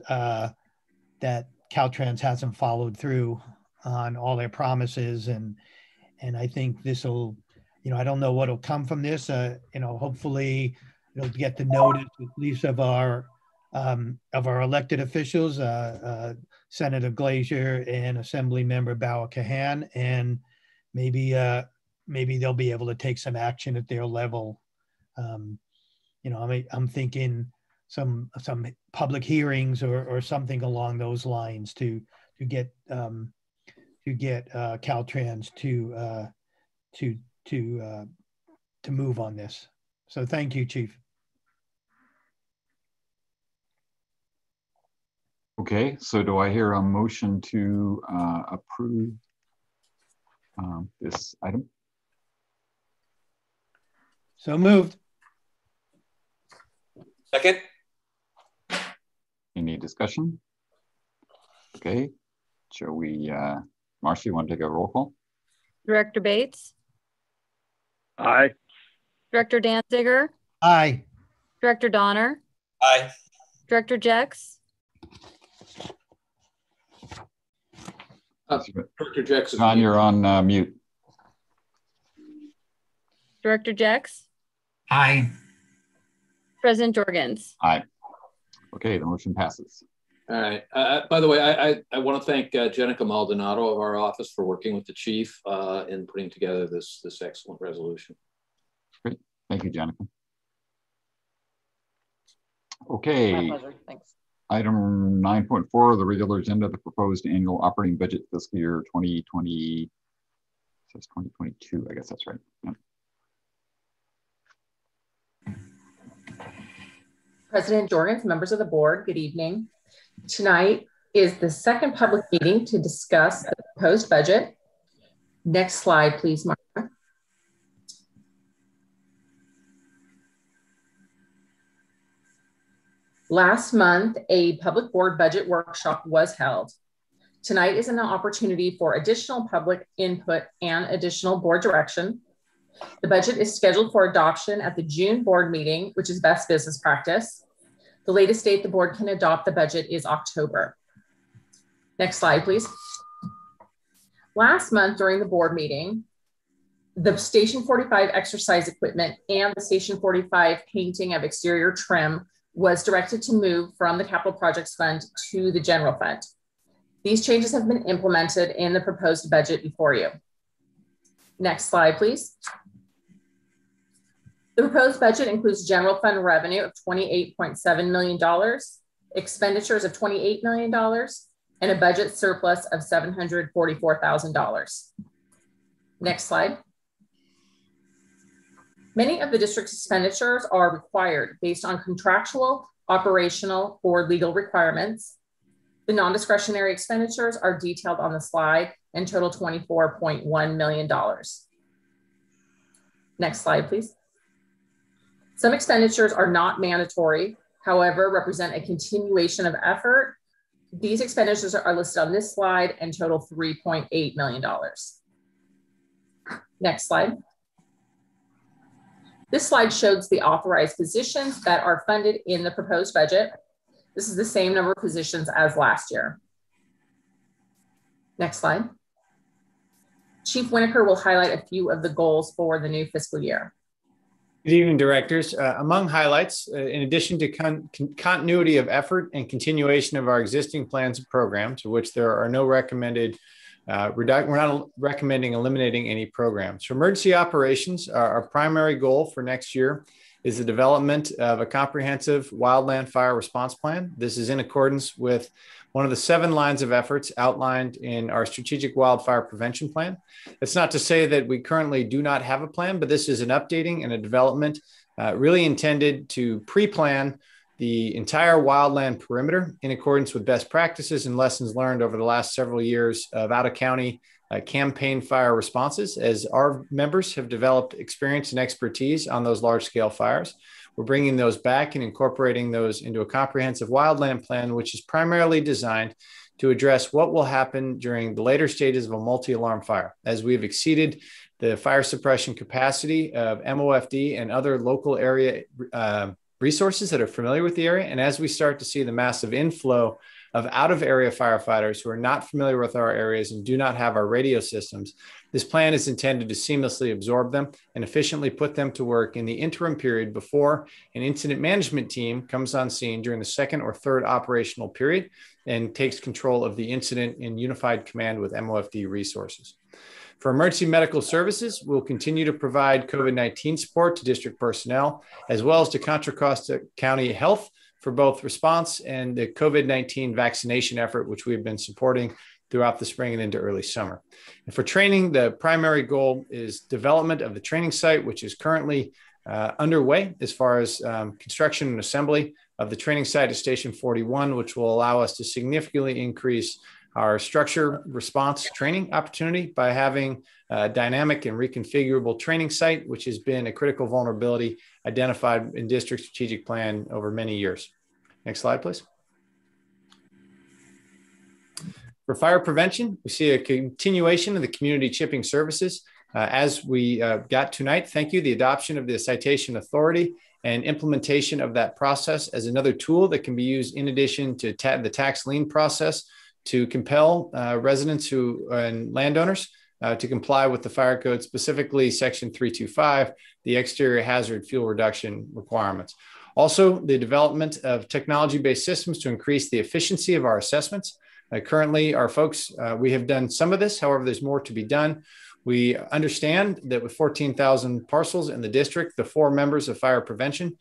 that Caltrans hasn't followed through on all their promises, and I think this will, I don't know what will come from this. Hopefully it'll get the notice at least of our elected officials, Senator Glazier and Assembly Member Bauer Kahan, and maybe they'll be able to take some action at their level. I'm thinking some public hearings or something along those lines to get Caltrans to move on this. So thank you, Chief. Okay, so do I hear a motion to approve this item? So moved. Second. Any discussion? Okay, shall we, Marcia, you want to take a roll call? Director Bates? Aye. Director Danziger? Aye. Director Donner? Aye. Director Jex? Director Jex. John, you're on mute. Director Jex? Aye. President Jorgens? Aye. Okay, the motion passes. All right. By the way, I want to thank Jenica Maldonado of our office for working with the chief in putting together this excellent resolution. Great. Thank you, Jenica. Okay. My pleasure. Thanks. Item 9.4, the regular agenda, the proposed annual operating budget fiscal year 2020, says 2022, I guess that's right. Yeah. President Jorgens, members of the board, good evening. Tonight is the second public meeting to discuss the proposed budget. Next slide, please, Martha. Last month, a public board budget workshop was held. Tonight is an opportunity for additional public input and additional board direction. The budget is scheduled for adoption at the June board meeting, which is best business practice. The latest date the board can adopt the budget is October. Next slide, please. Last month during the board meeting, the Station 45 exercise equipment and the Station 45 painting of exterior trim was directed to move from the Capital Projects Fund to the General Fund. These changes have been implemented in the proposed budget before you. Next slide, please. The proposed budget includes general fund revenue of $28.7 million, expenditures of $28 million, and a budget surplus of $744,000. Next slide. Many of the district's expenditures are required based on contractual, operational, or legal requirements. The non-discretionary expenditures are detailed on the slide and total $24.1 million. Next slide, please. Some expenditures are not mandatory, however, represent a continuation of effort. These expenditures are listed on this slide and total $3.8 million. Next slide. This slide shows the authorized positions that are funded in the proposed budget. This is the same number of positions as last year. Next slide. Chief Winokur will highlight a few of the goals for the new fiscal year. Good evening, directors. Among highlights, in addition to continuity of effort and continuation of our existing plans and programs, of which there are no recommended, we're not recommending eliminating any programs. For emergency operations, our primary goal for next year is the development of a comprehensive wildland fire response plan. This is in accordance with one of the 7 lines of efforts outlined in our strategic wildfire prevention plan. It's not to say that we currently do not have a plan, but this is an updating and a development really intended to pre-plan the entire wildland perimeter in accordance with best practices and lessons learned over the last several years of out-of-county campaign fire responses, as our members have developed experience and expertise on those large-scale fires. We're bringing those back and incorporating those into a comprehensive wildland plan, which is primarily designed to address what will happen during the later stages of a multi-alarm fire. As we have exceeded the fire suppression capacity of MOFD and other local area resources that are familiar with the area. And as we start to see the massive inflow of out-of-area firefighters who are not familiar with our areas and do not have our radio systems, this plan is intended to seamlessly absorb them and efficiently put them to work in the interim period before an incident management team comes on scene during the 2nd or 3rd operational period and takes control of the incident in unified command with MOFD resources. For emergency medical services, we'll continue to provide COVID-19 support to district personnel, as well as to Contra Costa County Health for both response and the COVID-19 vaccination effort, which we've been supporting throughout the spring and into early summer. And for training, the primary goal is development of the training site, which is currently underway as far as construction and assembly of the training site at Station 41, which will allow us to significantly increase our structure response training opportunity by having a dynamic and reconfigurable training site, which has been a critical vulnerability identified in district strategic plan over many years. Next slide, please. For fire prevention, we see a continuation of the community chipping services. As we got tonight, thank you, the adoption of the citation authority and implementation of that process as another tool that can be used in addition to the tax lien process to compel residents and landowners to comply with the fire code, specifically Section 325, the exterior hazard fuel reduction requirements. Also, the development of technology-based systems to increase the efficiency of our assessments. Currently, our folks, we have done some of this. However, there's more to be done. We understand that with 14,000 parcels in the district, the 4 members of fire prevention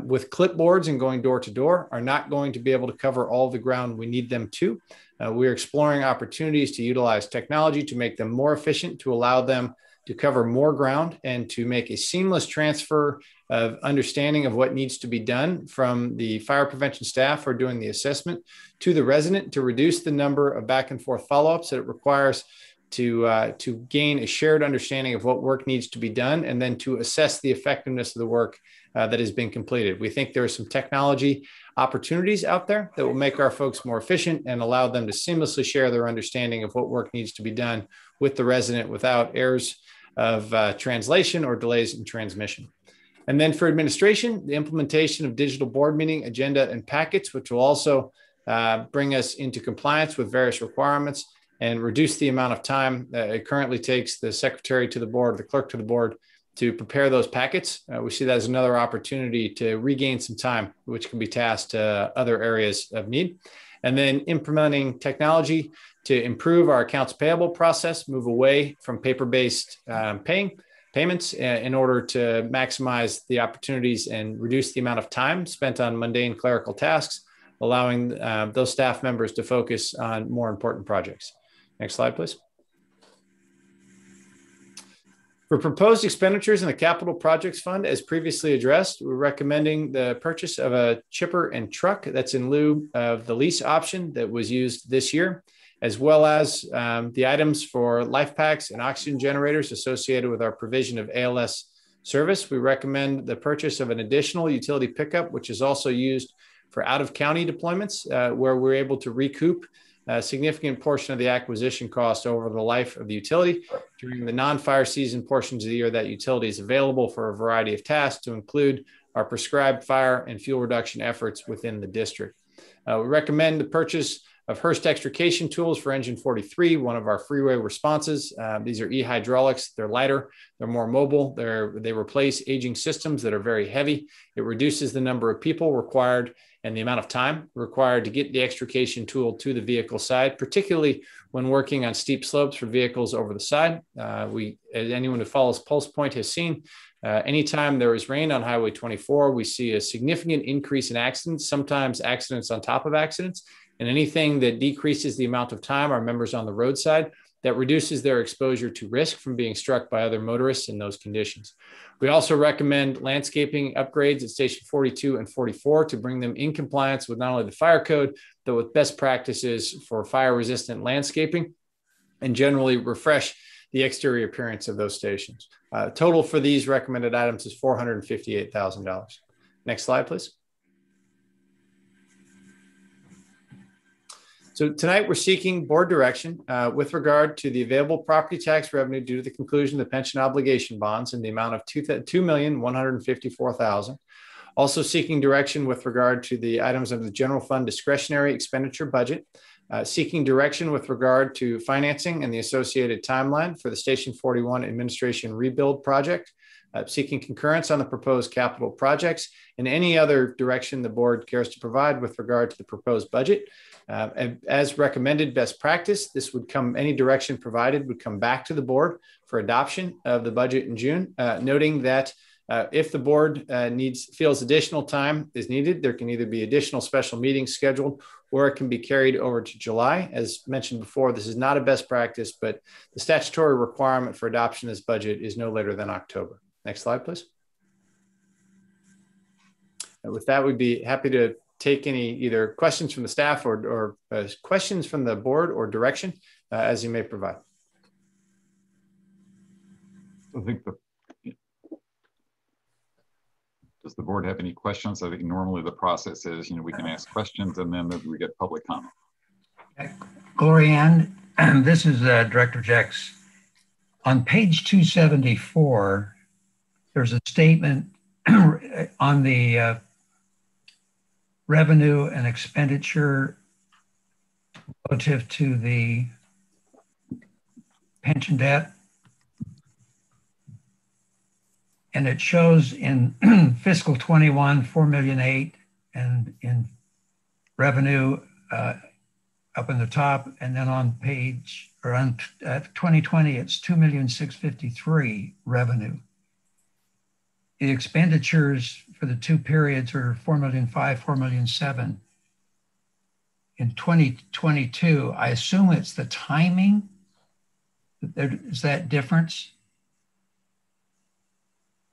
with clipboards and going door to door are not going to be able to cover all the ground we need them to. We're exploring opportunities to utilize technology to make them more efficient, to allow them to cover more ground and to make a seamless transfer of understanding of what needs to be done from the fire prevention staff who are doing the assessment to the resident, to reduce the number of back and forth follow-ups that it requires to gain a shared understanding of what work needs to be done, and then to assess the effectiveness of the work that has been completed. We think there are some technology opportunities out there that will make our folks more efficient and allow them to seamlessly share their understanding of what work needs to be done with the resident without errors of translation or delays in transmission. And then for administration, the implementation of digital board meeting agenda and packets, which will also bring us into compliance with various requirements and reduce the amount of time that it currently takes the secretary to the board, the clerk to the board, to prepare those packets. We see that as another opportunity to regain some time, which can be tasked to other areas of need. And then implementing technology to improve our accounts payable process, move away from paper-based payments in order to maximize the opportunities and reduce the amount of time spent on mundane clerical tasks, allowing those staff members to focus on more important projects. Next slide, please. For proposed expenditures in the Capital Projects Fund, as previously addressed, we're recommending the purchase of a chipper and truck that's in lieu of the lease option that was used this year, as well as the items for life packs and oxygen generators associated with our provision of ALS service. We recommend the purchase of an additional utility pickup, which is also used for out-of-county deployments, where we're able to recoup a significant portion of the acquisition cost over the life of the utility. During the non-fire season portions of the year, that utility is available for a variety of tasks, to include our prescribed fire and fuel reduction efforts within the district. We recommend the purchase of Hurst extrication tools for engine 43, one of our freeway responses. These are e-hydraulics. They're lighter, they're more mobile. They replace aging systems that are very heavy. It reduces the number of people required and the amount of time required to get the extrication tool to the vehicle side, particularly when working on steep slopes for vehicles over the side. Anyone who follows Pulse Point has seen Anytime there is rain on Highway 24, we see a significant increase in accidents, sometimes accidents on top of accidents, and anything that decreases the amount of time our members on the roadside, that reduces their exposure to risk from being struck by other motorists in those conditions. We also recommend landscaping upgrades at Station 42 and 44 to bring them in compliance with not only the fire code, but with best practices for fire-resistant landscaping, and generally refresh the exterior appearance of those stations. Total for these recommended items is $458,000. Next slide, please. So tonight we're seeking board direction with regard to the available property tax revenue due to the conclusion of the pension obligation bonds in the amount of $2,154,000. Also seeking direction with regard to the items of the general fund discretionary expenditure budget. Seeking direction with regard to financing and the associated timeline for the Station 41 administration rebuild project. Seeking concurrence on the proposed capital projects, and any other direction the board cares to provide with regard to the proposed budget. And as recommended best practice, any direction provided would come back to the board for adoption of the budget in June, noting that if the board feels additional time is needed, there can either be additional special meetings scheduled, or it can be carried over to July. As mentioned before, this is not a best practice, but the statutory requirement for adoption of this budget is no later than October. Next slide, please. And with that, we'd be happy to take any either questions from the staff or questions from the board or direction as you may provide. I think does the board have any questions? I think normally the process is, we can ask questions and then we get public comment. Glorianne, this is Director Jex. On page 274, there's a statement on the revenue and expenditure relative to the pension debt. And it shows in fiscal 21, 4.8 million, and in revenue up in the top. And then on page, or on 2020, it's 2,653,000 revenue. The expenditures for the two periods are 4,500,000, 4,700,000. In 2022, I assume it's the timing. Is that difference?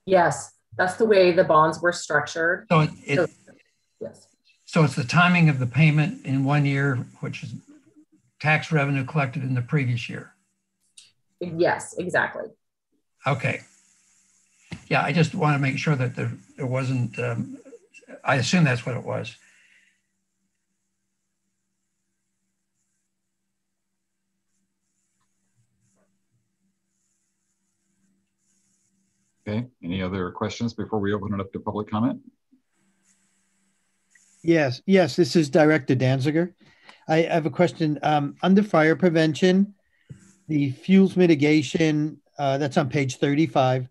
Yes, that's the way the bonds were structured. So, yes. So it's the timing of the payment in 1 year, which is tax revenue collected in the previous year. Yes, exactly. Okay. Yeah, I just want to make sure that there wasn't, I assume that's what it was. Okay, any other questions before we open it up to public comment? Yes, this is Director Danziger. I have a question. Under fire prevention, the fuels mitigation, that's on page 35.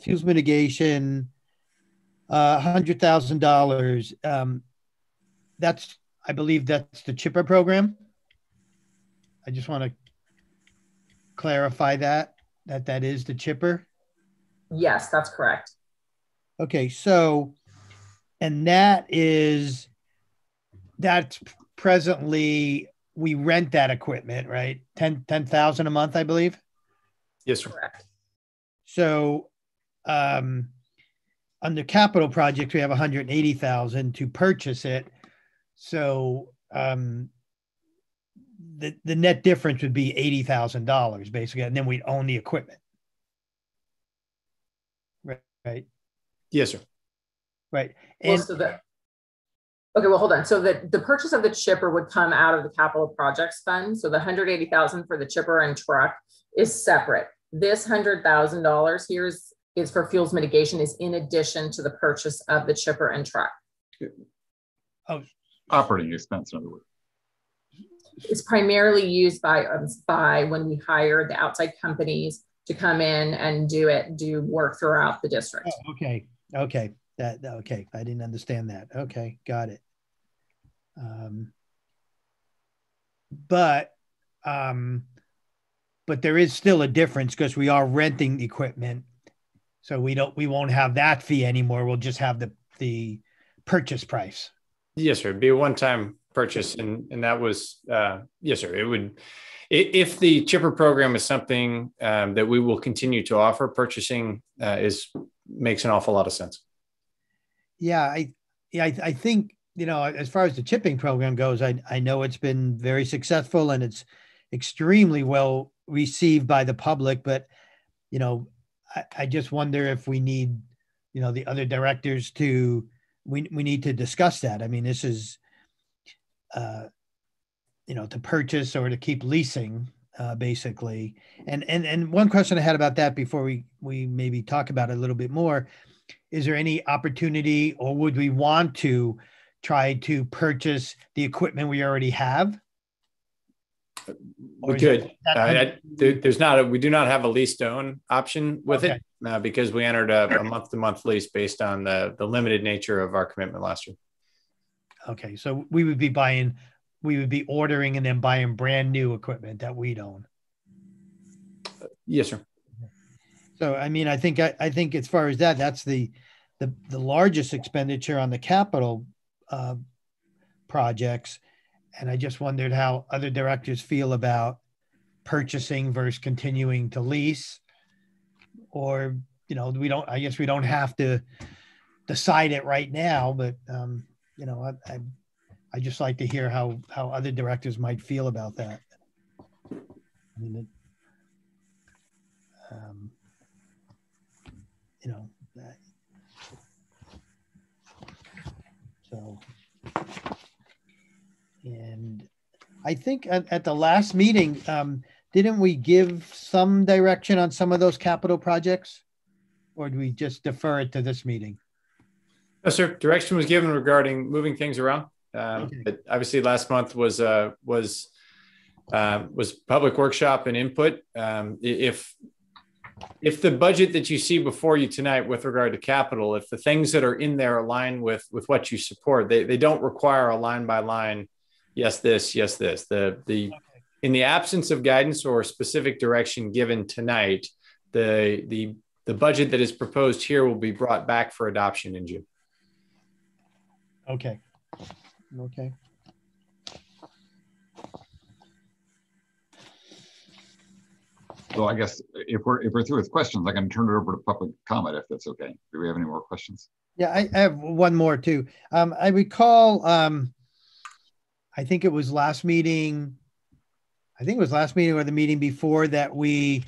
Fuels mitigation, $100,000. I believe that's the chipper program. I just want to clarify that is the chipper. Yes, that's correct. Okay, so, and that's presently, we rent that equipment, right? 10,000 a month, I believe. Yes, sir. Correct. So, under capital projects, we have 180,000 to purchase it. So, the net difference would be $80,000 basically, and then we'd own the equipment. Right. Yes, sir. Right. And okay, well, hold on. So the purchase of the chipper would come out of the capital projects fund. So the 180,000 for the chipper and truck is separate. This $100,000 here is for fuels mitigation, is in addition to the purchase of the chipper and truck. Oh, operating expense, in other words. It's primarily used by when we hire the outside companies to come in and do work throughout the district. Oh, okay. Okay. Okay. I didn't understand that. Okay. Got it. But there is still a difference because we are renting the equipment So we won't have that fee anymore. We'll just have the purchase price. Yes, sir. It'd be a one-time purchase, and that was yes, sir. It would, if the chipper program is something that we will continue to offer. Purchasing makes an awful lot of sense. Yeah, I think, you know, as far as the chipping program goes, I know it's been very successful and it's extremely well received by the public. But, you know, I just wonder if we need, you know, the other directors to, we need to discuss that. I mean, this is, you know, to purchase or to keep leasing, basically. And one question I had about that before we maybe talk about it a little bit more, is there any opportunity, or would we want to try to purchase the equipment we already have? We could. We do not have a lease to own option with it because we entered a month-to-month lease based on the limited nature of our commitment last year. Okay, so we would be ordering and then buying brand new equipment that we'd own. Yes, sir. So, I mean, I think as far as that's the largest expenditure on the capital projects. And I just wondered how other directors feel about purchasing versus continuing to lease, or, you know, I guess we don't have to decide it right now, but, you know, I just like to hear how other directors might feel about that. I mean, you know, so, and I think at the last meeting, didn't we give some direction on some of those capital projects, or do we just defer it to this meeting? No, sir. Direction was given regarding moving things around. But obviously, last month was public workshop and input. If the budget that you see before you tonight with regard to capital, if the things that are in there align with what you support, they don't require a line by line. Yes, this. Yes, this. In the absence of guidance or specific direction given tonight, the budget that is proposed here will be brought back for adoption in June. Okay. Okay. So I guess if we're through with questions, I can turn it over to public comment if that's okay. Do we have any more questions? Yeah, I have one more too. I recall, I think it was last meeting. I think it was last meeting or the meeting before that we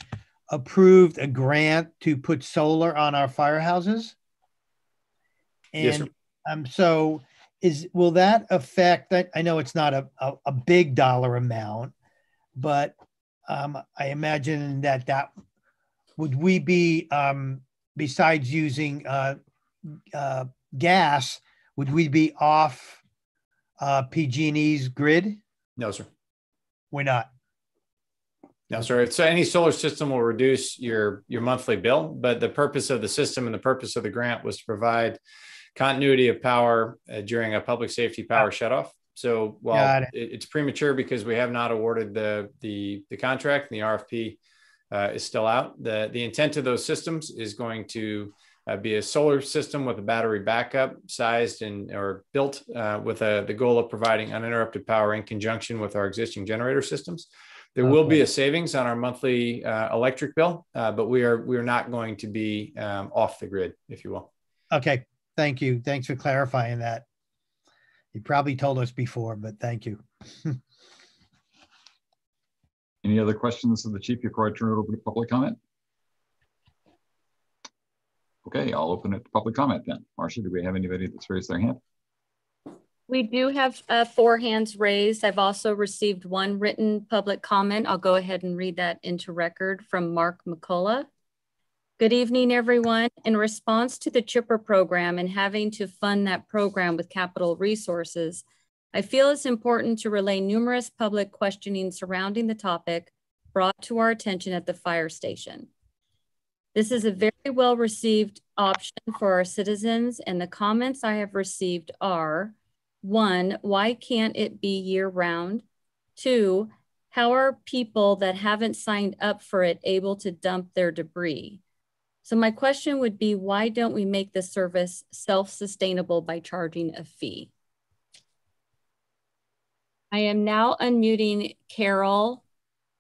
approved a grant to put solar on our firehouses. And yes, sir. So will that affect that? I know it's not a big dollar amount, but I imagine that would we be, besides using gas, would we be off PG&E's grid? No, sir. We're not. No, sir. So any solar system will reduce your monthly bill, but the purpose of the system and the purpose of the grant was to provide continuity of power during a public safety power shutoff. So while it's premature because we have not awarded the contract and the RFP is still out, the intent of those systems is going to be a solar system with a battery backup sized or built with the goal of providing uninterrupted power in conjunction with our existing generator systems. There will be a savings on our monthly electric bill, but we are not going to be off the grid, if you will. Okay, thank you. Thanks for clarifying that. You probably told us before, but thank you. Any other questions of the chief before I turn it over to public comment? Okay, I'll open it to public comment then. Marcia, do we have anybody that's raised their hand? We do have 4 hands raised. I've also received 1 written public comment. I'll go ahead and read that into record from Mark McCullough. Good evening, everyone. In response to the chipper program and having to fund that program with capital resources, I feel it's important to relay numerous public questioning surrounding the topic brought to our attention at the fire station. This is a very well received option for our citizens, and the comments I have received are: 1, why can't it be year round? 2, how are people that haven't signed up for it able to dump their debris? So my question would be, why don't we make the service self-sustainable by charging a fee? I am now unmuting Carol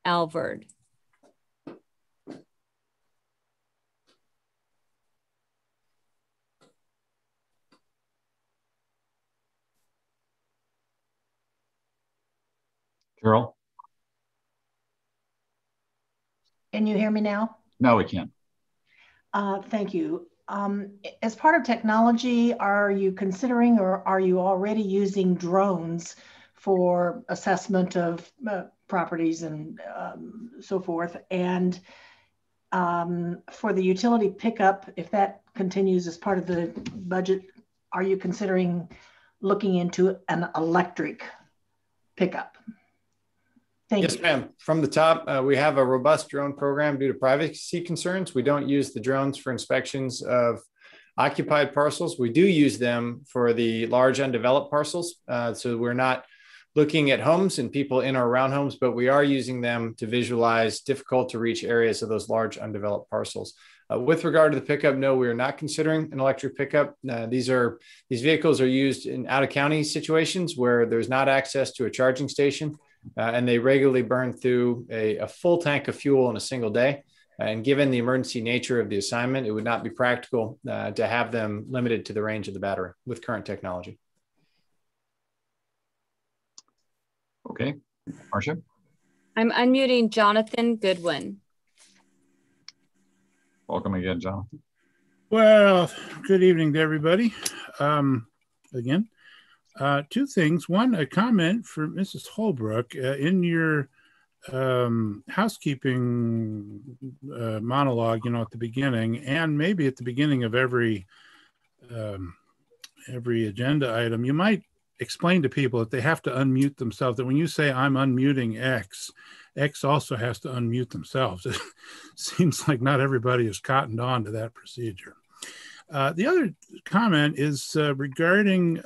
Alvord. Carol? Can you hear me now? No, we can't. Thank you. As part of technology, are you considering or are you already using drones for assessment of properties and so forth? And for the utility pickup, if that continues as part of the budget, are you considering looking into an electric pickup? Yes, ma'am. From the top, we have a robust drone program due to privacy concerns. We don't use the drones for inspections of occupied parcels. We do use them for the large undeveloped parcels. So we're not looking at homes and people in or around homes, but we are using them to visualize difficult to reach areas of those large undeveloped parcels. With regard to the pickup, no, we are not considering an electric pickup. These vehicles are used in out of county situations where there's not access to a charging station. And they regularly burn through a full tank of fuel in a single day. And given the emergency nature of the assignment, it would not be practical to have them limited to the range of the battery with current technology. Okay, Marcia? I'm unmuting Jonathan Goodwin. Welcome again, Jonathan. Well, good evening to everybody. Again. Two things. One, a comment for Mrs. Holbrook. In your housekeeping monologue, at the beginning, and maybe at the beginning of every agenda item, you might explain to people that they have to unmute themselves, that when you say I'm unmuting X also has to unmute themselves. It seems like not everybody has cottoned on to that procedure. The other comment is regarding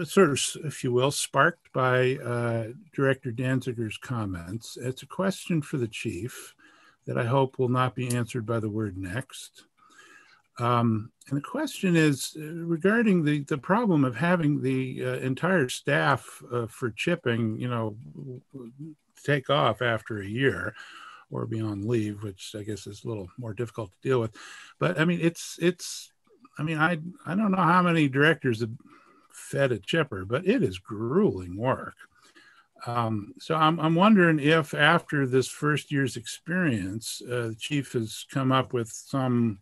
sort of, if you will, sparked by Director Danziger's comments. It's a question for the chief that I hope will not be answered by the word next. And the question is regarding the problem of having the entire staff for chipping, take off after a year or be on leave, which I guess is a little more difficult to deal with. But I mean, I don't know how many directors have fed a chipper, but it is grueling work. So I'm wondering if after this first year's experience, the chief has come up with some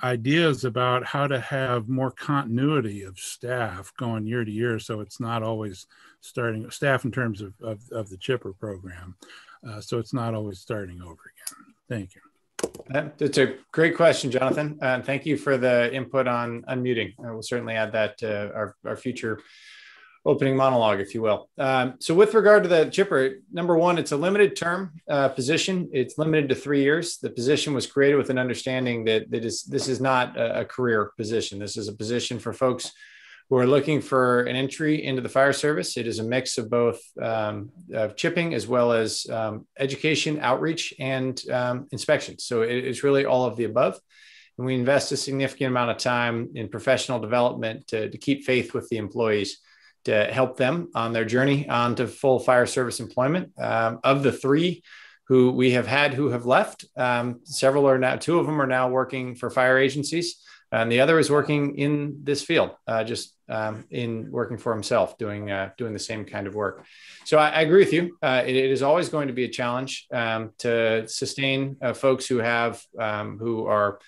ideas about how to have more continuity of staff going year to year, so it's not always starting staff in terms of the chipper program, so it's not always starting over again. Thank you. That's a great question, Jonathan. Thank you for the input on unmuting. We'll certainly add that to our future opening monologue, if you will. So with regard to the chipper, number one, it's a limited term position. It's limited to 3 years. The position was created with an understanding that this is not a career position. This is a position for folks who are looking for an entry into the fire service. It is a mix of both chipping as well as education, outreach, and inspection. So it's really all of the above. And we invest a significant amount of time in professional development to keep faith with the employees, to help them on their journey onto full fire service employment. Of the 3 who we have had who have left, several are now, 2 of them are now working for fire agencies. And the other is working in this field, in working for himself, doing the same kind of work. So I agree with you. It is always going to be a challenge to sustain folks who are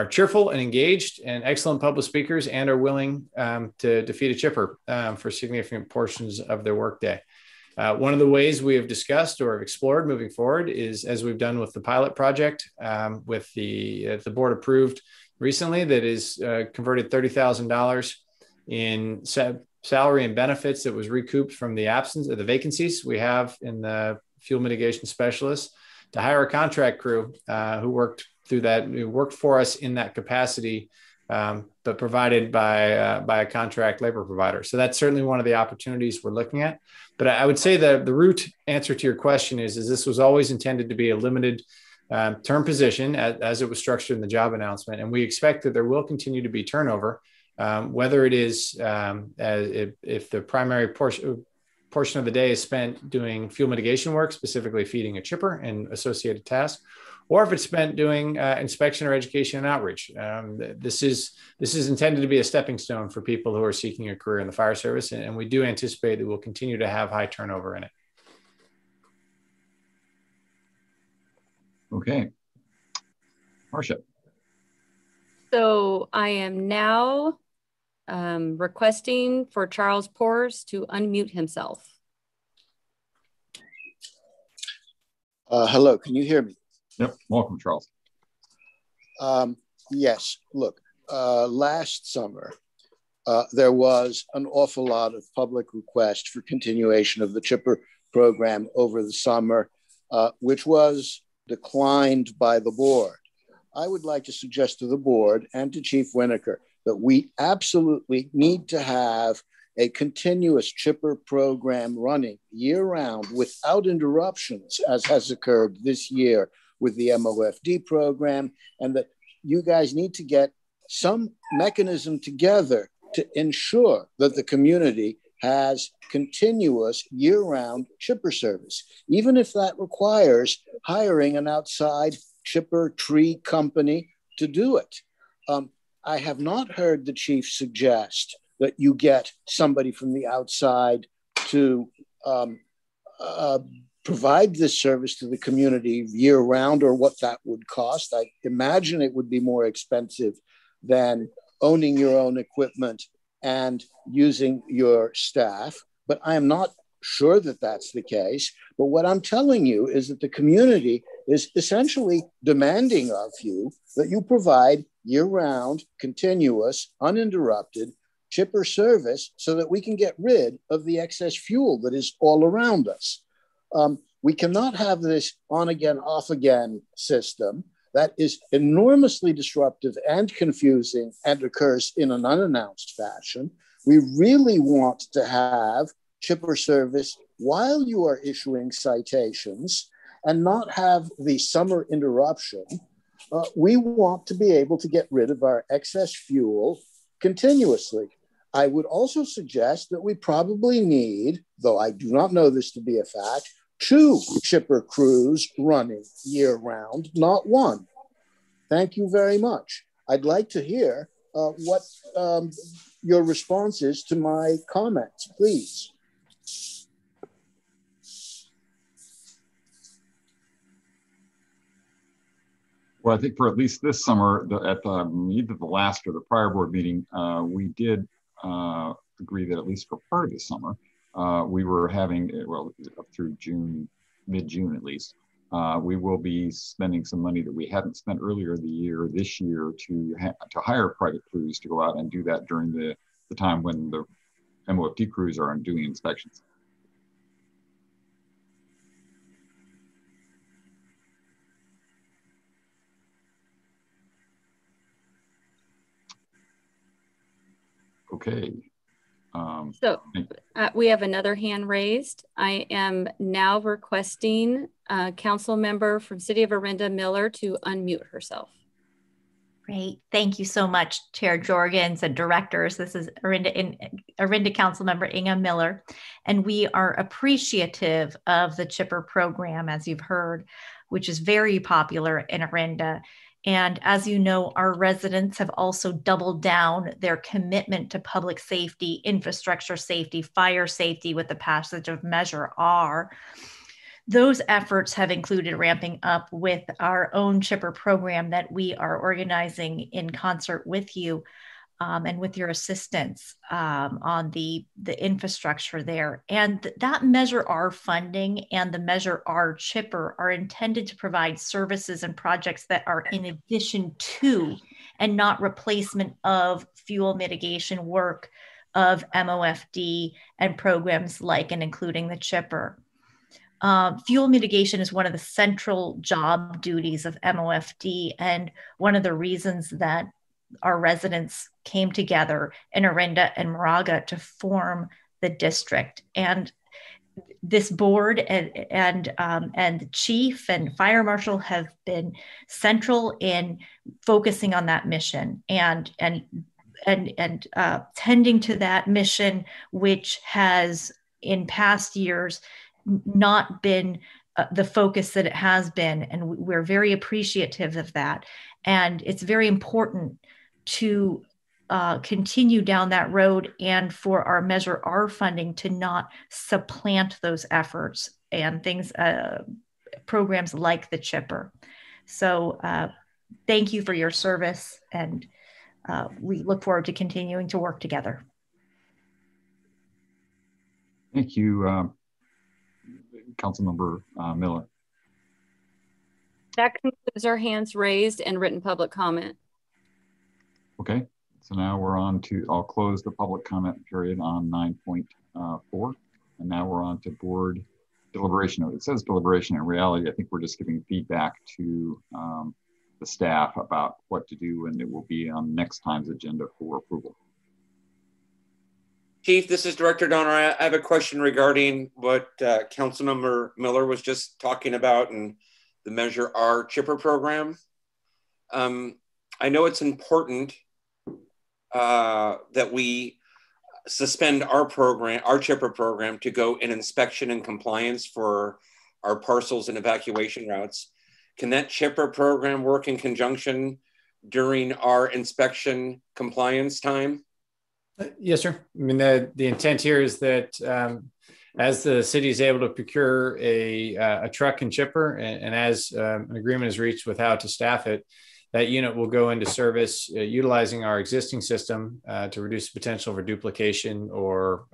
cheerful and engaged and excellent public speakers and are willing to defeat a chipper for significant portions of their workday. One of the ways we have discussed or explored moving forward is, as we've done with the pilot project, with the board approved recently, that is converted $30,000 in salary and benefits that was recouped from the absence of the vacancies we have in the fuel mitigation specialists, to hire a contract crew who worked for us in that capacity, but provided by a contract labor provider. So that's certainly one of the opportunities we're looking at. But I would say that the root answer to your question is this was always intended to be a limited term position as it was structured in the job announcement. And we expect that there will continue to be turnover, whether it is if the primary portion of the day is spent doing fuel mitigation work, specifically feeding a chipper and associated tasks, or if it's spent doing inspection or education and outreach. This is intended to be a stepping stone for people who are seeking a career in the fire service, and we do anticipate that we'll continue to have high turnover in it. Okay. Marcia. So I am now requesting for Charles Pors to unmute himself. Hello, can you hear me? Yep, welcome, Charles. Yes, look, last summer, there was an awful lot of public request for continuation of the chipper program over the summer, which was declined by the board. I would like to suggest to the board and to Chief Winokur that we absolutely need to have a continuous chipper program running year-round without interruptions, as has occurred this year with the MOFD program, and that you guys need to get some mechanism together to ensure that the community has continuous year-round chipper service, even if that requires hiring an outside chipper tree company to do it. I have not heard the chief suggest that you get somebody from the outside to provide this service to the community year round, or what that would cost. I imagine it would be more expensive than owning your own equipment and using your staff, but I am not sure that that's the case. But what I'm telling you is that the community is essentially demanding of you that you provide year-round, continuous, uninterrupted chipper service so that we can get rid of the excess fuel that is all around us. We cannot have this on-again, off-again system that is enormously disruptive and confusing and occurs in an unannounced fashion. We really want to have chipper service while you are issuing citations and not have the summer interruption. We want to be able to get rid of our excess fuel continuously. I would also suggest that we probably need, though I do not know this to be a fact, 2 chipper crews running year-round, not 1. Thank you very much. I'd like to hear what your response is to my comments, please. Well, I think for at least this summer, at either the last or the prior board meeting, we did agree that at least for part of the summer, we were having, well, up through June, mid-June at least, we will be spending some money that we hadn't spent earlier in the year, this year, to hire private crews to go out and do that during the time when the MOFD crews are doing inspections. Okay. So we have another hand raised. I am now requesting a council member from City of Orinda, Miller, to unmute herself. Great. Thank you so much, Chair Jorgens and directors. This is Orinda Council Member Inga Miller, and we are appreciative of the chipper program, as you've heard, which is very popular in Orinda. And as you know, our residents have also doubled down their commitment to public safety, infrastructure safety, fire safety with the passage of Measure R. Those efforts have included ramping up with our own chipper program that we are organizing in concert with you and with your assistance on the infrastructure there. And that Measure R funding and the Measure R chipper are intended to provide services and projects that are in addition to and not replacement of fuel mitigation work of MOFD and programs like and including the chipper. Fuel mitigation is one of the central job duties of MOFD, and one of the reasons that our residents came together in Orinda and Moraga to form the district. And this board and the chief and fire marshal have been central in focusing on that mission and tending to that mission, which has in past years not been the focus that it has been. And we're very appreciative of that. And it's very important to continue down that road and for our Measure R funding to not supplant those efforts and things, programs like the Chipper. So thank you for your service, and we look forward to continuing to work together. Thank you, Councilmember Miller. That concludes our hands raised and written public comment. Okay, so now we're on to, I'll close the public comment period on 9.4. And now we're on to board deliberation. It says deliberation. In reality, I think we're just giving feedback to the staff about what to do, and it will be on next time's agenda for approval. Chief, this is Director Donner. I have a question regarding what Councilmember Miller was just talking about and the Measure R Chipper program. I know it's important that we suspend our program, our Chipper program, to go in inspection and compliance for our parcels and evacuation routes. Can that Chipper program work in conjunction during our inspection compliance time? Yes, sir. I mean, the intent here is that as the city is able to procure a truck and chipper, and as an agreement is reached with how to staff it, that unit will go into service utilizing our existing system to reduce the potential for duplication or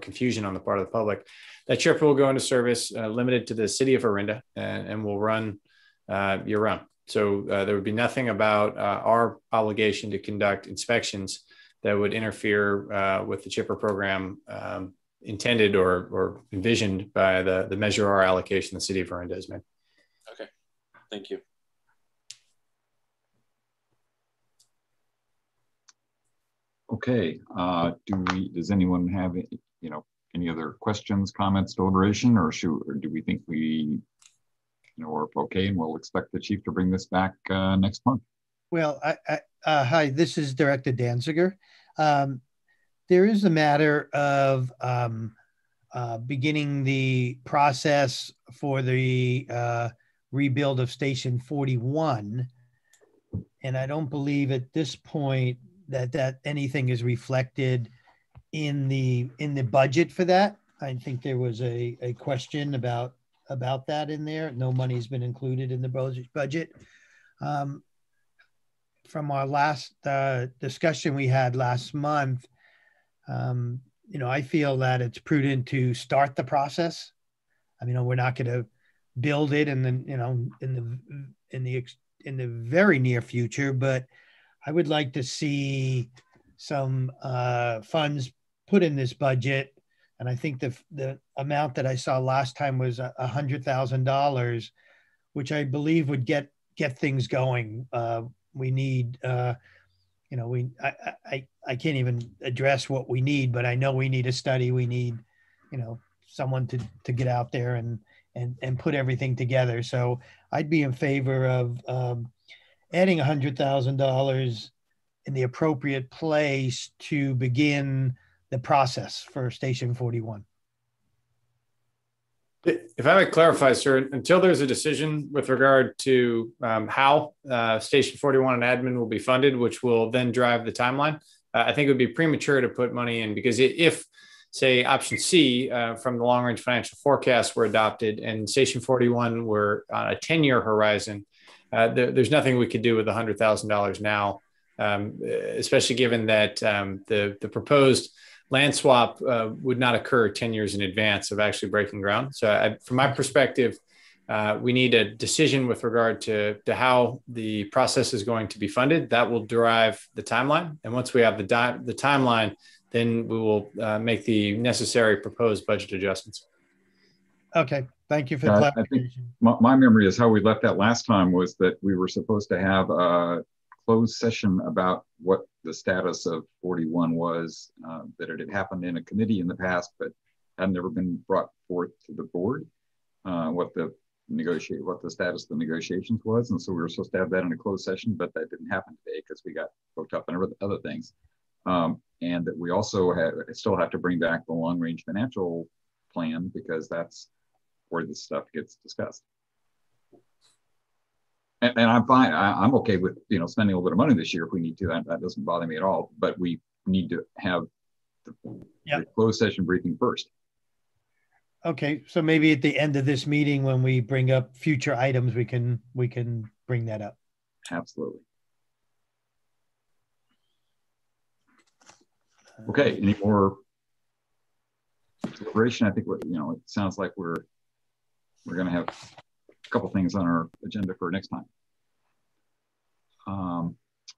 confusion on the part of the public. That chipper will go into service limited to the city of Orinda and will run year round. So there would be nothing about our obligation to conduct inspections that would interfere with the chipper program intended or envisioned by the Measure R allocation the city of Orinda has made. Okay, thank you. Okay, does anyone have any other questions, comments, deliberation, or do we think we are okay and we'll expect the chief to bring this back next month? Well, hi, this is Director Danziger. There is a matter of beginning the process for the rebuild of Station 41. And I don't believe at this point that anything is reflected in the budget for that. I think there was a question about that in there. No money's been included in the budget. From our last discussion we had last month, I feel that it's prudent to start the process. I mean, we're not going to build it in the very near future, but I would like to see some funds put in this budget. And I think the amount that I saw last time was $100,000, which I believe would get things going. We need, I can't even address what we need, but I know we need a study. We need, someone to get out there and put everything together. So I'd be in favor of adding $100,000 in the appropriate place to begin the process for Station 41. If I might clarify, sir, until there's a decision with regard to how Station 41 and admin will be funded, which will then drive the timeline, I think it would be premature to put money in, because if, say, option C from the long-range financial forecast were adopted and Station 41 were on a 10-year horizon, there's nothing we could do with $100,000 now, especially given that the proposed land swap would not occur 10 years in advance of actually breaking ground. So from my perspective, we need a decision with regard to how the process is going to be funded. That will drive the timeline. And once we have the timeline, then we will make the necessary proposed budget adjustments. Okay, thank you for the clarification. I think my memory is how we left that last time was that we were supposed to have a closed session about what the status of 41 was, that it had happened in a committee in the past, but had never been brought forth to the board, what the status of the negotiations was. And so we were supposed to have that in a closed session, but that didn't happen today because we got hooked up on other things. And that we also still have to bring back the long-range financial plan because that's where this stuff gets discussed. And I'm fine. I'm okay with spending a little bit of money this year if we need to. That doesn't bother me at all. But we need to have the closed session briefing first. Okay, so maybe at the end of this meeting, when we bring up future items, we can bring that up. Absolutely. Okay. Any more deliberation? I think it sounds like we're going to have a couple things on our agenda for next time.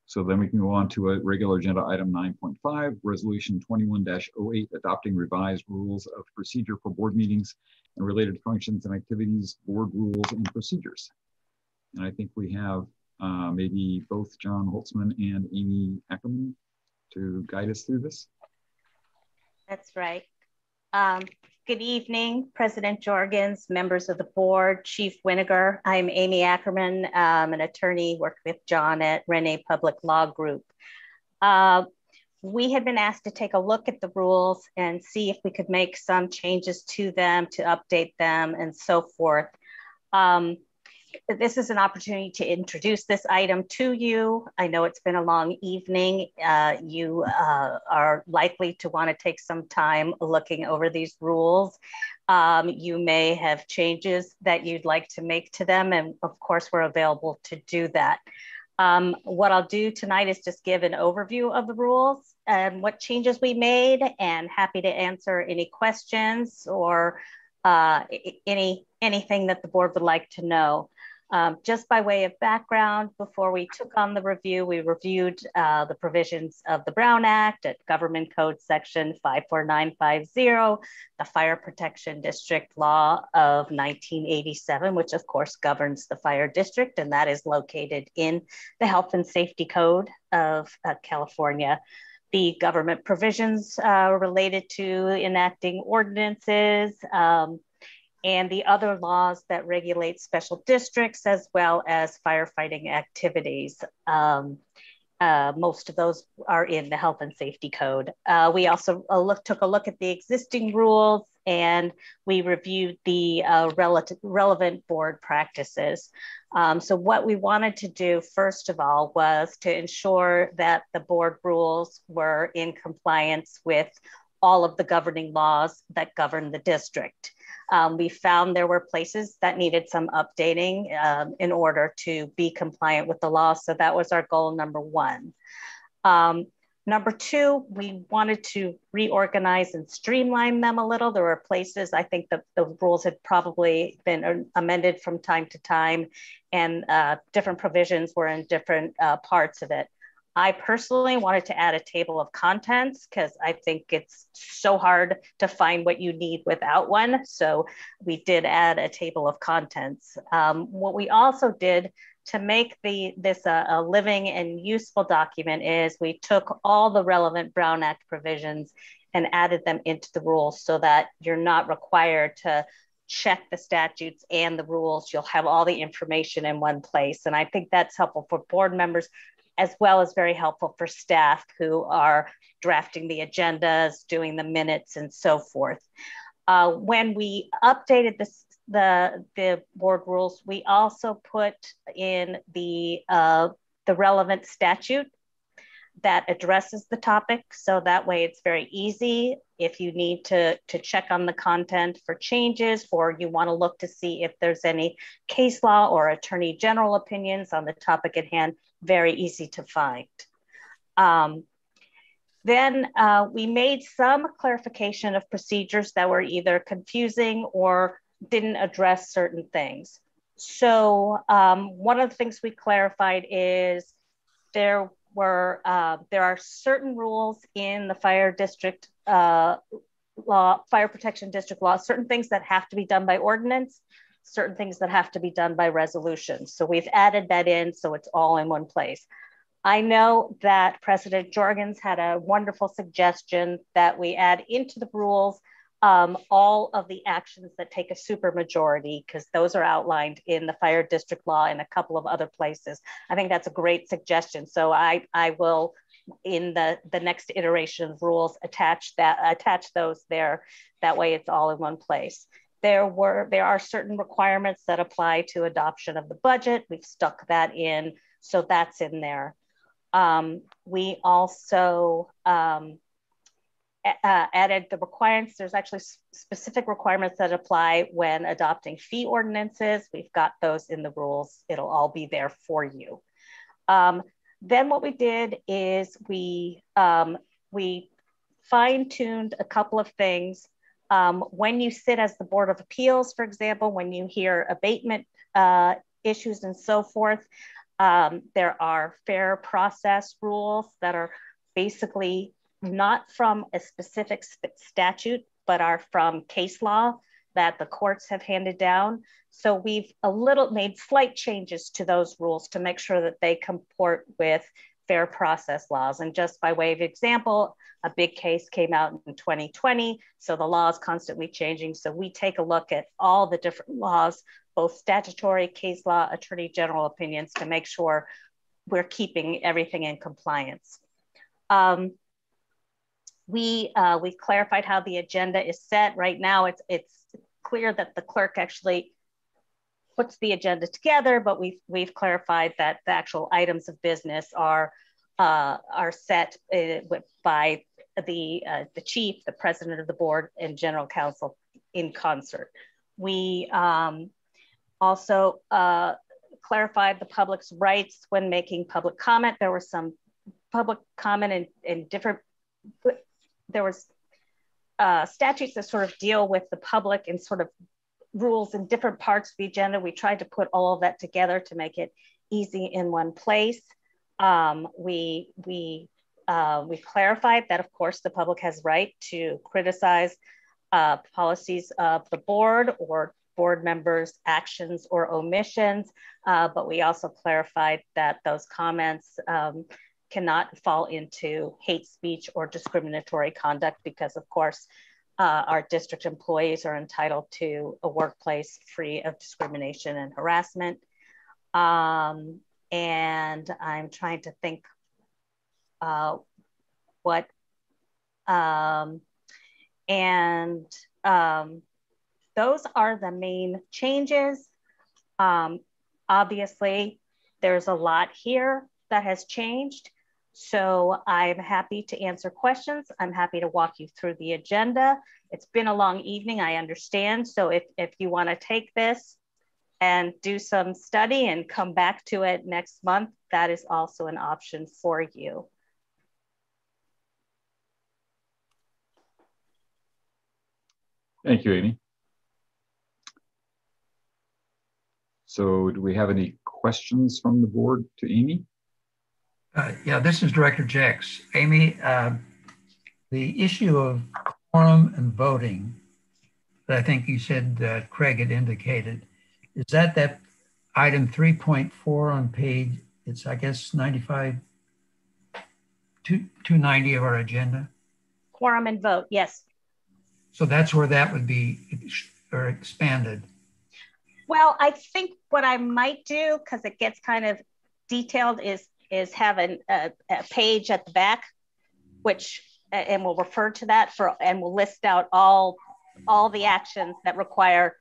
So then we can go on to a regular agenda item 9.5, resolution 21-08, adopting revised rules of procedure for board meetings and related functions and activities, board rules and procedures. And I think we have maybe both John Holtzman and Amy Ackerman to guide us through this. That's right. Good evening, President Jorgens, members of the board, Chief Winiger. I'm Amy Ackerman. I'm an attorney, worked with John at Renee Public Law Group. We had been asked to take a look at the rules and see if we could make some changes to them, to update them, and so forth. This is an opportunity to introduce this item to you. I know it's been a long evening. You are likely to want to take some time looking over these rules. You may have changes that you'd like to make to them, and of course, we're available to do that. What I'll do tonight is just give an overview of the rules and what changes we made, and happy to answer any questions or anything that the board would like to know. Just by way of background, before we took on the review, we reviewed the provisions of the Brown Act at Government Code Section 54950, the Fire Protection District Law of 1987, which of course governs the fire district, and that is located in the Health and Safety Code of California. The government provisions related to enacting ordinances, and the other laws that regulate special districts as well as firefighting activities. Most of those are in the Health and Safety Code. We also took a look at the existing rules, and we reviewed the relevant board practices. So what we wanted to do, first of all, was to ensure that the board rules were in compliance with all of the governing laws that govern the district. We found there were places that needed some updating in order to be compliant with the law. So that was our goal number one. Number two, we wanted to reorganize and streamline them a little. There were places I think that the rules had probably been amended from time to time, and different provisions were in different parts of it. I personally wanted to add a table of contents because I think it's so hard to find what you need without one. So we did add a table of contents. What we also did to make this a living and useful document is we took all the relevant Brown Act provisions and added them into the rules so that you're not required to check the statutes and the rules. You'll have all the information in one place. And I think that's helpful for board members, as well as very helpful for staff who are drafting the agendas, doing the minutes, and so forth. When we updated the board rules, we also put in the relevant statute that addresses the topic. So that way it's very easy if you need to check on the content for changes, or you want to look to see if there's any case law or attorney general opinions on the topic at hand, very easy to find. Then we made some clarification of procedures that were either confusing or didn't address certain things. So one of the things we clarified is there are certain rules in the fire district law, fire protection district law, certain things that have to be done by ordinance, certain things that have to be done by resolution. So we've added that in so it's all in one place. I know that President Jorgens had a wonderful suggestion that we add into the rules all of the actions that take a supermajority, because those are outlined in the fire district law and a couple of other places. I think that's a great suggestion. So I will, in the next iteration of rules, attach those there. That way it's all in one place. There are certain requirements that apply to adoption of the budget. We've stuck that in, so that's in there. We also added the requirements. There's actually specific requirements that apply when adopting fee ordinances. We've got those in the rules. It'll all be there for you. Then what we did is we fine-tuned a couple of things. When you sit as the Board of Appeals, for example, when you hear abatement issues and so forth, there are fair process rules that are basically not from a specific statute, but are from case law that the courts have handed down. So we've made slight changes to those rules to make sure that they comport with fair process laws. And just by way of example, a big case came out in 2020. So the law is constantly changing. So we take a look at all the different laws, both statutory, case law, attorney general opinions, to make sure we're keeping everything in compliance. We clarified how the agenda is set. Right now, it's clear that the clerk actually puts the agenda together, but we've clarified that the actual items of business are set by the chief, the president of the board, and general counsel in concert. We also clarified the public's rights when making public comment. There was some public comment in different. There was statutes that sort of deal with the public and sort of rules in different parts of the agenda. We tried to put all of that together to make it easy in one place. We clarified that, of course, the public has right to criticize policies of the board or board members' actions or omissions, but we also clarified that those comments cannot fall into hate speech or discriminatory conduct because, of course, our district employees are entitled to a workplace free of discrimination and harassment. And I'm trying to think those are the main changes. Obviously, there's a lot here that has changed. So I'm happy to answer questions. I'm happy to walk you through the agenda. It's been a long evening, I understand. So if you want to take this and do some study and come back to it next month, that is also an option for you. Thank you, Amy. So do we have any questions from the board to Amy? Yeah, this is Director Jex. Amy, the issue of quorum and voting that I think you said Craig had indicated, is that item 3.4 on page, it's I guess 290 of our agenda? Quorum and vote, yes. So that's where that would be expanded. Well, I think what I might do, because it gets kind of detailed, is have a page at the back, and we'll refer to that and we'll list out all the actions that require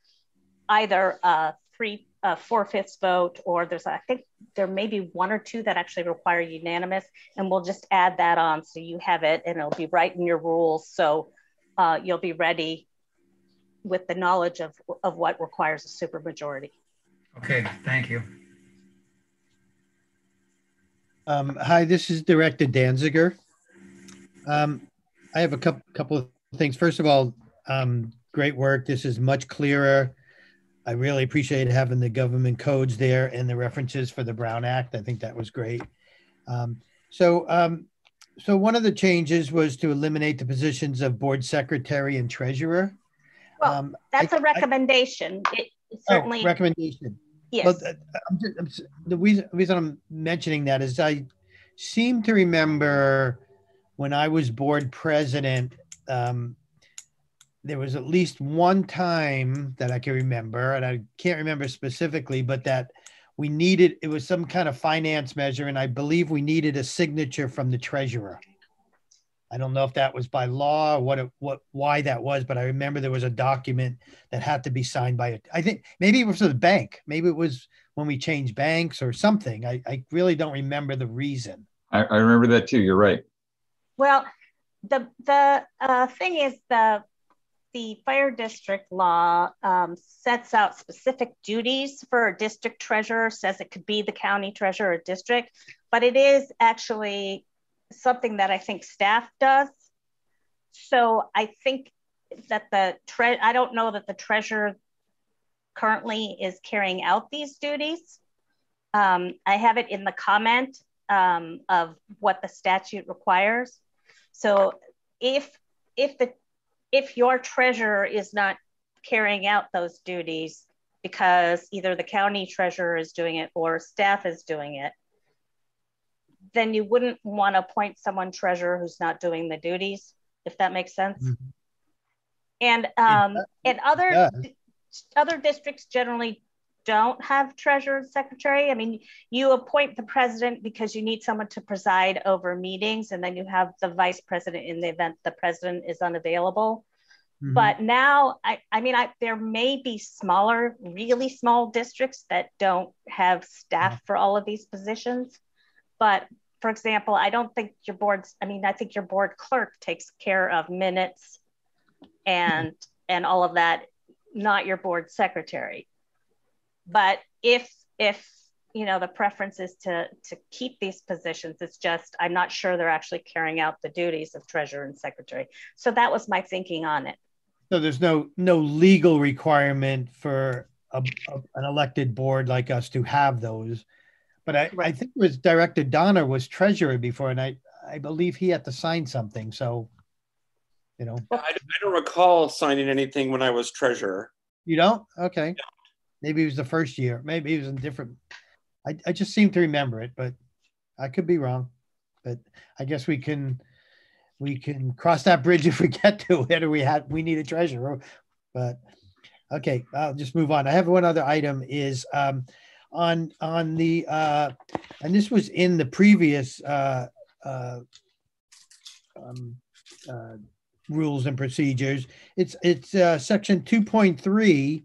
either 4/5 vote, or I think there may be one or two that actually require unanimous, and we'll just add that on so you have it and it'll be right in your rules. So you'll be ready with the knowledge of what requires a supermajority. Okay, thank you. Hi, this is Director Danziger. I have a couple of things. First of all, great work. This is much clearer. I really appreciate having the government codes there and the references for the Brown Act. I think that was great. So one of the changes was to eliminate the positions of board secretary and treasurer. Well, that's a recommendation. It certainly recommendation. Yes. Well, the reason I'm mentioning that is I seem to remember when I was board president, there was at least one time that I can remember, and I can't remember specifically, but that we needed, it was some kind of finance measure, and I believe we needed a signature from the treasurer. I don't know if that was by law or why that was, but I remember there was a document that had to be signed by it. I think maybe it was the bank. Maybe it was when we changed banks or something. I really don't remember the reason. I remember that too. You're right. Well, the thing is the fire district law sets out specific duties for a district treasurer, says it could be the county treasurer or district, but it is actually something that I think staff does. So I think that I don't know that the treasurer currently is carrying out these duties. I have it in the comment of what the statute requires. So if your treasurer is not carrying out those duties because either the county treasurer is doing it or staff is doing it, then you wouldn't want to appoint someone treasurer who's not doing the duties, if that makes sense. Mm-hmm. And other districts generally don't have treasurer and secretary. I mean, you appoint the president because you need someone to preside over meetings, and then you have the vice president in the event the president is unavailable. Mm-hmm. But now, there may be smaller, really small districts that don't have staff for all of these positions. But for example, I don't think I think your board clerk takes care of minutes and all of that, not your board secretary. But if the preference is to keep these positions, it's just, I'm not sure they're actually carrying out the duties of treasurer and secretary. So that was my thinking on it. So there's no legal requirement for an elected board like us to have those. But I think it was Director Donner was treasurer before, and I believe he had to sign something. So, I don't recall signing anything when I was treasurer. You don't? Okay. No. Maybe it was the first year. Maybe it was in different. I just seem to remember it, but I could be wrong. But I guess we can cross that bridge if we get to it, or we need a treasurer. But okay, I'll just move on. I have one other item is on the and this was in the previous rules and procedures. It's section 2.3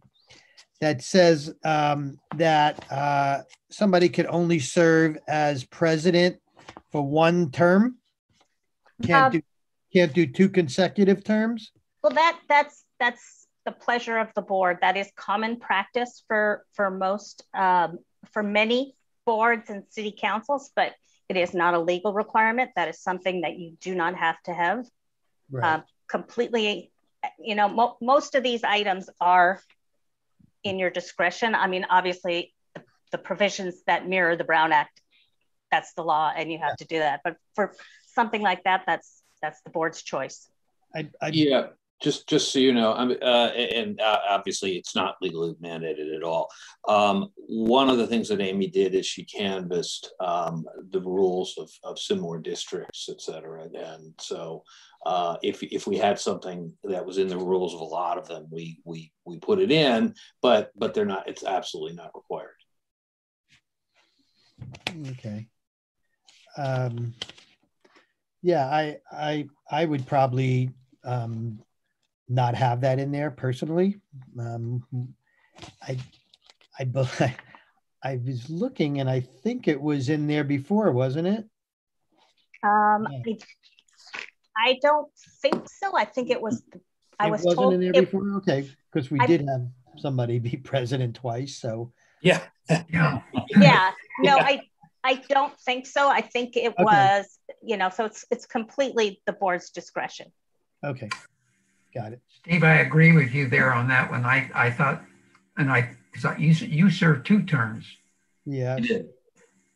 that says that somebody could only serve as president for one term. Can't do two consecutive terms. Well, that's the pleasure of the board. That is common practice for most for many boards and city councils, but it is not a legal requirement. That is something that you do not have to have. Right. Completely, most of these items are in your discretion. I mean, obviously, the provisions that mirror the Brown Act, that's the law, and you have to do that. But for something like that, that's the board's choice. Yeah, just so you know, and obviously it's not legally mandated at all. One of the things that Amy did is she canvassed the rules of similar districts, et cetera. And so if we had something that was in the rules of a lot of them, we put it in, but they're not, it's absolutely not required. Okay. Yeah, I would probably not have that in there personally. I was looking, and I think it was in there before, wasn't it? I don't think so. I think it was. I was wasn't told in there before. Okay, because we did have somebody be president twice. So yeah. No, I don't think so. I think it was, so it's completely the board's discretion. Okay, got it. Steve, I agree with you there on that one. I thought, and I thought you served 2 terms. Yeah, you did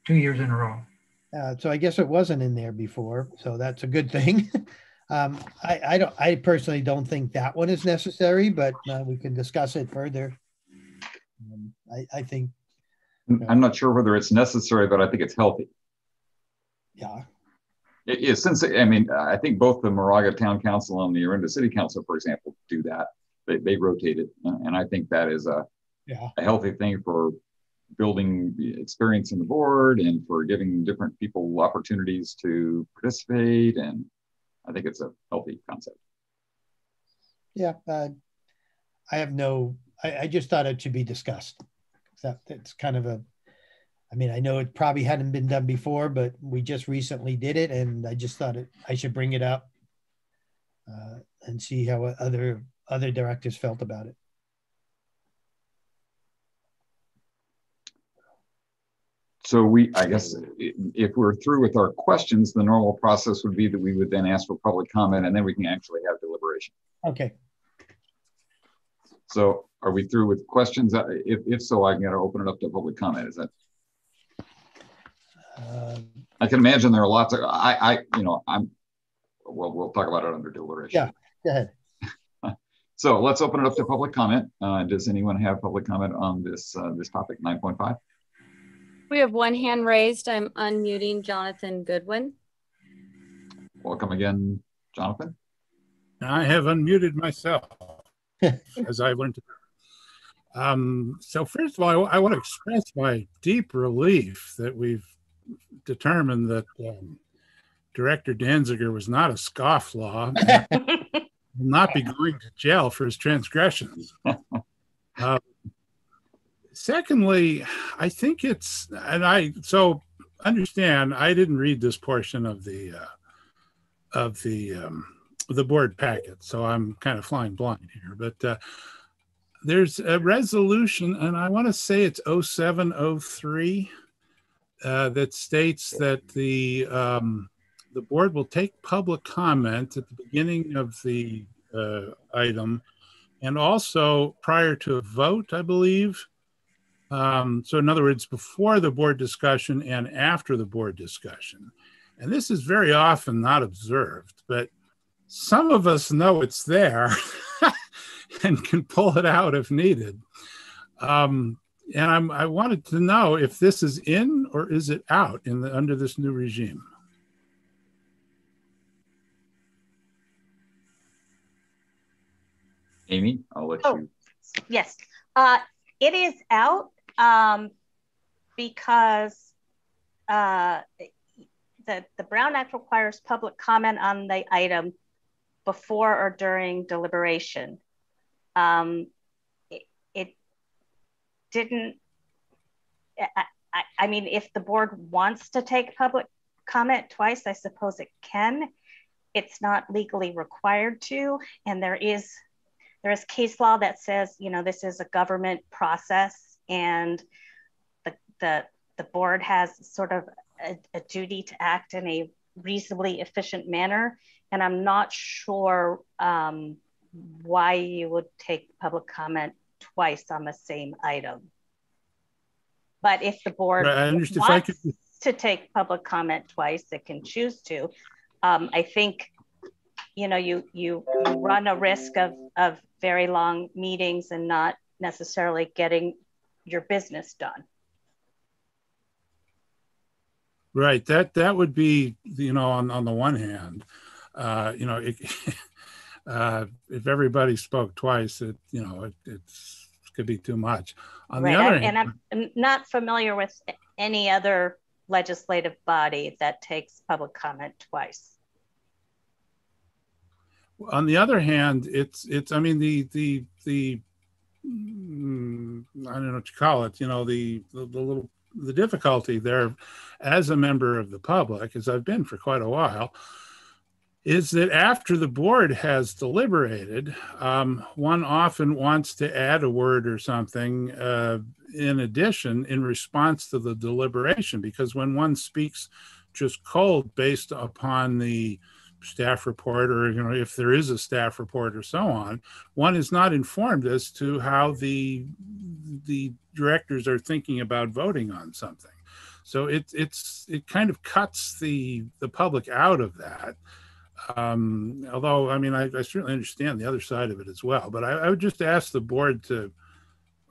2 years in a row. So I guess it wasn't in there before, so that's a good thing. I personally don't think that one is necessary, but we can discuss it further. I think. I'm not sure whether it's necessary, but I think it's healthy. Yeah. It is, since, I think both the Moraga Town Council and the Orinda City Council, for example, do that. They rotate it. And I think that is a healthy thing for building experience in the board and for giving different people opportunities to participate. And I think it's a healthy concept. Yeah, I just thought it should be discussed. It's kind of I know it probably hadn't been done before, but we just recently did it, and I just thought I should bring it up and see how other directors felt about it. So I guess if we're through with our questions, the normal process would be that we would then ask for public comment, and then we can actually have deliberation. Okay. So are we through with questions? If so, I'm going to open it up to public comment. Is that? I can imagine there are lots of, we'll talk about it under deliberation. Yeah, go ahead. So let's open it up to public comment. Does anyone have public comment on this topic, 9.5? We have one hand raised. I'm unmuting Jonathan Goodwin. Welcome again, Jonathan. I have unmuted myself, as I learned to. So first of all, I want to express my deep relief that we've determined that Director Danziger was not a scofflaw, will not be going to jail for his transgressions. Secondly, I think so understand, I didn't read this portion of the board packet, so I'm kind of flying blind here, but there's a resolution, and I want to say it's 0703, that states that the board will take public comment at the beginning of the item, and also prior to a vote, I believe. So in other words, before the board discussion and after the board discussion. And this is very often not observed, but some of us know it's there and can pull it out if needed. And I wanted to know if this is in or is it out under this new regime? Amy, I'll let you. Yes, it is out because the Brown Act requires public comment on the item before or during deliberation. It didn't, I mean, if the board wants to take public comment twice, I suppose it can. It's not legally required to, and there is case law that says, this is a government process, and the board has sort of a duty to act in a reasonably efficient manner. And I'm not sure why you would take public comment twice on the same item. But if the board wants to take public comment twice, it can choose to. I think, you run a risk of very long meetings and not necessarily getting your business done. Right. That would be, on the one hand, if everybody spoke twice, it could be too much. On the other hand, and I'm not familiar with any other legislative body that takes public comment twice. On the other hand, I mean, the I don't know what you call it, the difficulty there as a member of the public, as I've been for quite a while, is that after the board has deliberated, one often wants to add a word or something in addition in response to the deliberation, because when one speaks just cold based upon the staff report, or if there is a staff report or so on, one is not informed as to how the directors are thinking about voting on something. So it kind of cuts the public out of that. Although, I mean, I certainly understand the other side of it as well, but I would just ask the board to,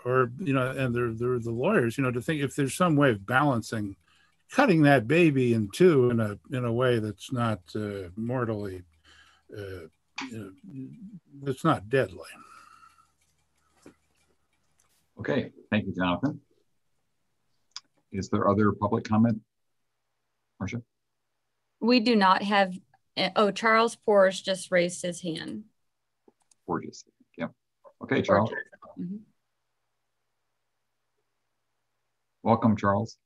or, and the lawyers, to think if there's some way of balancing, cutting that baby in two in a way that's not mortally it's not deadly. Okay, thank you, Jonathan. Is there other public comment, Marcia? We do not have, oh, Charles Porras just raised his hand. Porras, yeah. Okay, Charles. Mm-hmm. Welcome, Charles.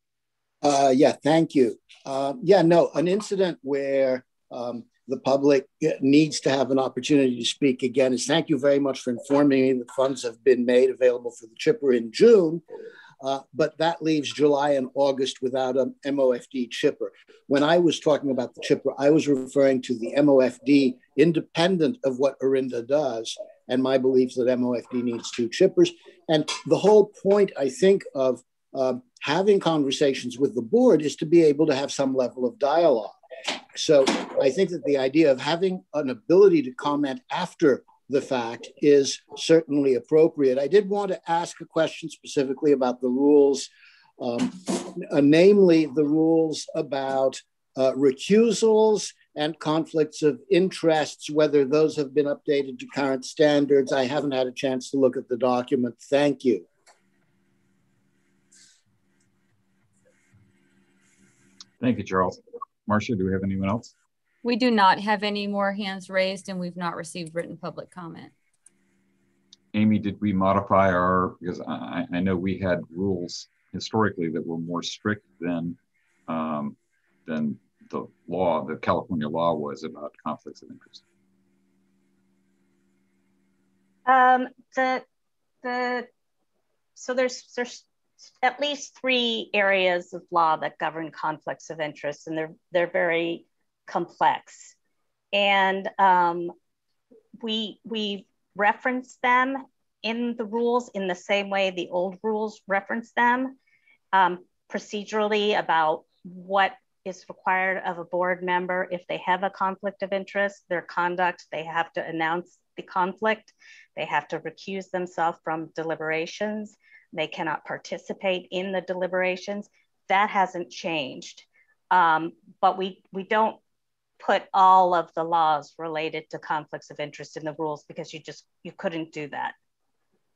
Yeah, thank you. Yeah, no, an incident where the public needs to have an opportunity to speak again is thank you very much for informing me that funds have been made available for the chipper in June, but that leaves July and August without an MOFD chipper. When I was talking about the chipper, I was referring to the MOFD independent of what Orinda does, and my belief that MOFD needs 2 chippers. And the whole point, I think, of having conversations with the board is to be able to have some level of dialogue. So I think that the idea of having an ability to comment after the fact is certainly appropriate. I did want to ask a question specifically about the rules, namely the rules about recusals and conflicts of interests, whether those have been updated to current standards. I haven't had a chance to look at the document. Thank you. Thank you, Charles. Marcia, do we have anyone else? We do not have any more hands raised, and we've not received written public comment. Amy, did we modify our, because I know we had rules historically that were more strict than the law, the California law was about conflicts of interest. So there's at least 3 areas of law that govern conflicts of interest, and they're very complex. And we reference them in the rules in the same way the old rules reference them, procedurally about what is required of a board member if they have a conflict of interest, their conduct, they have to announce the conflict, they have to recuse themselves from deliberations, they cannot participate in the deliberations. That hasn't changed. But we don't put all of the laws related to conflicts of interest in the rules because you couldn't do that.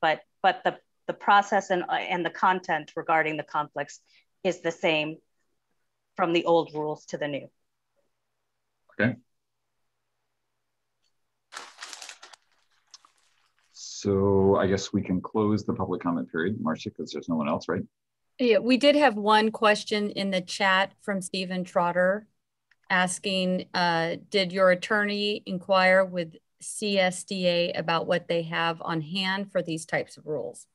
But the process and the content regarding the conflicts is the same from the old rules to the new. Okay. So I guess we can close the public comment period, Marcia, because there's no one else, right? Yeah, we did have one question in the chat from Stephen Trotter asking, did your attorney inquire with CSDA about what they have on hand for these types of rules?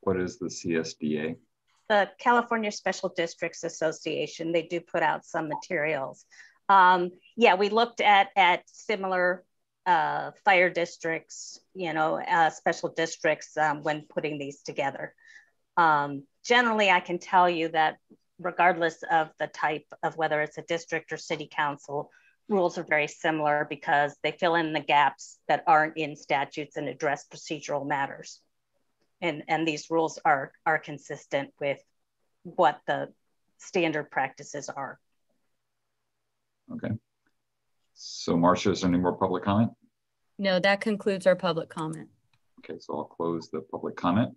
What is the CSDA? The California Special Districts Association, they do put out some materials. Yeah, we looked at similar fire districts, special districts when putting these together. Generally, I can tell you that regardless of the type of whether it's a district or city council, rules are very similar because they fill in the gaps that aren't in statutes and address procedural matters. And these rules are consistent with what the standard practices are. Okay. So Marcia, is there any more public comment? No, that concludes our public comment. Okay, so I'll close the public comment.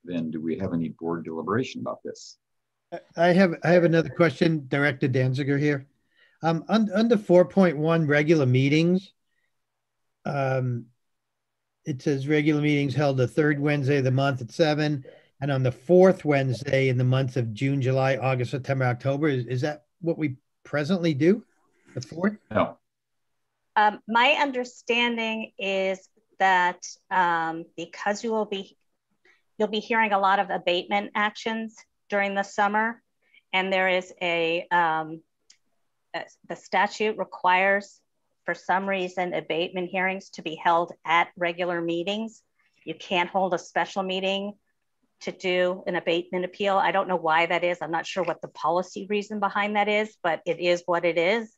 Then do we have any board deliberation about this? I have another question, Director Danziger here. Under 4.1 regular meetings, it says regular meetings held the 3rd Wednesday of the month at 7, and on the 4th Wednesday in the months of June, July, August, September, October. Is that what we presently do? The 4th? No. My understanding is that because you'll be hearing a lot of abatement actions during the summer, and there is the statute requires, for some reason, abatement hearings to be held at regular meetings. You can't hold a special meeting to do an abatement appeal. I don't know why that is. I'm not sure what the policy reason behind that is, but it is what it is.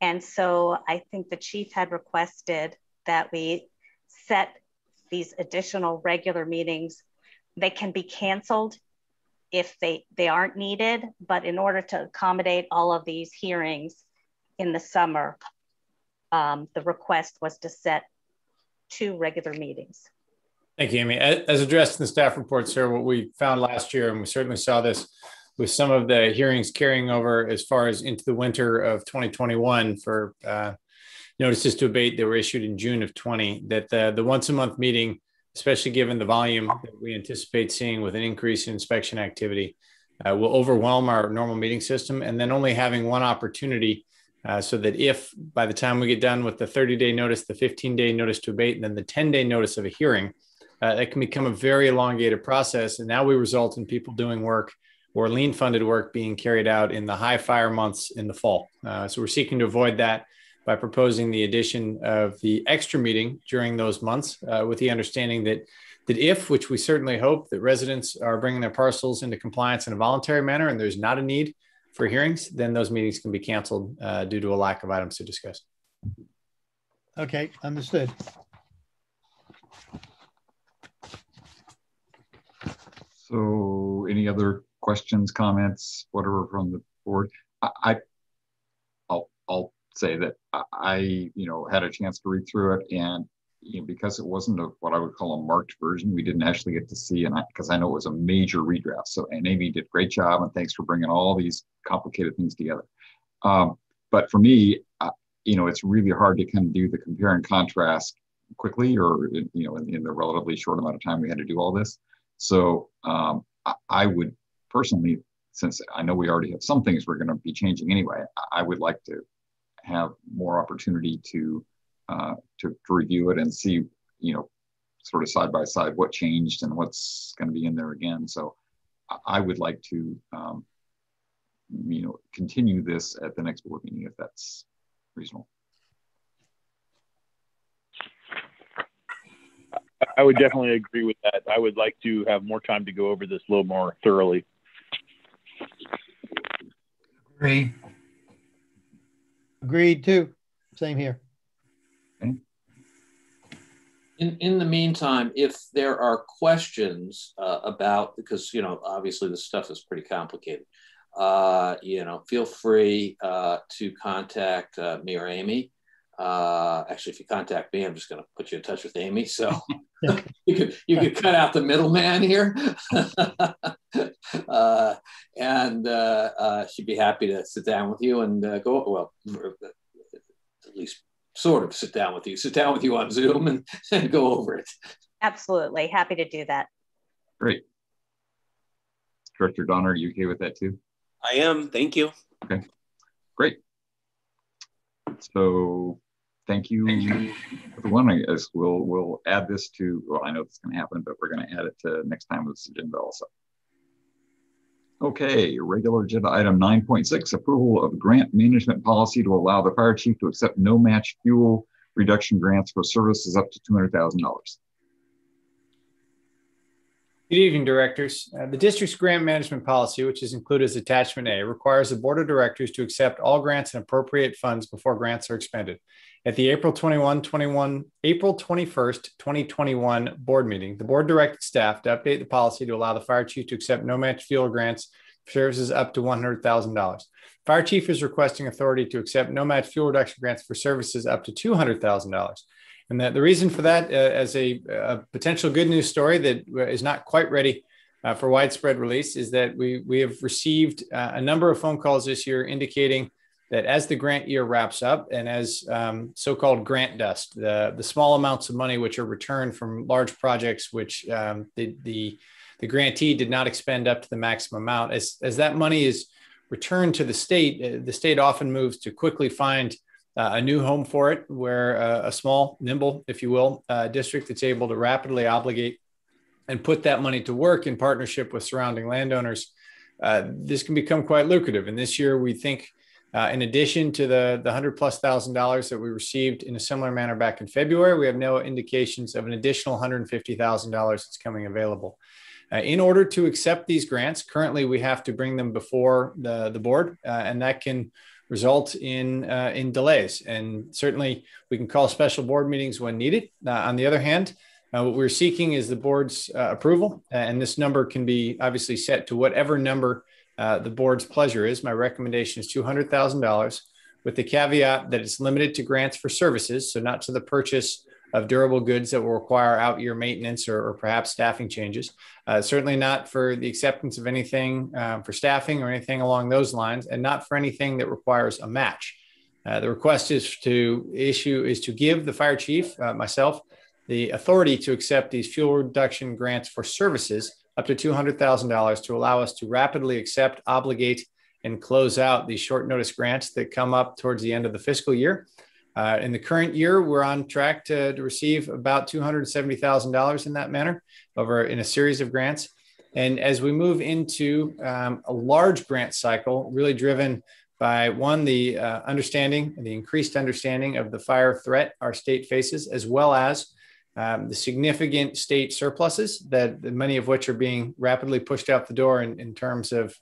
And so I think the chief had requested that we set these additional regular meetings. They can be canceled if they aren't needed, but in order to accommodate all of these hearings in the summer, the request was to set 2 regular meetings. Thank you, Amy. As addressed in the staff report, sir, what we found last year, and we certainly saw this with some of the hearings carrying over as far as into the winter of 2021 for notices to abate that were issued in June of 20, that the once a month meeting, especially given the volume that we anticipate seeing with an increase in inspection activity, will overwhelm our normal meeting system. And then only having one opportunity so that if by the time we get done with the 30-day notice, the 15-day notice to abate, and then the 10-day notice of a hearing, that can become a very elongated process. And now we result in people doing work or lien funded work being carried out in the high fire months in the fall. So we're seeking to avoid that by proposing the addition of the extra meeting during those months with the understanding that if, which we certainly hope, that residents are bringing their parcels into compliance in a voluntary manner and there's not a need for hearings, then those meetings can be canceled due to a lack of items to discuss. Okay, understood. So any other questions, comments, whatever from the board? I'll say that I had a chance to read through it, and because it wasn't what I would call a marked version, we didn't actually get to see, and because I know it was a major redraft. So, and Amy did a great job, and thanks for bringing all these complicated things together. But for me, it's really hard to kind of do the compare and contrast quickly, or in the relatively short amount of time we had to do all this. So I would personally, since I know we already have some things we're going to be changing anyway, I would like to have more opportunity to review it and see, sort of side by side what changed and what's going to be in there again. So I would like to, continue this at the next board meeting if that's reasonable. I would definitely agree with that. I would like to have more time to go over this a little more thoroughly. Agreed. Agreed too. Same here. Okay. In the meantime, if there are questions about, because obviously this stuff is pretty complicated, feel free to contact me or Amy. Actually, if you contact me, I'm just going to put you in touch with Amy. So you could cut out the middleman here, and she'd be happy to sit down with you and at least sort of sit down with you on Zoom and go over it. Absolutely, happy to do that. Great. Director Donner, are you okay with that too? I am. Thank you. Okay. Great. So. Thank you, everyone. I guess we'll add this to, well, I know it's going to happen, but we're going to add it to next time with this agenda also. Okay, regular agenda item 9.6, approval of grant management policy to allow the fire chief to accept no match fuel reduction grants for services up to $200,000. Good evening, directors. The district's grant management policy, which is included as attachment A, requires the board of directors to accept all grants and appropriate funds before grants are expended. At the April 21st, 2021 board meeting, the board directed staff to update the policy to allow the fire chief to accept no match fuel grants for services up to $100,000. Fire chief is requesting authority to accept no match fuel reduction grants for services up to $200,000. And the reason for that, as a potential good news story that is not quite ready for widespread release, is that we have received a number of phone calls this year indicating that as the grant year wraps up and as so-called grant dust, the small amounts of money which are returned from large projects which the grantee did not expend up to the maximum amount, as that money is returned to the state often moves to quickly find a new home for it, where a small, nimble, if you will, district that's able to rapidly obligate and put that money to work in partnership with surrounding landowners, this can become quite lucrative. And this year, we think, in addition to the $100,000+ that we received in a similar manner back in February, we have no indications of an additional $150,000 that's coming available. In order to accept these grants, currently we have to bring them before the board, and that can result in delays. And certainly we can call special board meetings when needed. On the other hand, What we're seeking is the board's approval, and this number can be obviously set to whatever number the board's pleasure is. My recommendation is $200,000 with the caveat that it's limited to grants for services, so not to the purchase of durable goods that will require out-year maintenance or perhaps staffing changes. Certainly not for the acceptance of anything for staffing or anything along those lines, and not for anything that requires a match. The request is to give the fire chief, myself, the authority to accept these fuel reduction grants for services up to $200,000 to allow us to rapidly accept, obligate, and close out these short notice grants that come up towards the end of the fiscal year. In the current year, we're on track to receive about $270,000 in that manner in a series of grants. And as we move into a large grant cycle, really driven by one, the increased understanding of the fire threat our state faces, as well as the significant state surpluses that many of which are being rapidly pushed out the door in terms of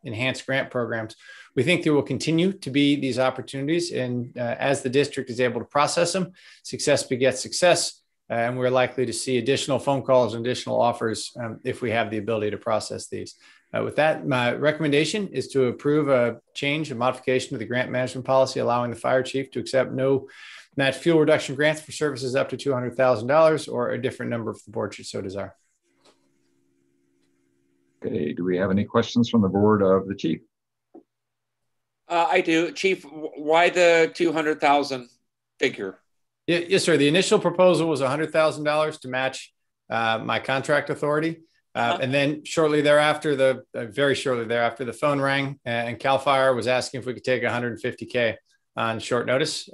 enhanced grant programs. We think there will continue to be these opportunities, and as the district is able to process them, success begets success, and we're likely to see additional phone calls and additional offers if we have the ability to process these. With that, my recommendation is to approve a modification to the grant management policy, allowing the fire chief to accept no match fuel reduction grants for services up to $200,000 or a different number if the board should so desire. Okay, do we have any questions from the board of the chief? I do. Chief, why the 200,000 figure? Yes, sir. The initial proposal was $100,000 to match my contract authority. And then very shortly thereafter, the phone rang and CAL FIRE was asking if we could take $150K on short notice,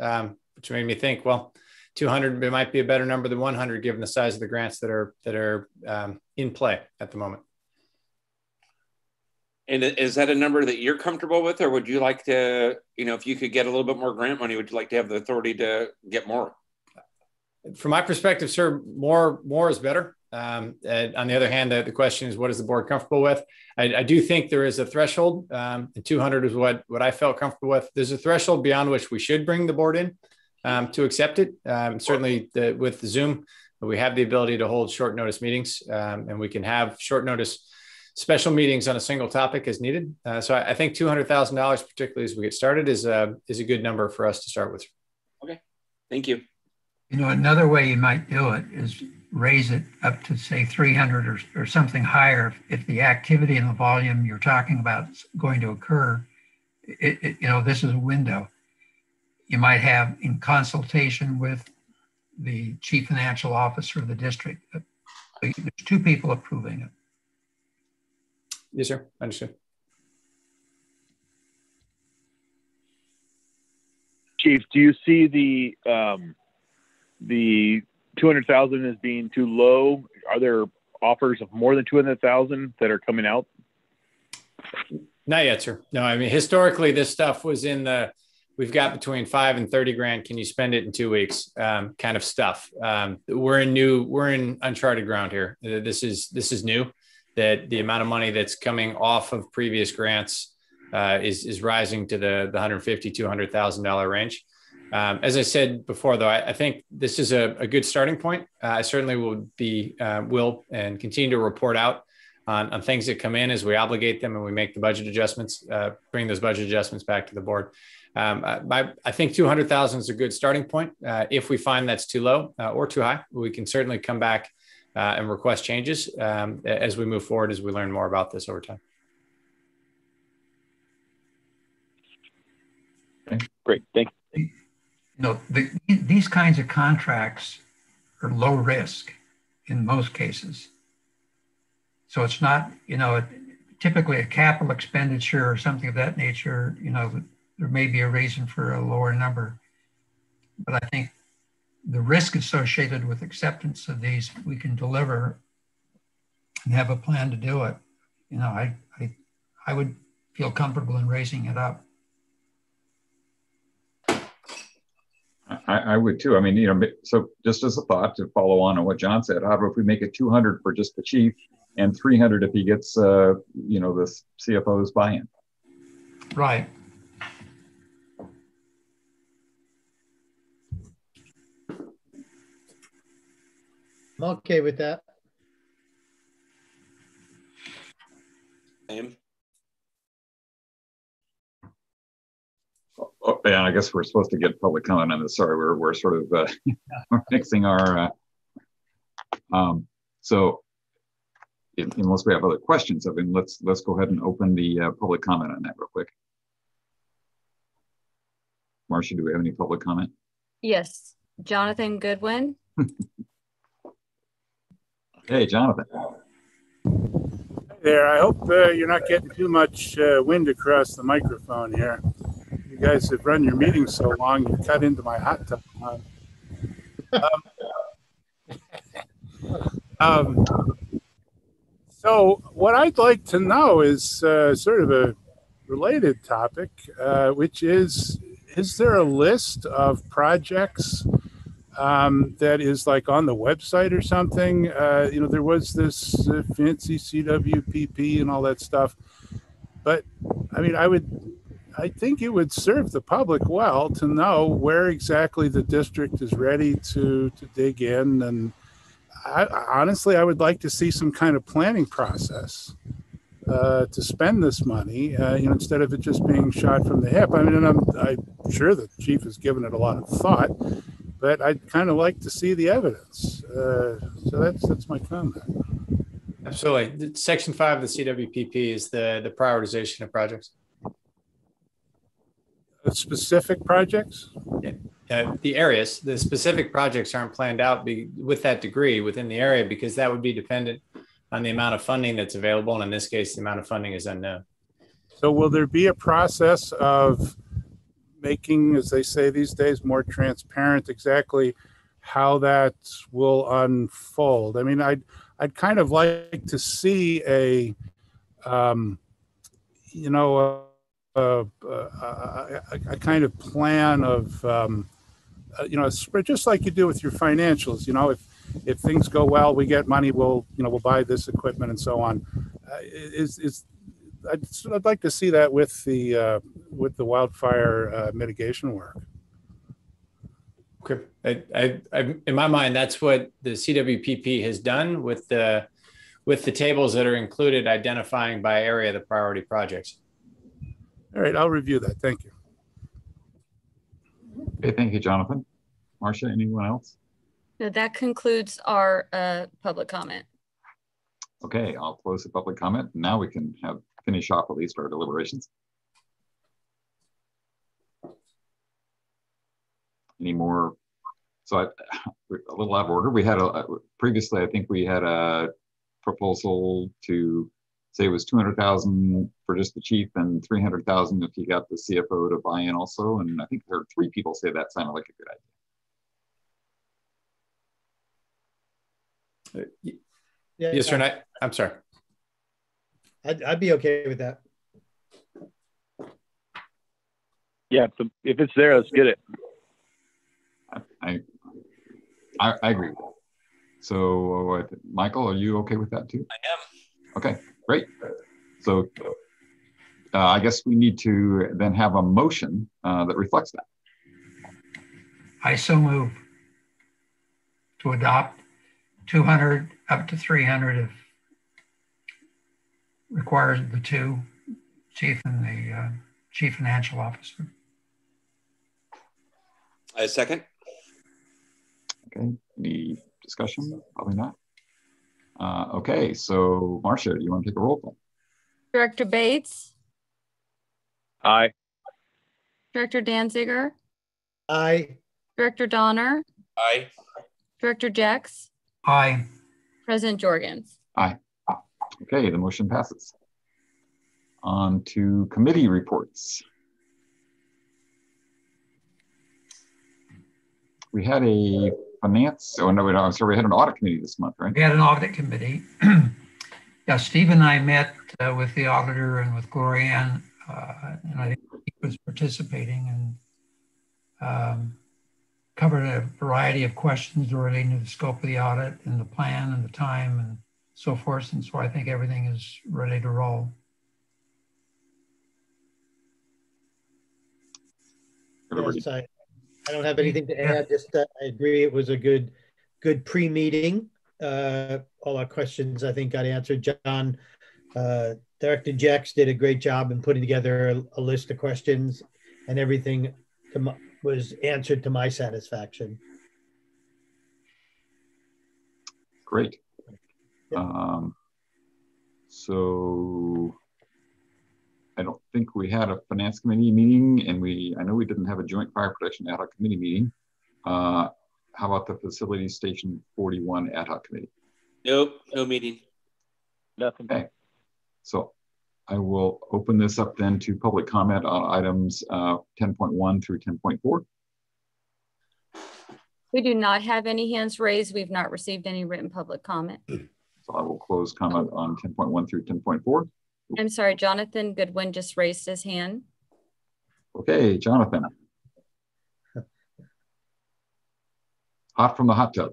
which made me think, well, 200 it might be a better number than 100 given the size of the grants that are in play at the moment. And is that a number that you're comfortable with, or would you like to, if you could get a little bit more grant money, would you like to have the authority to get more? From my perspective, sir, more is better. On the other hand, the question is, what is the board comfortable with? I do think there is a threshold, and 200 is what I felt comfortable with. There's a threshold beyond which we should bring the board in to accept it. Certainly with the Zoom, we have the ability to hold short notice meetings, and we can have short notice special meetings on a single topic as needed. So I think $200,000, particularly as we get started, is a good number for us to start with. Okay, thank you. Another way you might do it is raise it up to say 300 or something higher. If the activity and the volume you're talking about is going to occur, this is a window. You might have, in consultation with the chief financial officer of the district, there's two people approving it. Yes, sir. Understood. Chief, do you see the 200,000 as being too low? Are there offers of more than 200,000 that are coming out? Not yet, sir. No, I mean, historically, this stuff was we've got between 5 and 30 grand. Can you spend it in 2 weeks? Kind of stuff. We're in uncharted ground here. This is new. That the amount of money that's coming off of previous grants is rising to the $150,000, $200,000 range. As I said before, though, I think this is a good starting point. I certainly will and continue to report out on things that come in as we obligate them and we make the budget adjustments, bring those budget adjustments back to the board. I think 200,000 is a good starting point. If we find that's too low or too high, we can certainly come back and request changes as we move forward, as we learn more about this over time. Okay, great. Thank you. These kinds of contracts are low risk in most cases. So it's not, typically a capital expenditure or something of that nature, there may be a reason for a lower number. But I think the risk associated with acceptance of these, we can deliver and have a plan to do it. I would feel comfortable in raising it up. I would too. I mean, so just as a thought to follow on what John said, how about if we make it 200 for just the chief and 300 if he gets, the CFO's buy-in? Right. I'm okay with that. Same. Oh, and I guess we're supposed to get public comment on this. Sorry, we're sort of we're mixing our. So, unless we have other questions, I mean, let's go ahead and open the public comment on that real quick. Marcia, do we have any public comment? Yes, Jonathan Goodwin. Hey, Jonathan. Hey there. I hope you're not getting too much wind across the microphone here. You guys have run your meeting so long, you cut into my hot tub. So what I'd like to know is sort of a related topic, which is there a list of projects that is like on the website or something? You know, there was this fancy CWPP and all that stuff, but I mean, I think it would serve the public well to know where exactly the district is ready to dig in. And honestly, I would like to see some kind of planning process to spend this money, you know, instead of it just being shot from the hip. I mean, and I'm sure the chief has given it a lot of thought, but I'd kind of like to see the evidence. So that's my comment. Absolutely. Section 5 of the CWPP is the prioritization of projects. Specific projects? Yeah. The areas, the specific projects aren't planned out with that degree within the area, because that would be dependent on the amount of funding that's available. And in this case, the amount of funding is unknown. So will there be a process of making, as they say these days, more transparent exactly how that will unfold? I mean, I'd kind of like to see a, you know, a kind of plan of, you know, just like you do with your financials. You know, if things go well, we get money, we'll buy this equipment and so on. I'd like to see that with the wildfire mitigation work. Okay, in my mind, that's what the CWPP has done with the tables that are included, identifying by area the priority projects. All right, I'll review that. Thank you. Okay, thank you, Jonathan. Marcia, anyone else? No, that concludes our public comment. Okay, I'll close the public comment. Now we can finish off at least our deliberations. Any more? So a little out of order. We had previously, I think we had a proposal to say it was 200,000 for just the chief and 300,000 if you got the CFO to buy in also. And I think there are 3 people say that sounded like a good idea. Yeah, yes, sir. I'm sorry. I'd be okay with that. Yeah, if it's there, let's get it. I agree with that. So, Michael, are you okay with that too? I am. Okay, great. So, I guess we need to then have a motion that reflects that. I so move to adopt 200 up to 300 if requires the 2 chief and the chief financial officer. I second. Okay, any discussion? Probably not. Okay, so Marcia, do you want to take a roll call? Director Bates? Aye. Director Danziger? Aye. Director Donner? Aye. Director Jex? Aye. President Jorgens? Aye. Okay, the motion passes. On to committee reports. We had a finance, oh no, I'm sorry, we had an audit committee this month, right? We had an audit committee. Yeah, Steve and I met with the auditor and with Glorianne, and I think he was participating and covered a variety of questions relating to the scope of the audit and the plan and the time and so forth. And so I think everything is ready to roll. Yes, I don't have anything to add. Just I agree it was a good pre-meeting. all our questions, I think, got answered. John, Director Jex did a great job in putting together a list of questions, and everything was answered to my satisfaction. Great. So I don't think we had a finance committee meeting, and I know we didn't have a joint fire protection ad hoc committee meeting. How about the facility station 41 ad hoc committee? Nope, no meeting. Nothing. Okay. So I will open this up then to public comment on items 10.1 through 10.4. We do not have any hands raised. We've not received any written public comment. So I will close comment on 10.1 through 10.4. I'm sorry, Jonathan Goodwin just raised his hand. Okay, Jonathan. Hot from the hot tub.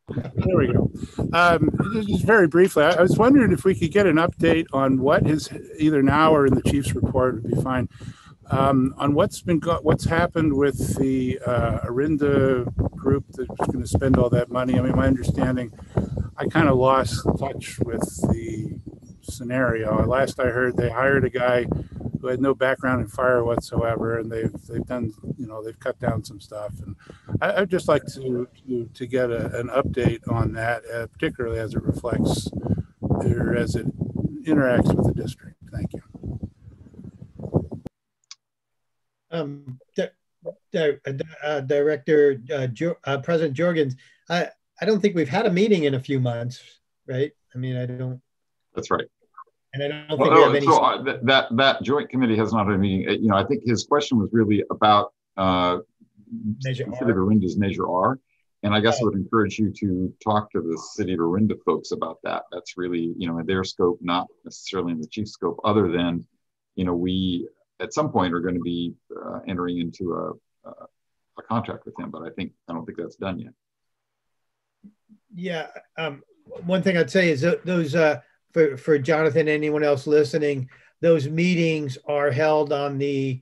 There we go. Just very briefly, I was wondering if we could get an update on what is, either now or in the chief's report would be fine, on what's happened with the Orinda group that's going to spend all that money. I mean, my understanding, I kind of lost touch with the scenario. Last I heard, they hired a guy who had no background in fire whatsoever, and they've done, they've cut down some stuff. And I'd just like to get an update on that, particularly as it reflects or as it interacts with the district. Thank you. Director, President Jorgens, I don't think we've had a meeting in a few months, right? I mean, I don't. That's right. And I don't think we have any. So that joint committee has not had a meeting. I think his question was really about City of Orinda's Measure R. And I guess I would encourage you to talk to the City of Orinda folks about that. That's really, in their scope, not necessarily in the chief's scope, other than, we at some point are going to be entering into a contract with them, but I don't think that's done yet. Yeah. One thing I'd say is those, for Jonathan, anyone else listening, those meetings are held on the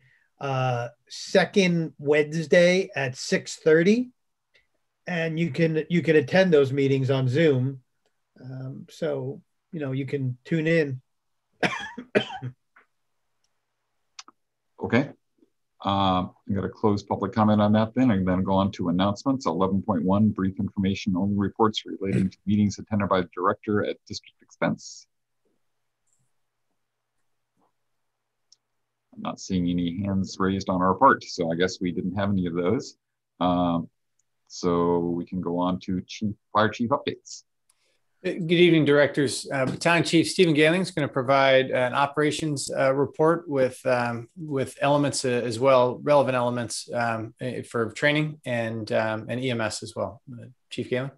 second Wednesday at 6:30, and you can attend those meetings on Zoom. So you can tune in. Okay. I'm going to close public comment on that then, and then go on to announcements. 11.1, brief information only reports relating to meetings attended by the director at district expense. I'm not seeing any hands raised on our part, so I guess we didn't have any of those. So we can go on to fire chief updates. Good evening, directors. Battalion Chief Stephen Galing is going to provide an operations report with elements as well, relevant elements for training and EMS as well. Chief Galing.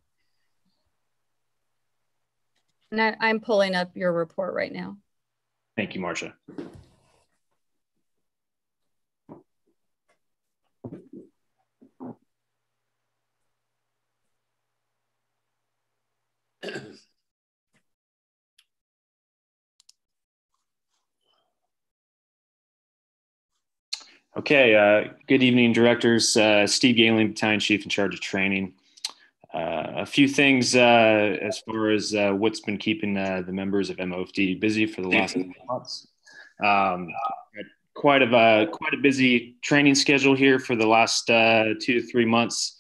And I'm pulling up your report right now. Thank you, Marcia. Okay, good evening, directors. Steve Galing, Battalion Chief in charge of training. A few things as far as what's been keeping the members of MOFD busy for the last months. Quite a busy training schedule here for the last 2 to 3 months,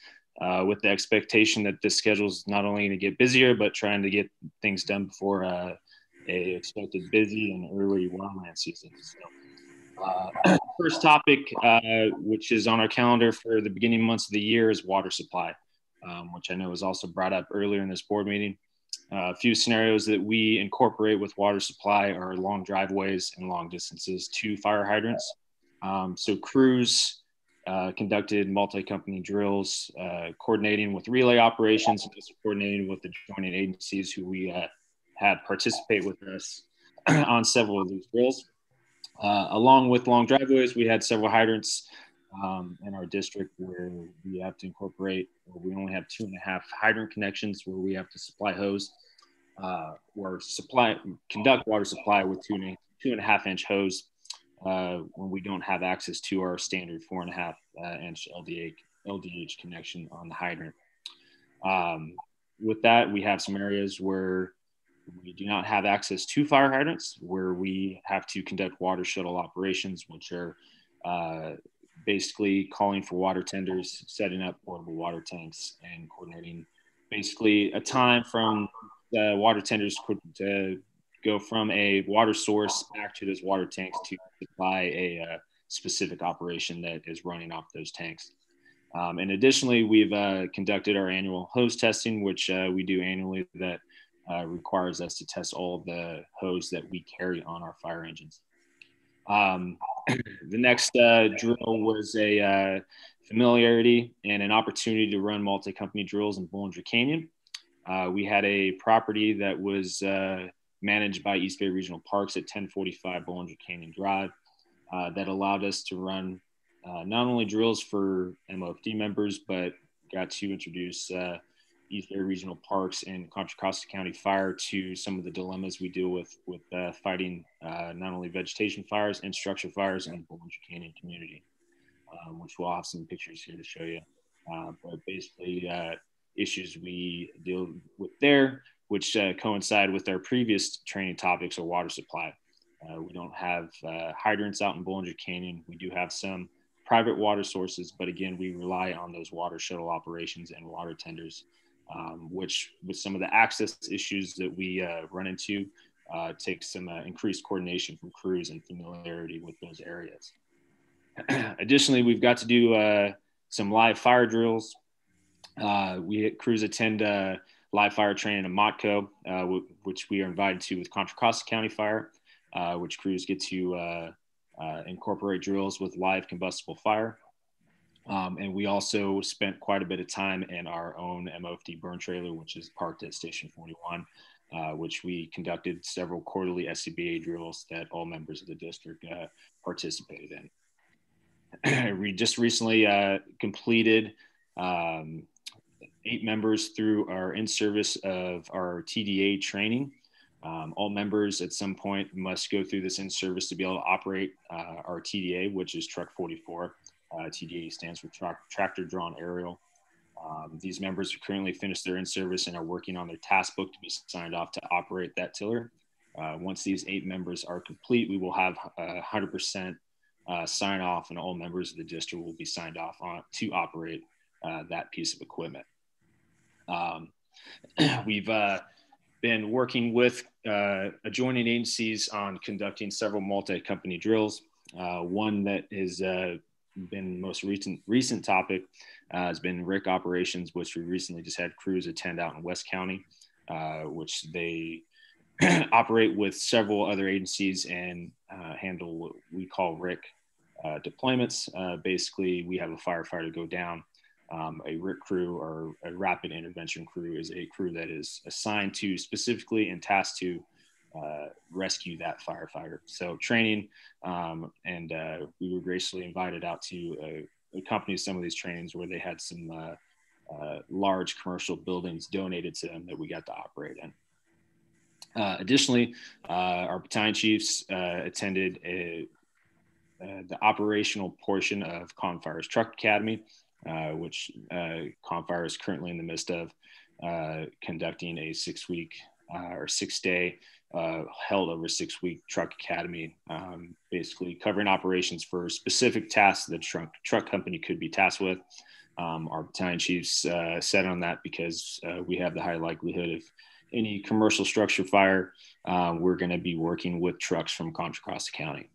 with the expectation that this schedule is not only going to get busier, but trying to get things done before a expected busy and early wildland season. So, first topic, which is on our calendar for the beginning months of the year, is water supply, which I know was also brought up earlier in this board meeting. A few scenarios that we incorporate with water supply are long driveways and long distances to fire hydrants. So crews conducted multi-company drills, coordinating with relay operations, and also coordinating with the joining agencies who we had participate with us on several of these drills. Along with long driveways, we had several hydrants in our district where we have to incorporate, or we only have 2.5 hydrant connections where we have to supply hose or conduct water supply with 2.5 inch hose when we don't have access to our standard 4.5 inch LDH connection on the hydrant. with that, we have some areas where we do not have access to fire hydrants, where we have to conduct water shuttle operations, which are basically calling for water tenders, setting up portable water tanks, and coordinating basically a time from the water tenders to go from a water source back to those water tanks to supply a specific operation that is running off those tanks. And additionally, we've conducted our annual hose testing, which we do annually, that requires us to test all of the hose that we carry on our fire engines. The next drill was a familiarity and an opportunity to run multi-company drills in Bollinger Canyon. We had a property that was managed by East Bay Regional Parks at 1045 Bollinger Canyon Drive that allowed us to run not only drills for MOFD members, but got to introduce East Bay Regional Parks and Contra Costa County Fire to some of the dilemmas we deal with fighting not only vegetation fires and structure fires in the Bollinger Canyon community, which we'll have some pictures here to show you. But basically issues we deal with there, which coincide with our previous training topics, of water supply. We don't have hydrants out in Bollinger Canyon. We do have some private water sources, but again, we rely on those water shuttle operations and water tenders, which with some of the access issues that we run into, takes some increased coordination from crews and familiarity with those areas. Additionally, we've got to do some live fire drills. Crews attend live fire training in Motco, which we are invited to with Contra Costa County Fire, which crews get to incorporate drills with live combustible fire. And we also spent quite a bit of time in our own MOFD burn trailer, which is parked at Station 41, which we conducted several quarterly SCBA drills that all members of the district participated in. We just recently completed 8 members through our in-service of our TDA training. All members at some point must go through this in-service to be able to operate our TDA, which is Truck 44. TDA stands for Tractor Drawn Aerial. These members have currently finished their in-service and are working on their task book to be signed off to operate that tiller. Once these 8 members are complete, we will have 100% sign off, and all members of the district will be signed off on to operate that piece of equipment. We've been working with adjoining agencies on conducting several multi-company drills. One that has been most recent topic has been RIC operations, which we recently just had crews attend out in West County, which they operate with several other agencies and handle what we call RIC deployments. Basically, we have a firefighter go down. A RIC crew, or a rapid intervention crew, is a crew that is assigned to specifically and tasked to rescue that firefighter. So training, and we were graciously invited out to accompany some of these trainings where they had some large commercial buildings donated to them that we got to operate in. Additionally, our battalion chiefs attended the operational portion of Confire's Truck Academy, which Confire is currently in the midst of conducting a 6-week or 6-day held over 6-week truck academy, basically covering operations for specific tasks that the truck company could be tasked with. Our battalion chiefs set on that because we have the high likelihood of any commercial structure fire, we're going to be working with trucks from Contra Costa County.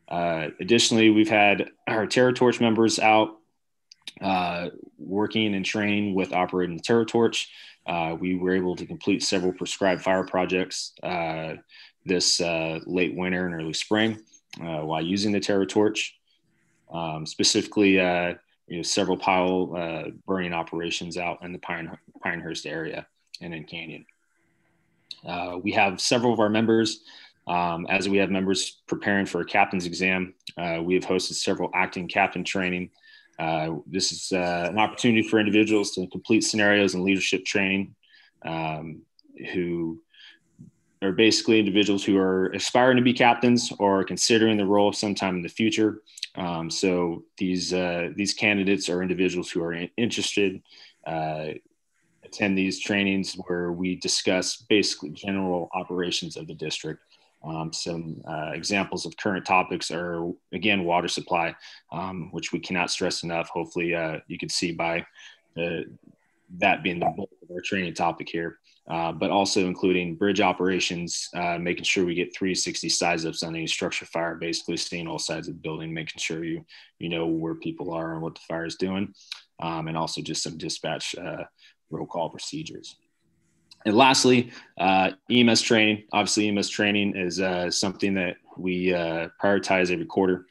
Additionally, we've had our TerraTorch members out working and training with operating the TerraTorch. We were able to complete several prescribed fire projects this late winter and early spring while using the TerraTorch. Specifically, several pile burning operations out in the Pinehurst area and in Canyon. We have several of our members, as we have members preparing for a captain's exam. We have hosted several acting captain training. This is an opportunity for individuals to complete scenarios and leadership training, who are basically individuals who are aspiring to be captains or considering the role sometime in the future. So these candidates are individuals who are interested attend these trainings where we discuss basically general operations of the district. Some examples of current topics are, again, water supply, which we cannot stress enough. Hopefully you can see by that being the bulk of our training topic here, but also including bridge operations, making sure we get 360 size ups on any structure fire, basically seeing all sides of the building, making sure you know where people are and what the fire is doing, and also just some dispatch roll call procedures. And lastly, EMS training. Obviously, EMS training is something that we prioritize every quarter.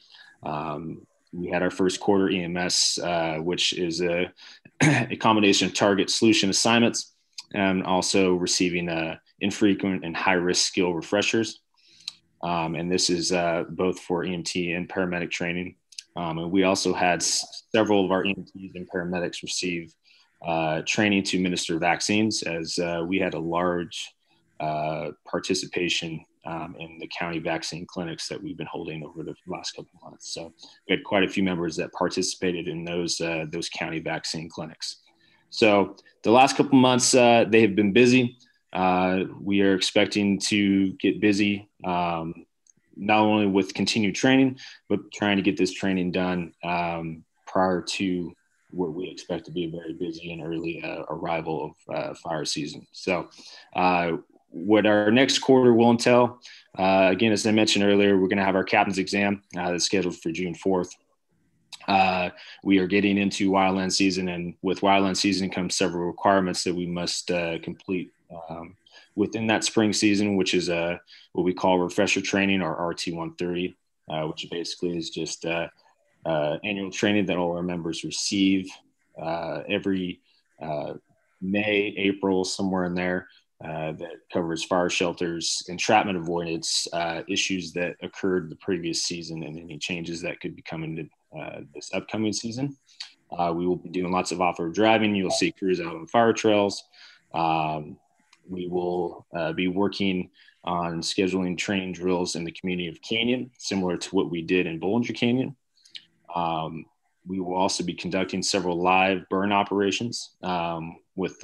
We had our first quarter EMS, which is a combination of target solution assignments and also receiving infrequent and high-risk skill refreshers. And this is both for EMT and paramedic training. And we also had several of our EMTs and paramedics receive training to administer vaccines, as we had a large participation in the county vaccine clinics that we've been holding over the last couple of months. So we had quite a few members that participated in those county vaccine clinics. So the last couple of months, they have been busy. We are expecting to get busy, not only with continued training, but trying to get this training done prior to what we expect to be a very busy and early arrival of fire season. So what our next quarter will entail, again, as I mentioned earlier, we're going to have our captain's exam that's scheduled for June 4th. We are getting into wildland season, and with wildland season comes several requirements that we must complete within that spring season, which is what we call refresher training, or RT-130, which basically is just annual training that all our members receive every May, April, somewhere in there, that covers fire shelters, entrapment avoidance, issues that occurred the previous season, and any changes that could be coming to this upcoming season. We will be doing lots of off-road driving. You'll see crews out on fire trails. We will be working on scheduling training drills in the community of Canyon, similar to what we did in Bollinger Canyon. We will also be conducting several live burn operations, with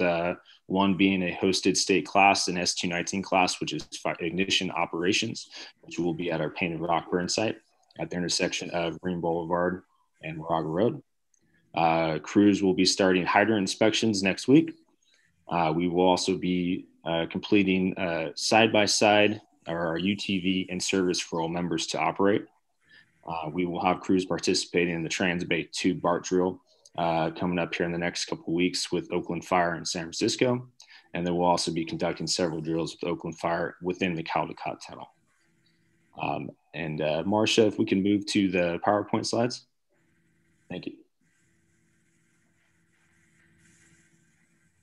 one being a hosted state class, an S219 class, which is ignition operations, which will be at our Painted Rock burn site at the intersection of Green Boulevard and Moraga Road. Crews will be starting hydrant inspections next week. We will also be completing side-by-side, or our UTV in service for all members to operate. We will have crews participating in the Transbay 2 BART drill coming up here in the next couple of weeks with Oakland Fire in San Francisco. And then we'll also be conducting several drills with Oakland Fire within the Caldecott Tunnel. Marcia, if we can move to the PowerPoint slides. Thank you.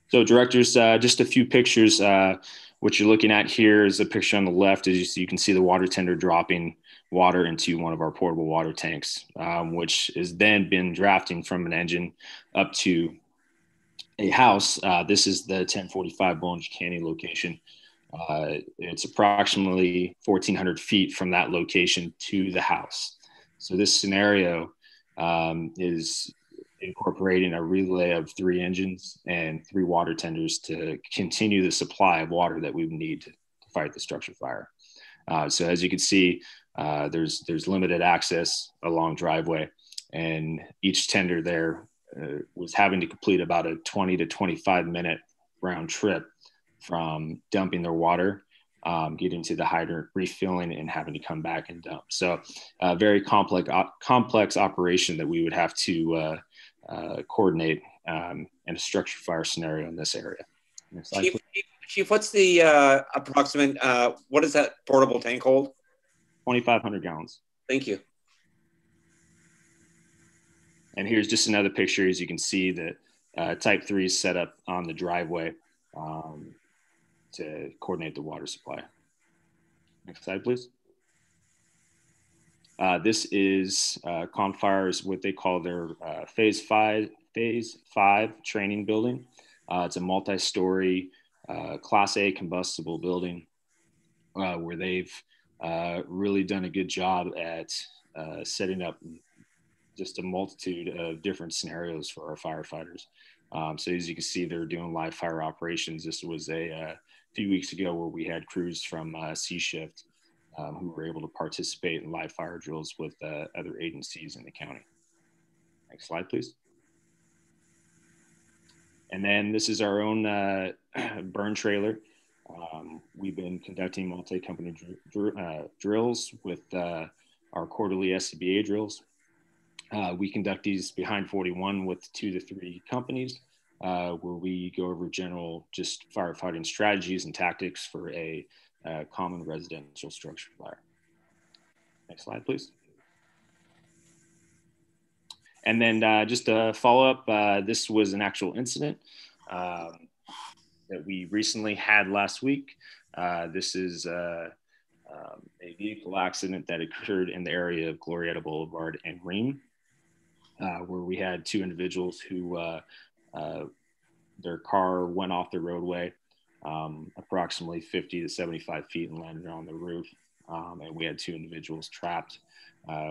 So directors, just a few pictures. What you're looking at here is a picture on the left. As you can see the water tender dropping water into one of our portable water tanks, which has then been drafting from an engine up to a house. This is the 1045 Bollinger Canyon location. It's approximately 1,400 feet from that location to the house. So this scenario is incorporating a relay of 3 engines and 3 water tenders to continue the supply of water that we would need to fight the structure fire. So as you can see, there's limited access along driveway, and each tender there was having to complete about a 20 to 25 minute round trip from dumping their water, getting to the hydrant, refilling, and having to come back and dump. So a very complex operation that we would have to coordinate in a structure fire scenario in this area. Chief, what's the approximate, what does that portable tank hold? 2,500 gallons. Thank you. And here's just another picture. As you can see, that type 3 is set up on the driveway to coordinate the water supply. Next slide, please. This is Confire's, what they call their phase 5 training building. It's a multi-story Class A combustible building where they've really done a good job at setting up just a multitude of different scenarios for our firefighters. So as you can see, they're doing live fire operations. This was a few weeks ago where we had crews from C Shift who were able to participate in live fire drills with other agencies in the county. Next slide, please. And then this is our own burn trailer. We've been conducting multi-company drills with our quarterly SCBA drills. We conduct these behind 41 with 2 to 3 companies where we go over general just firefighting strategies and tactics for a common residential structure fire. Next slide, please. And then just a follow up, this was an actual incident that we recently had last week. This is a vehicle accident that occurred in the area of Glorietta Boulevard and Ream, where we had 2 individuals who their car went off the roadway approximately 50 to 75 feet and landed on the roof. And we had 2 individuals trapped.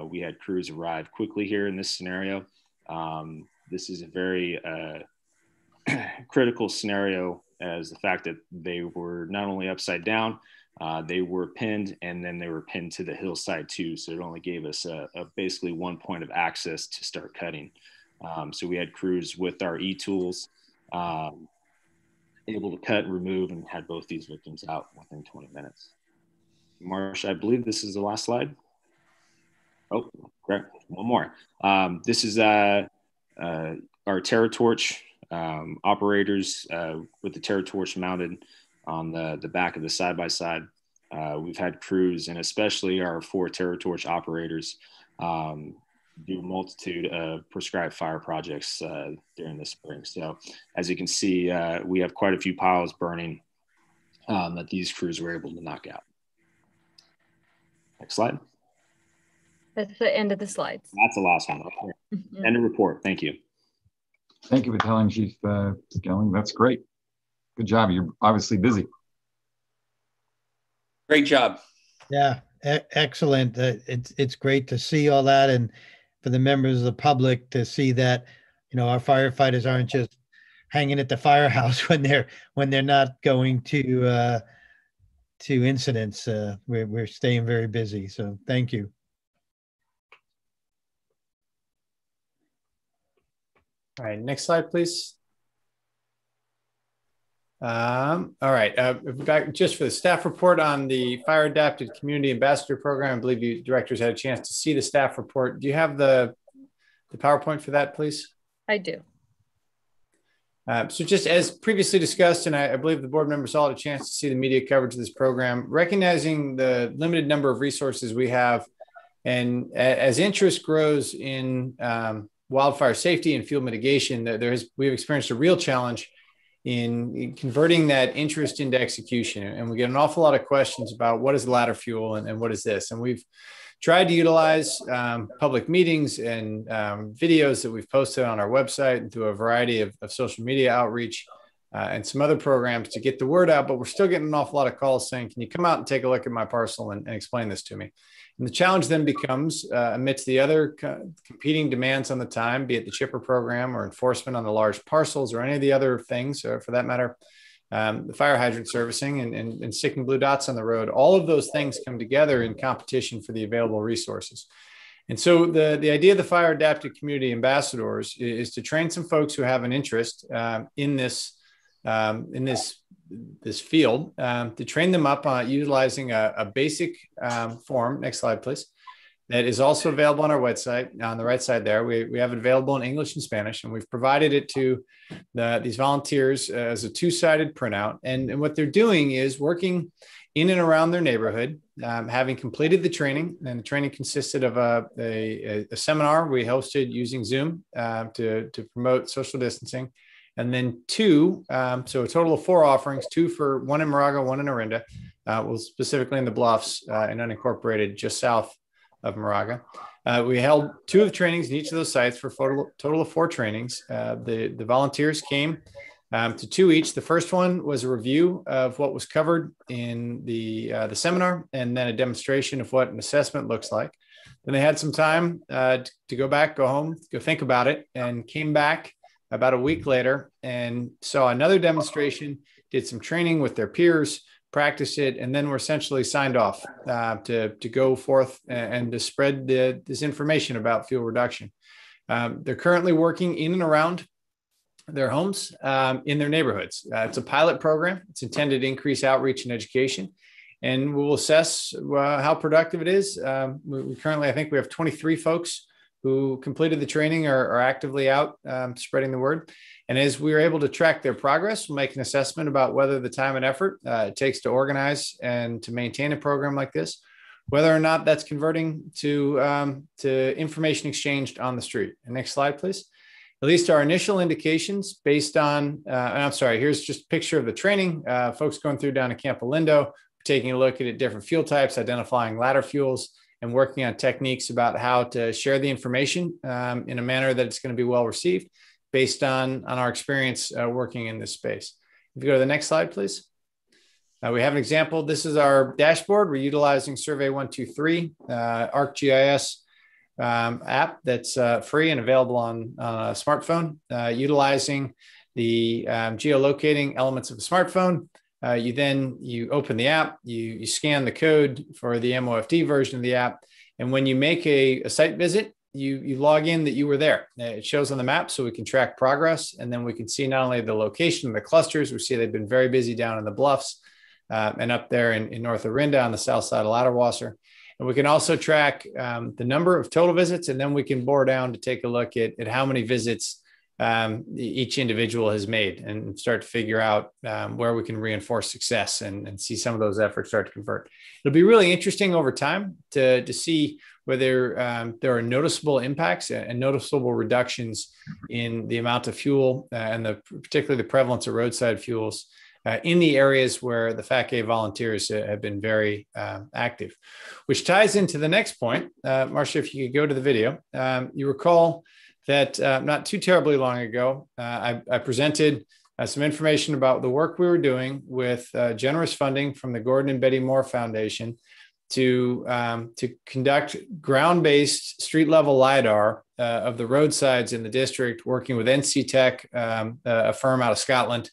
We had crews arrive quickly here in this scenario. This is a very critical scenario, as the fact that they were not only upside down, they were pinned, and then they were pinned to the hillside too. So it only gave us basically 1 point of access to start cutting. So we had crews with our e-tools able to cut and remove, and had both these victims out within 20 minutes. Marsh, I believe this is the last slide. Oh, correct. One more. This is our Terra Torch operators with the Terra Torch mounted on the back of the side-by-side. We've had crews, and especially our 4 Terra Torch operators, do a multitude of prescribed fire projects during the spring. So as you can see, we have quite a few piles burning that these crews were able to knock out. Next slide. That's the end of the slides. That's the last one. Okay. End of report. Thank you. Thank you for telling Chief Gelling. That's great. Good job. You're obviously busy. Great job. Yeah, excellent. It's great to see all that, and for the members of the public to see that, you know, our firefighters aren't just hanging at the firehouse when they're not going to incidents. We're staying very busy. So thank you. All right, next slide, please. All right, back just for the staff report on the Fire Adapted Community Ambassador Program. I believe you directors had a chance to see the staff report. Do you have the PowerPoint for that, please? I do. So just as previously discussed, and I believe the board members all had a chance to see the media coverage of this program, recognizing the limited number of resources we have, and as interest grows in wildfire safety and field mitigation, we've experienced a real challenge in converting that interest into execution. And we get an awful lot of questions about what is ladder fuel and what is this? And we've tried to utilize public meetings and videos that we've posted on our website and through a variety of social media outreach and some other programs to get the word out, but we're still getting an awful lot of calls saying, can you come out and take a look at my parcel and explain this to me? And the challenge then becomes, amidst the other competing demands on the time, be it the chipper program or enforcement on the large parcels or any of the other things, for that matter, the fire hydrant servicing and sticking blue dots on the road, all of those things come together in competition for the available resources. And so the idea of the Fire Adapted Community Ambassadors is to train some folks who have an interest in this field, to train them up on utilizing a basic form. Next slide, please. That is also available on our website on the right side there. We have it available in English and Spanish, and we've provided it to these volunteers as a 2-sided printout. And what they're doing is working in and around their neighborhood, having completed the training. And the training consisted of a seminar we hosted using Zoom to promote social distancing. And then 2, so a total of 4 offerings, 1 in Moraga, 1 in Orinda, was specifically in the Bluffs and unincorporated just south of Moraga. We held 2 trainings in each of those sites for a total of 4 trainings. The volunteers came to 2 each. The first one was a review of what was covered in the seminar, and then a demonstration of what an assessment looks like. Then they had some time to go back, go home, go think about it, and came back about a week later and saw another demonstration, did some training with their peers, practice it, and then were essentially signed off to go forth and to spread this information about fuel reduction. They're currently working in and around their homes in their neighborhoods. It's a pilot program. It's intended to increase outreach and education, and we'll assess how productive it is. We currently, I think we have 23 folks who completed the training are actively out spreading the word. And as we are able to track their progress, we'll make an assessment about whether the time and effort it takes to organize and to maintain a program like this, whether or not that's converting to information exchanged on the street. And next slide, please. At least our initial indications based on, and I'm sorry, here's just a picture of the training. Folks going through down at Camp Olindo, taking a look at different fuel types, identifying ladder fuels, and working on techniques about how to share the information in a manner that it's going to be well received based on our experience working in this space. If you go to the next slide, please. We have an example. This is our dashboard. We're utilizing Survey 123, ArcGIS app that's free and available on a smartphone, utilizing the geolocating elements of a smartphone. You open the app, you scan the code for the MOFD version of the app. And when you make a site visit, you log in that you were there. It shows on the map so we can track progress. And then we can see not only the location of the clusters, we see they've been very busy down in the bluffs and up there in North Orinda on the south side of Ladderwasser. And we can also track the number of total visits, and then we can bore down to take a look at how many visits each individual has made and start to figure out where we can reinforce success and see some of those efforts start to convert. It'll be really interesting over time to see whether there are noticeable impacts and noticeable reductions in the amount of fuel and particularly the prevalence of roadside fuels in the areas where the FACA volunteers have been very active, which ties into the next point. Marcia, if you could go to the video. You recall that not too terribly long ago, I presented some information about the work we were doing with generous funding from the Gordon and Betty Moore Foundation to conduct ground-based street-level LiDAR of the roadsides in the district, working with NC Tech, a firm out of Scotland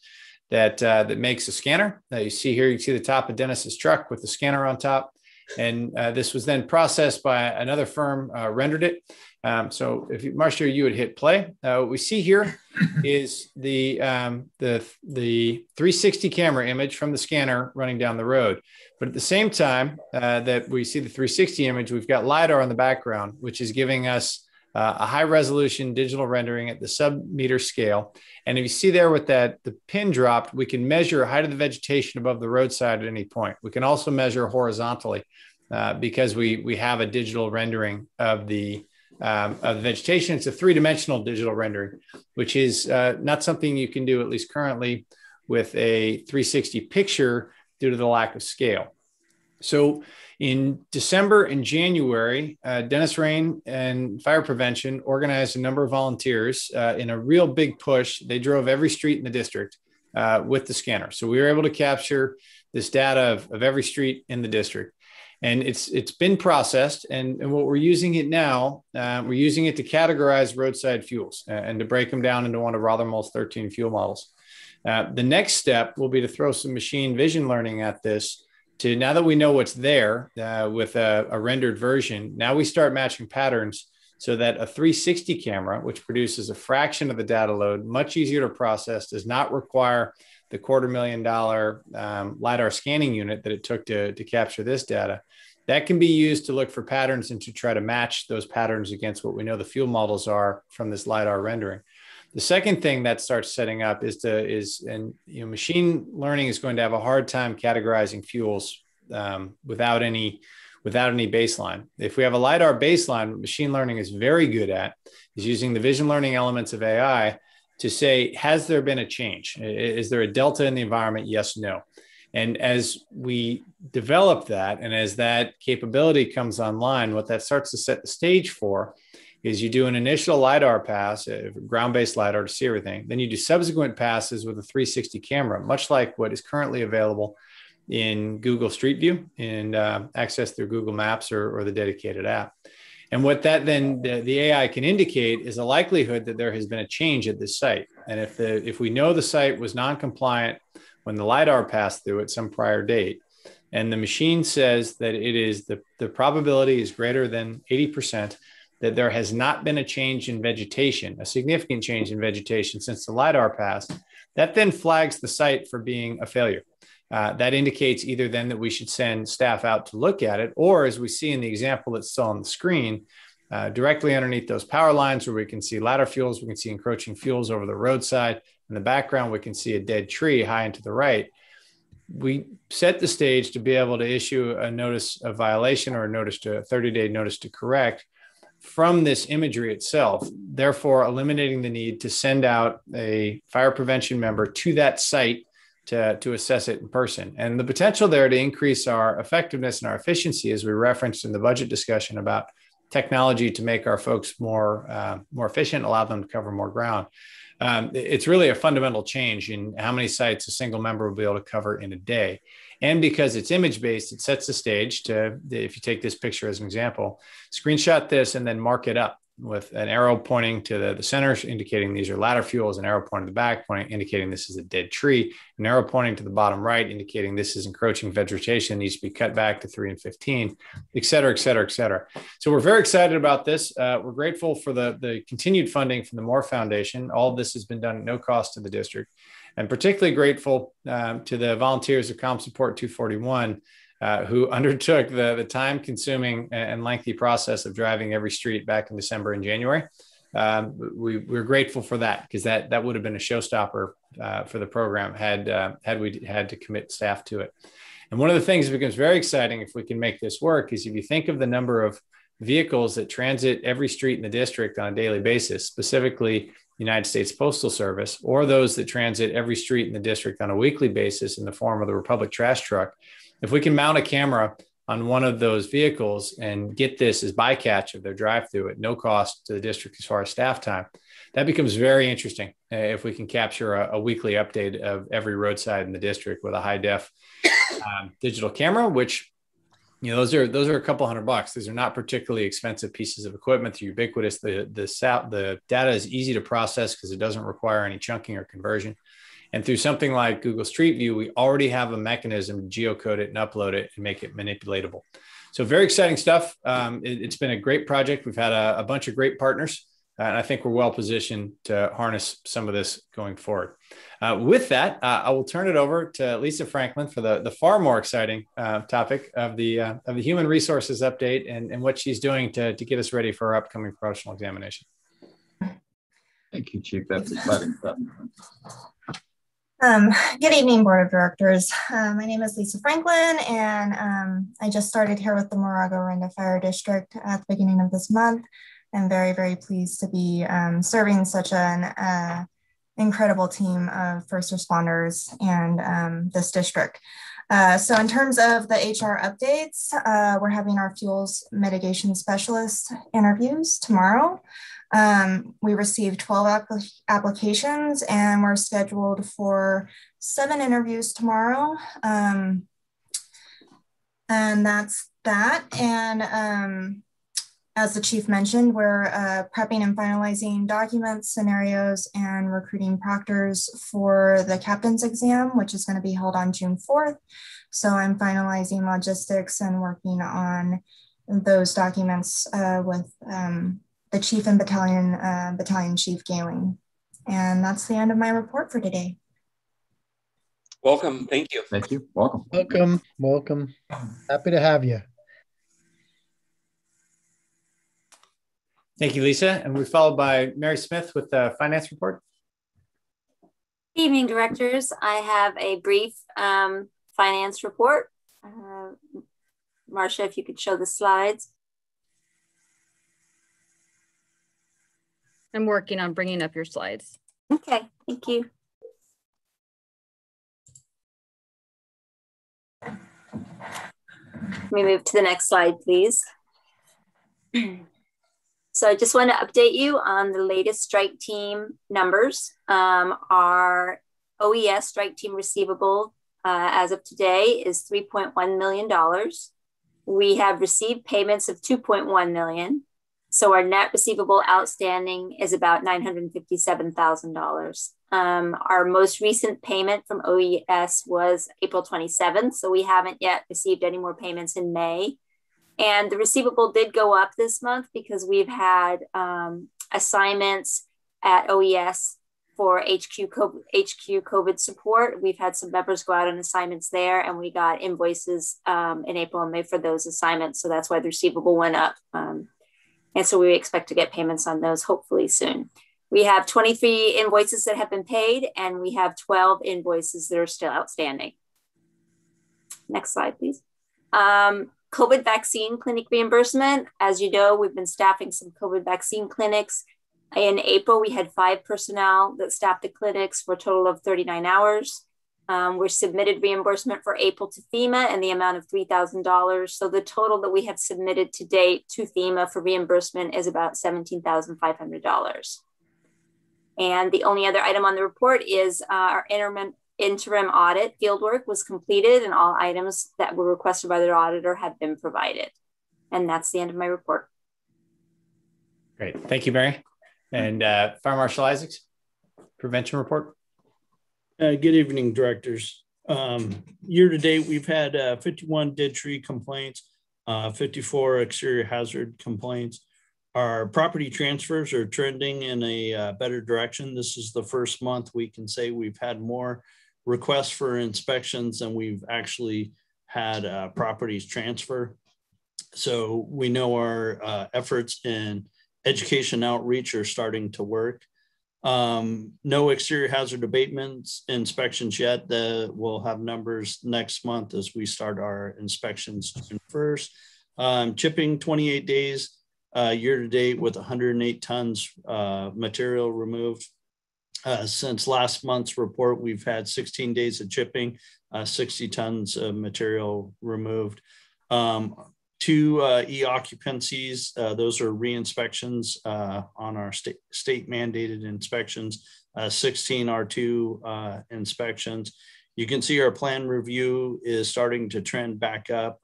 that makes a scanner. You see here, you see the top of Dennis's truck with the scanner on top. And this was then processed by another firm, rendered it. So if you, Marcia, you would hit play. What we see here is the 360 camera image from the scanner running down the road. But at the same time that we see the 360 image, we've got LiDAR in the background, which is giving us a high resolution digital rendering at the sub-meter scale. And if you see there with the pin dropped, we can measure height of the vegetation above the roadside at any point. We can also measure horizontally because we have a digital rendering of the vegetation. It's a three-dimensional digital rendering, which is not something you can do, at least currently, with a 360 picture due to the lack of scale. So in December and January, Dennis Rain and Fire Prevention organized a number of volunteers in a real big push. They drove every street in the district with the scanner. So we were able to capture this data of every street in the district. And it's been processed, and what we're using it now, we're using it to categorize roadside fuels and to break them down into one of Rothermole's 13 fuel models. The next step will be to throw some machine vision learning at this. Now that we know what's there with a rendered version, now we start matching patterns so that a 360 camera, which produces a fraction of the data load, much easier to process, does not require the $250,000 LiDAR scanning unit that it took to capture this data. That can be used to look for patterns and to try to match those patterns against what we know the fuel models are from this LiDAR rendering. The second thing that starts setting up machine learning is going to have a hard time categorizing fuels without any baseline. If we have a LiDAR baseline, what machine learning is very good at is using the vision learning elements of AI to say, has there been a change? Is there a delta in the environment? Yes, no. And as we develop that, and as that capability comes online, what that starts to set the stage for is you do an initial LiDAR pass, ground-based LiDAR to see everything. Then you do subsequent passes with a 360 camera, much like what is currently available in Google Street View and access through Google Maps or the dedicated app. And what that then the AI can indicate is a likelihood that there has been a change at this site. And if we know the site was non-compliant when the LiDAR passed through at some prior date, and the machine says that it is the probability is greater than 80% that there has not been a change in vegetation, a significant change in vegetation since the LiDAR passed, that then flags the site for being a failure. That indicates either then that we should send staff out to look at it, or as we see in the example that's still on the screen, directly underneath those power lines where we can see ladder fuels, we can see encroaching fuels over the roadside. In the background, we can see a dead tree high and to the right. We set the stage to be able to issue a notice of violation or a 30-day notice to correct from this imagery itself, therefore eliminating the need to send out a fire prevention member to that site to assess it in person. And the potential there to increase our effectiveness and our efficiency, as we referenced in the budget discussion about technology to make our folks more efficient, allow them to cover more ground. It's really a fundamental change in how many sites a single member will be able to cover in a day. And because it's image-based, it sets the stage to, if you take this picture as an example, screenshot this and then mark it up with an arrow pointing to the center, indicating these are ladder fuels, an arrow pointing to the back, indicating this is a dead tree, an arrow pointing to the bottom right, indicating this is encroaching vegetation, needs to be cut back to 3 and 15, et cetera, et cetera, et cetera. So we're very excited about this. We're grateful for the continued funding from the Moore Foundation. All of this has been done at no cost to the district. And particularly grateful to the volunteers of Com Support 241, who undertook the time-consuming and lengthy process of driving every street back in December and January. We're grateful for that, because that would have been a showstopper for the program had we had to commit staff to it. And one of the things that becomes very exciting if we can make this work is if you think of the number of vehicles that transit every street in the district on a daily basis, specifically United States Postal Service, or those that transit every street in the district on a weekly basis in the form of the Republic trash truck. If we can mount a camera on one of those vehicles and get this as bycatch of their drive-through at no cost to the district as far as staff time, that becomes very interesting if we can capture a weekly update of every roadside in the district with a high-def digital camera, which, you know, those are a couple $100. These are not particularly expensive pieces of equipment. They're ubiquitous. The data is easy to process because it doesn't require any chunking or conversion. And through something like Google Street View, we already have a mechanism to geocode it and upload it and make it manipulatable. So very exciting stuff. It's been a great project. We've had a bunch of great partners, and I think we're well positioned to harness some of this going forward. With that, I will turn it over to Lisa Franklin for the far more exciting topic of the human resources update and what she's doing to get us ready for our upcoming professional examination. Thank you, Chief. That's exciting stuff. Good evening, Board of Directors. My name is Lisa Franklin, and I just started here with the Moraga-Orinda Fire District at the beginning of this month. I'm very, very pleased to be serving such an incredible team of first responders and this district. So in terms of the HR updates, we're having our fuels mitigation specialist interviews tomorrow. We received 12 applications and we're scheduled for 7 interviews tomorrow. And that's that. And as the chief mentioned, we're prepping and finalizing documents, scenarios, and recruiting proctors for the captain's exam, which is going to be held on June 4th. So I'm finalizing logistics and working on those documents with the chief and battalion chief Gailing. And that's the end of my report for today. Welcome. Thank you. Thank you. Welcome. Welcome. Welcome. Happy to have you. Thank you, Lisa. And we're followed by Mary Smith with the finance report. Good evening, directors. I have a brief finance report. Marcia, if you could show the slides. I'm working on bringing up your slides. Okay, thank you. Let me move to the next slide, please. So I just want to update you on the latest strike team numbers. Our OES strike team receivable as of today is $3.1 million. We have received payments of $2.1 million. So our net receivable outstanding is about $957,000. Our most recent payment from OES was April 27th, so we haven't yet received any more payments in May. And the receivable did go up this month because we've had assignments at OES for HQ COVID support. We've had some members go out on assignments there, and we got invoices in April and May for those assignments. So that's why the receivable went up. And so we expect to get payments on those hopefully soon. We have 23 invoices that have been paid, and we have 12 invoices that are still outstanding. Next slide, please. COVID vaccine clinic reimbursement. As you know, we've been staffing some COVID vaccine clinics. In April, we had 5 personnel that staffed the clinics for a total of 39 hours. We submitted reimbursement for April to FEMA in the amount of $3,000. So the total that we have submitted to date to FEMA for reimbursement is about $17,500. And the only other item on the report is our interim audit fieldwork was completed, and all items that were requested by the auditor have been provided. And that's the end of my report. Great. Thank you, Mary. And Fire Marshal Isaacs, prevention report. Good evening, directors. Year to date, we've had 51 dead tree complaints, 54 exterior hazard complaints. Our property transfers are trending in a better direction. This is the first month we can say we've had more requests for inspections than we've actually had properties transfer. So we know our efforts in education outreach are starting to work. No exterior hazard abatements inspections yet. We'll have numbers next month as we start our inspections June 1st. Chipping 28 days year to date with 108 tons material removed. Since last month's report, we've had 16 days of chipping, 60 tons of material removed. 2 e-occupancies, those are re-inspections on our state mandated inspections, 16 R2 inspections. You can see our plan review is starting to trend back up.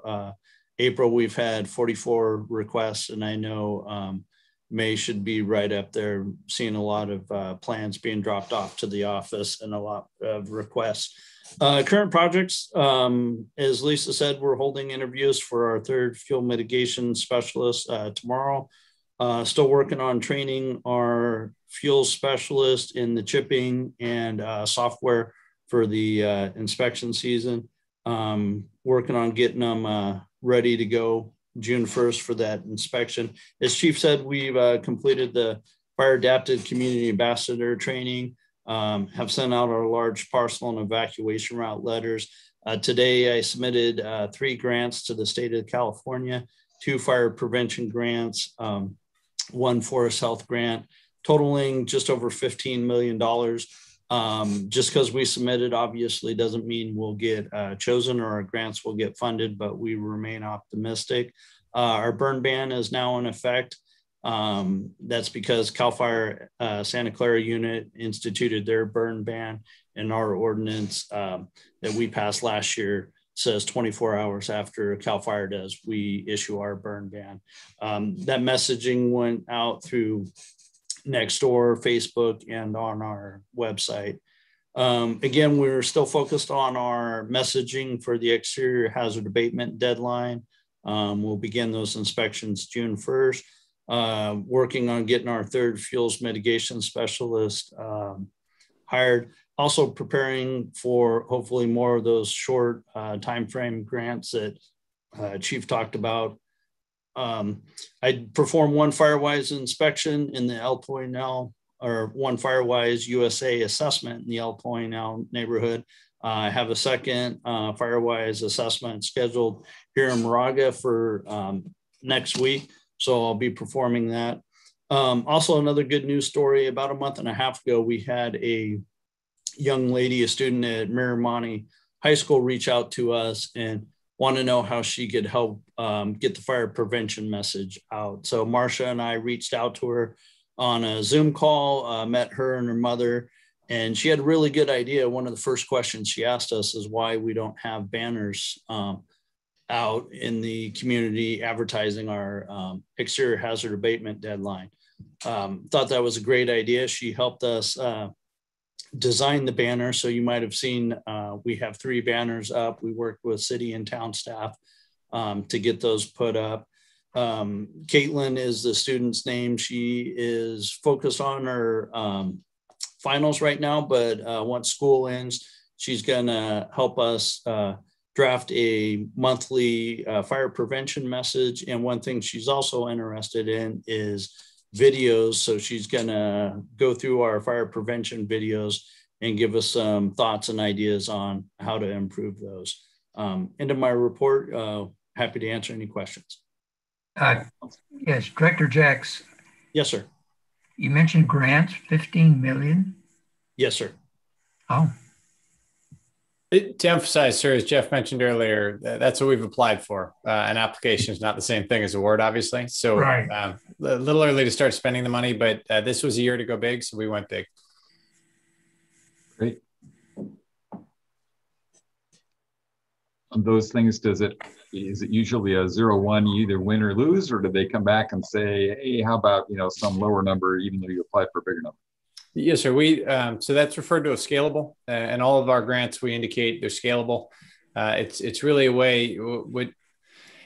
April, we've had 44 requests, and I know May should be right up there, seeing a lot of plans being dropped off to the office and a lot of requests. Current projects, as Lisa said, we're holding interviews for our 3rd fuel mitigation specialist tomorrow. Still working on training our fuel specialist in the chipping and software for the inspection season. Working on getting them ready to go June 1st for that inspection. As Chief said, we've completed the fire adapted community ambassador training. Have sent out our large parcel and evacuation route letters. Today, I submitted 3 grants to the state of California, 2 fire prevention grants, 1 forest health grant, totaling just over $15 million. Just because we submitted obviously doesn't mean we'll get chosen or our grants will get funded, but we remain optimistic. Our burn ban is now in effect. That's because CAL FIRE Santa Clara unit instituted their burn ban, and our ordinance that we passed last year says 24 hours after CAL FIRE does, we issue our burn ban. That messaging went out through Nextdoor, Facebook, and on our website. Again, we're still focused on our messaging for the exterior hazard abatement deadline. We'll begin those inspections June 1st. Working on getting our 3rd fuels mitigation specialist hired. Also preparing for hopefully more of those short timeframe grants that Chief talked about. I performed 1 FireWise inspection in the El Poinel, or 1 FireWise USA assessment in the El Poinel neighborhood. I have a 2nd FireWise assessment scheduled here in Moraga for next week. So I'll be performing that. Also, another good news story. About a month and a half ago, we had a young lady, a student at Miramonte High School, reach out to us and want to know how she could help get the fire prevention message out. So Marcia and I reached out to her on a Zoom call, met her and her mother, and she had a really good idea. One of the first questions she asked us is why we don't have banners out in the community advertising our exterior hazard abatement deadline. Thought that was a great idea. She helped us design the banner. So you might have seen we have 3 banners up. We worked with city and town staff to get those put up. Caitlin is the student's name. She is focused on her finals right now, but once school ends, she's gonna help us draft a monthly fire prevention message. And one thing she's also interested in is videos. So she's gonna go through our fire prevention videos and give us some thoughts and ideas on how to improve those. End of my report. Happy to answer any questions. Yes, Director Jacks. Yes, sir. You mentioned grants, 15 million? Yes, sir. Oh. To emphasize, sir, as Jeff mentioned earlier, that's what we've applied for. An application is not the same thing as a award, obviously. So right. A little early to start spending the money, but this was a year to go big, so we went big. Great. On those things, is it usually a 0-1, you either win or lose, or do they come back and say, hey, how about some lower number, even though you applied for a bigger number? Yes, sir. We so that's referred to as scalable, and all of our grants we indicate they're scalable. It's really a way.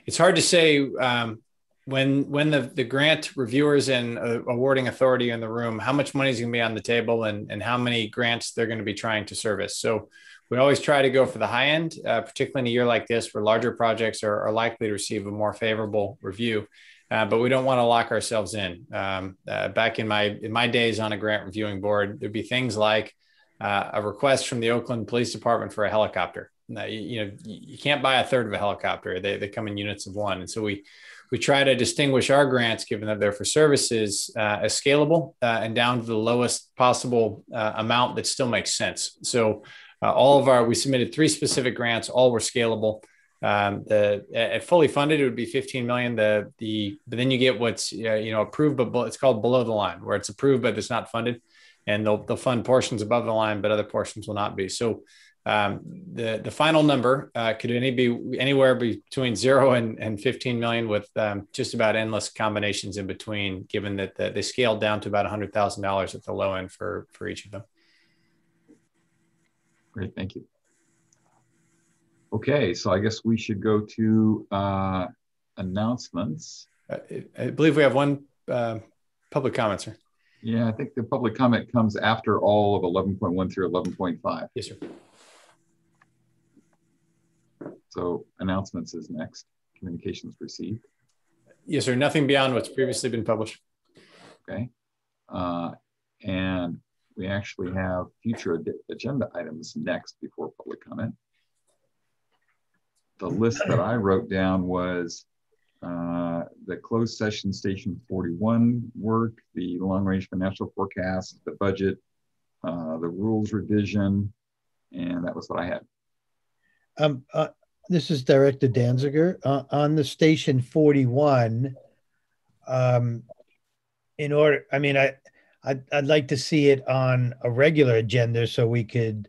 It's hard to say when the grant reviewers and awarding authority in the room, how much money is going to be on the table, and how many grants they're going to be trying to service. So we always try to go for the high end, particularly in a year like this, where larger projects are likely to receive a more favorable review. But we don't want to lock ourselves in. Back in my days on a grant reviewing board, there'd be things like a request from the Oakland Police Department for a helicopter. You can't buy a third of a helicopter. They come in units of one. And so we try to distinguish our grants, given that they're for services, as scalable and down to the lowest possible amount that still makes sense. So we submitted 3 specific grants, all were scalable. At fully funded, it would be 15 million. But then you get what's approved, but it's called below the line, where it's approved but it's not funded, and they'll fund portions above the line, but other portions will not be. So the final number could be anywhere between 0 and 15 million, with just about endless combinations in between, given that they scaled down to about $100,000 at the low end for each of them. Great, thank you. Okay, so I guess we should go to announcements. I believe we have one public comment, sir. Yeah, I think the public comment comes after all of 11.1 through 11.5. Yes, sir. So announcements is next. Communications received. Yes, sir. Nothing beyond what's previously been published. Okay. And we actually have future agenda items next before public comment. The list that I wrote down was the closed session station 41 work, the long range financial forecast, the budget, the rules revision, and that was what I had. This is Director Danziger. On the station 41, I'd like to see it on a regular agenda so we could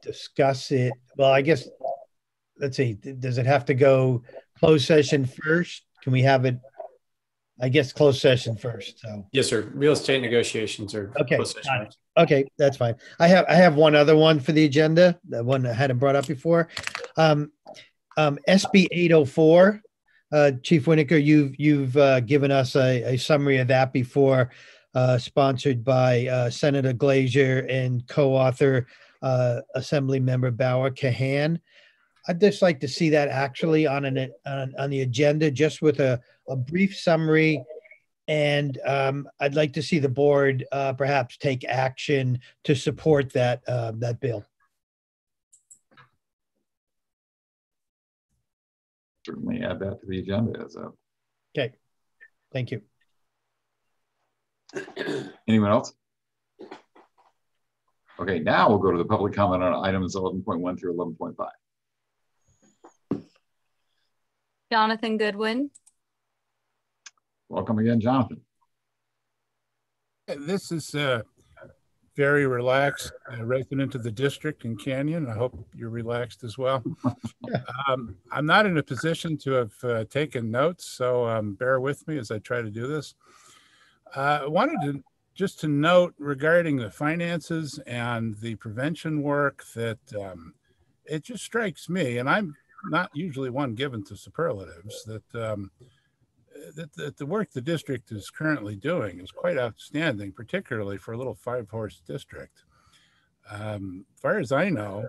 discuss it. Well, I guess, let's see, does it have to go closed session first? Can we have it, I guess, closed session first? So yes, sir. Real estate negotiations are okay. closed session. Okay, that's fine. I have one other one for the agenda, the one I hadn't brought up before. SB 804. Chief Winokur, you've given us a summary of that before, sponsored by Senator Glazier and co-author Assembly Member Bauer Kahan. I'd just like to see that actually on the agenda, just with a brief summary. And I'd like to see the board perhaps take action to support that bill. Certainly add that to the agenda as a. Okay, thank you. Anyone else? Okay, now we'll go to the public comment on items 11.1 through 11.5. Jonathan Goodwin. Welcome again, Jonathan. This is very relaxed resident of the district in Canyon. I hope you're relaxed as well. I'm not in a position to have taken notes, so bear with me as I try to do this. I wanted to just to note regarding the finances and the prevention work that it just strikes me, and I'm not usually one given to superlatives, that that the work the district is currently doing is quite outstanding, particularly for a little 5-horse district. Far as I know,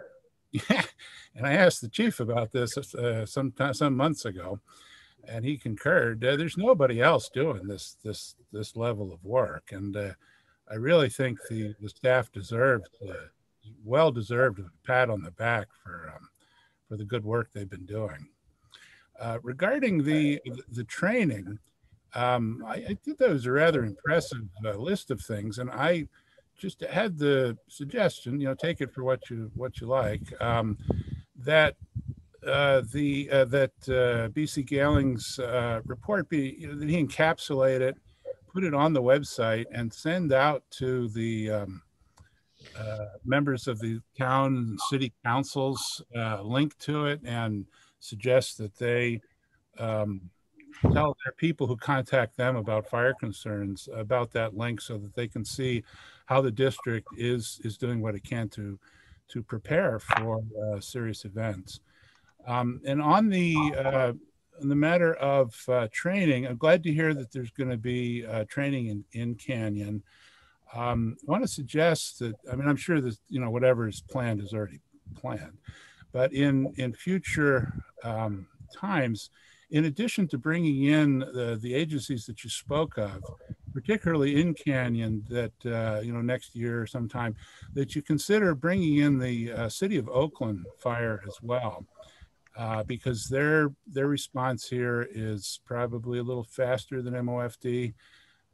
and I asked the chief about this some months ago, and he concurred. There's nobody else doing this level of work, and I really think the staff deserved, well deserved, a pat on the back for the good work they've been doing. Regarding the training, I think that was a rather impressive list of things, and I just had the suggestion, take it for what you like, that BC Galing's report be that he encapsulate it, put it on the website, and send out to the members of the town and city councils link to it, and suggest that they tell their people who contact them about fire concerns about that link, so that they can see how the district is doing what it can to prepare for serious events. And on the matter of training, I'm glad to hear that there's going to be training in Canyon. I want to suggest that, I'm sure that whatever is planned is already planned, but in future times, in addition to bringing in the agencies that you spoke of, particularly in Canyon, that next year sometime, that you consider bringing in the City of Oakland Fire as well, because their response here is probably a little faster than MOFD,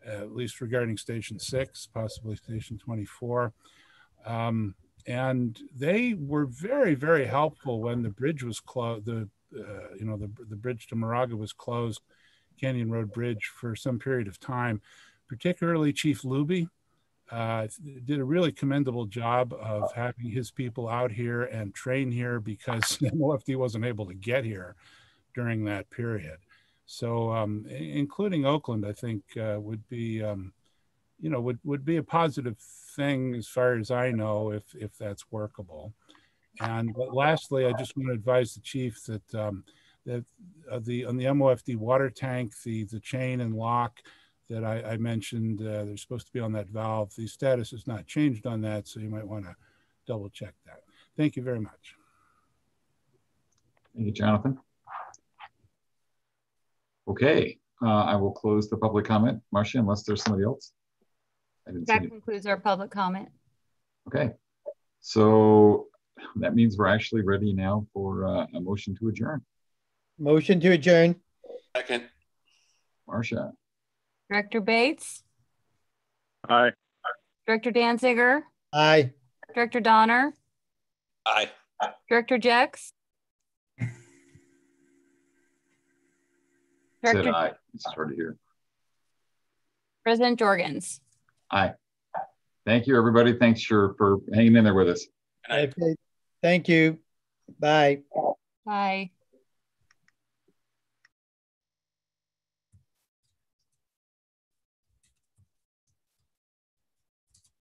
at least regarding Station 6, possibly Station 24. And they were very, very helpful when the bridge was closed. The bridge to Moraga was closed, Canyon Road Bridge, for some period of time. Particularly Chief Luby did a really commendable job of having his people out here and train here, because MOFD wasn't able to get here during that period. So including Oakland, I think would be would be a positive thing as far as I know, if that's workable. And lastly, I just want to advise the chief that on the MOFD water tank, the chain and lock that I mentioned, they're supposed to be on that valve. The status has not changed on that, so you might want to double check that. Thank you very much. Thank you, Jonathan. Okay, I will close the public comment. Marcia, unless there's somebody else. That concludes our public comment. Okay, so that means we're actually ready now for a motion to adjourn. Motion to adjourn. Second. Marcia. Director Bates? Aye. Director Danziger? Aye. Director Donner? Aye. Director Jex? Said aye. It's hard to hear. President Jorgens? Aye. Thank you, everybody. Thanks for hanging in there with us. Okay. Thank you. Bye. Bye.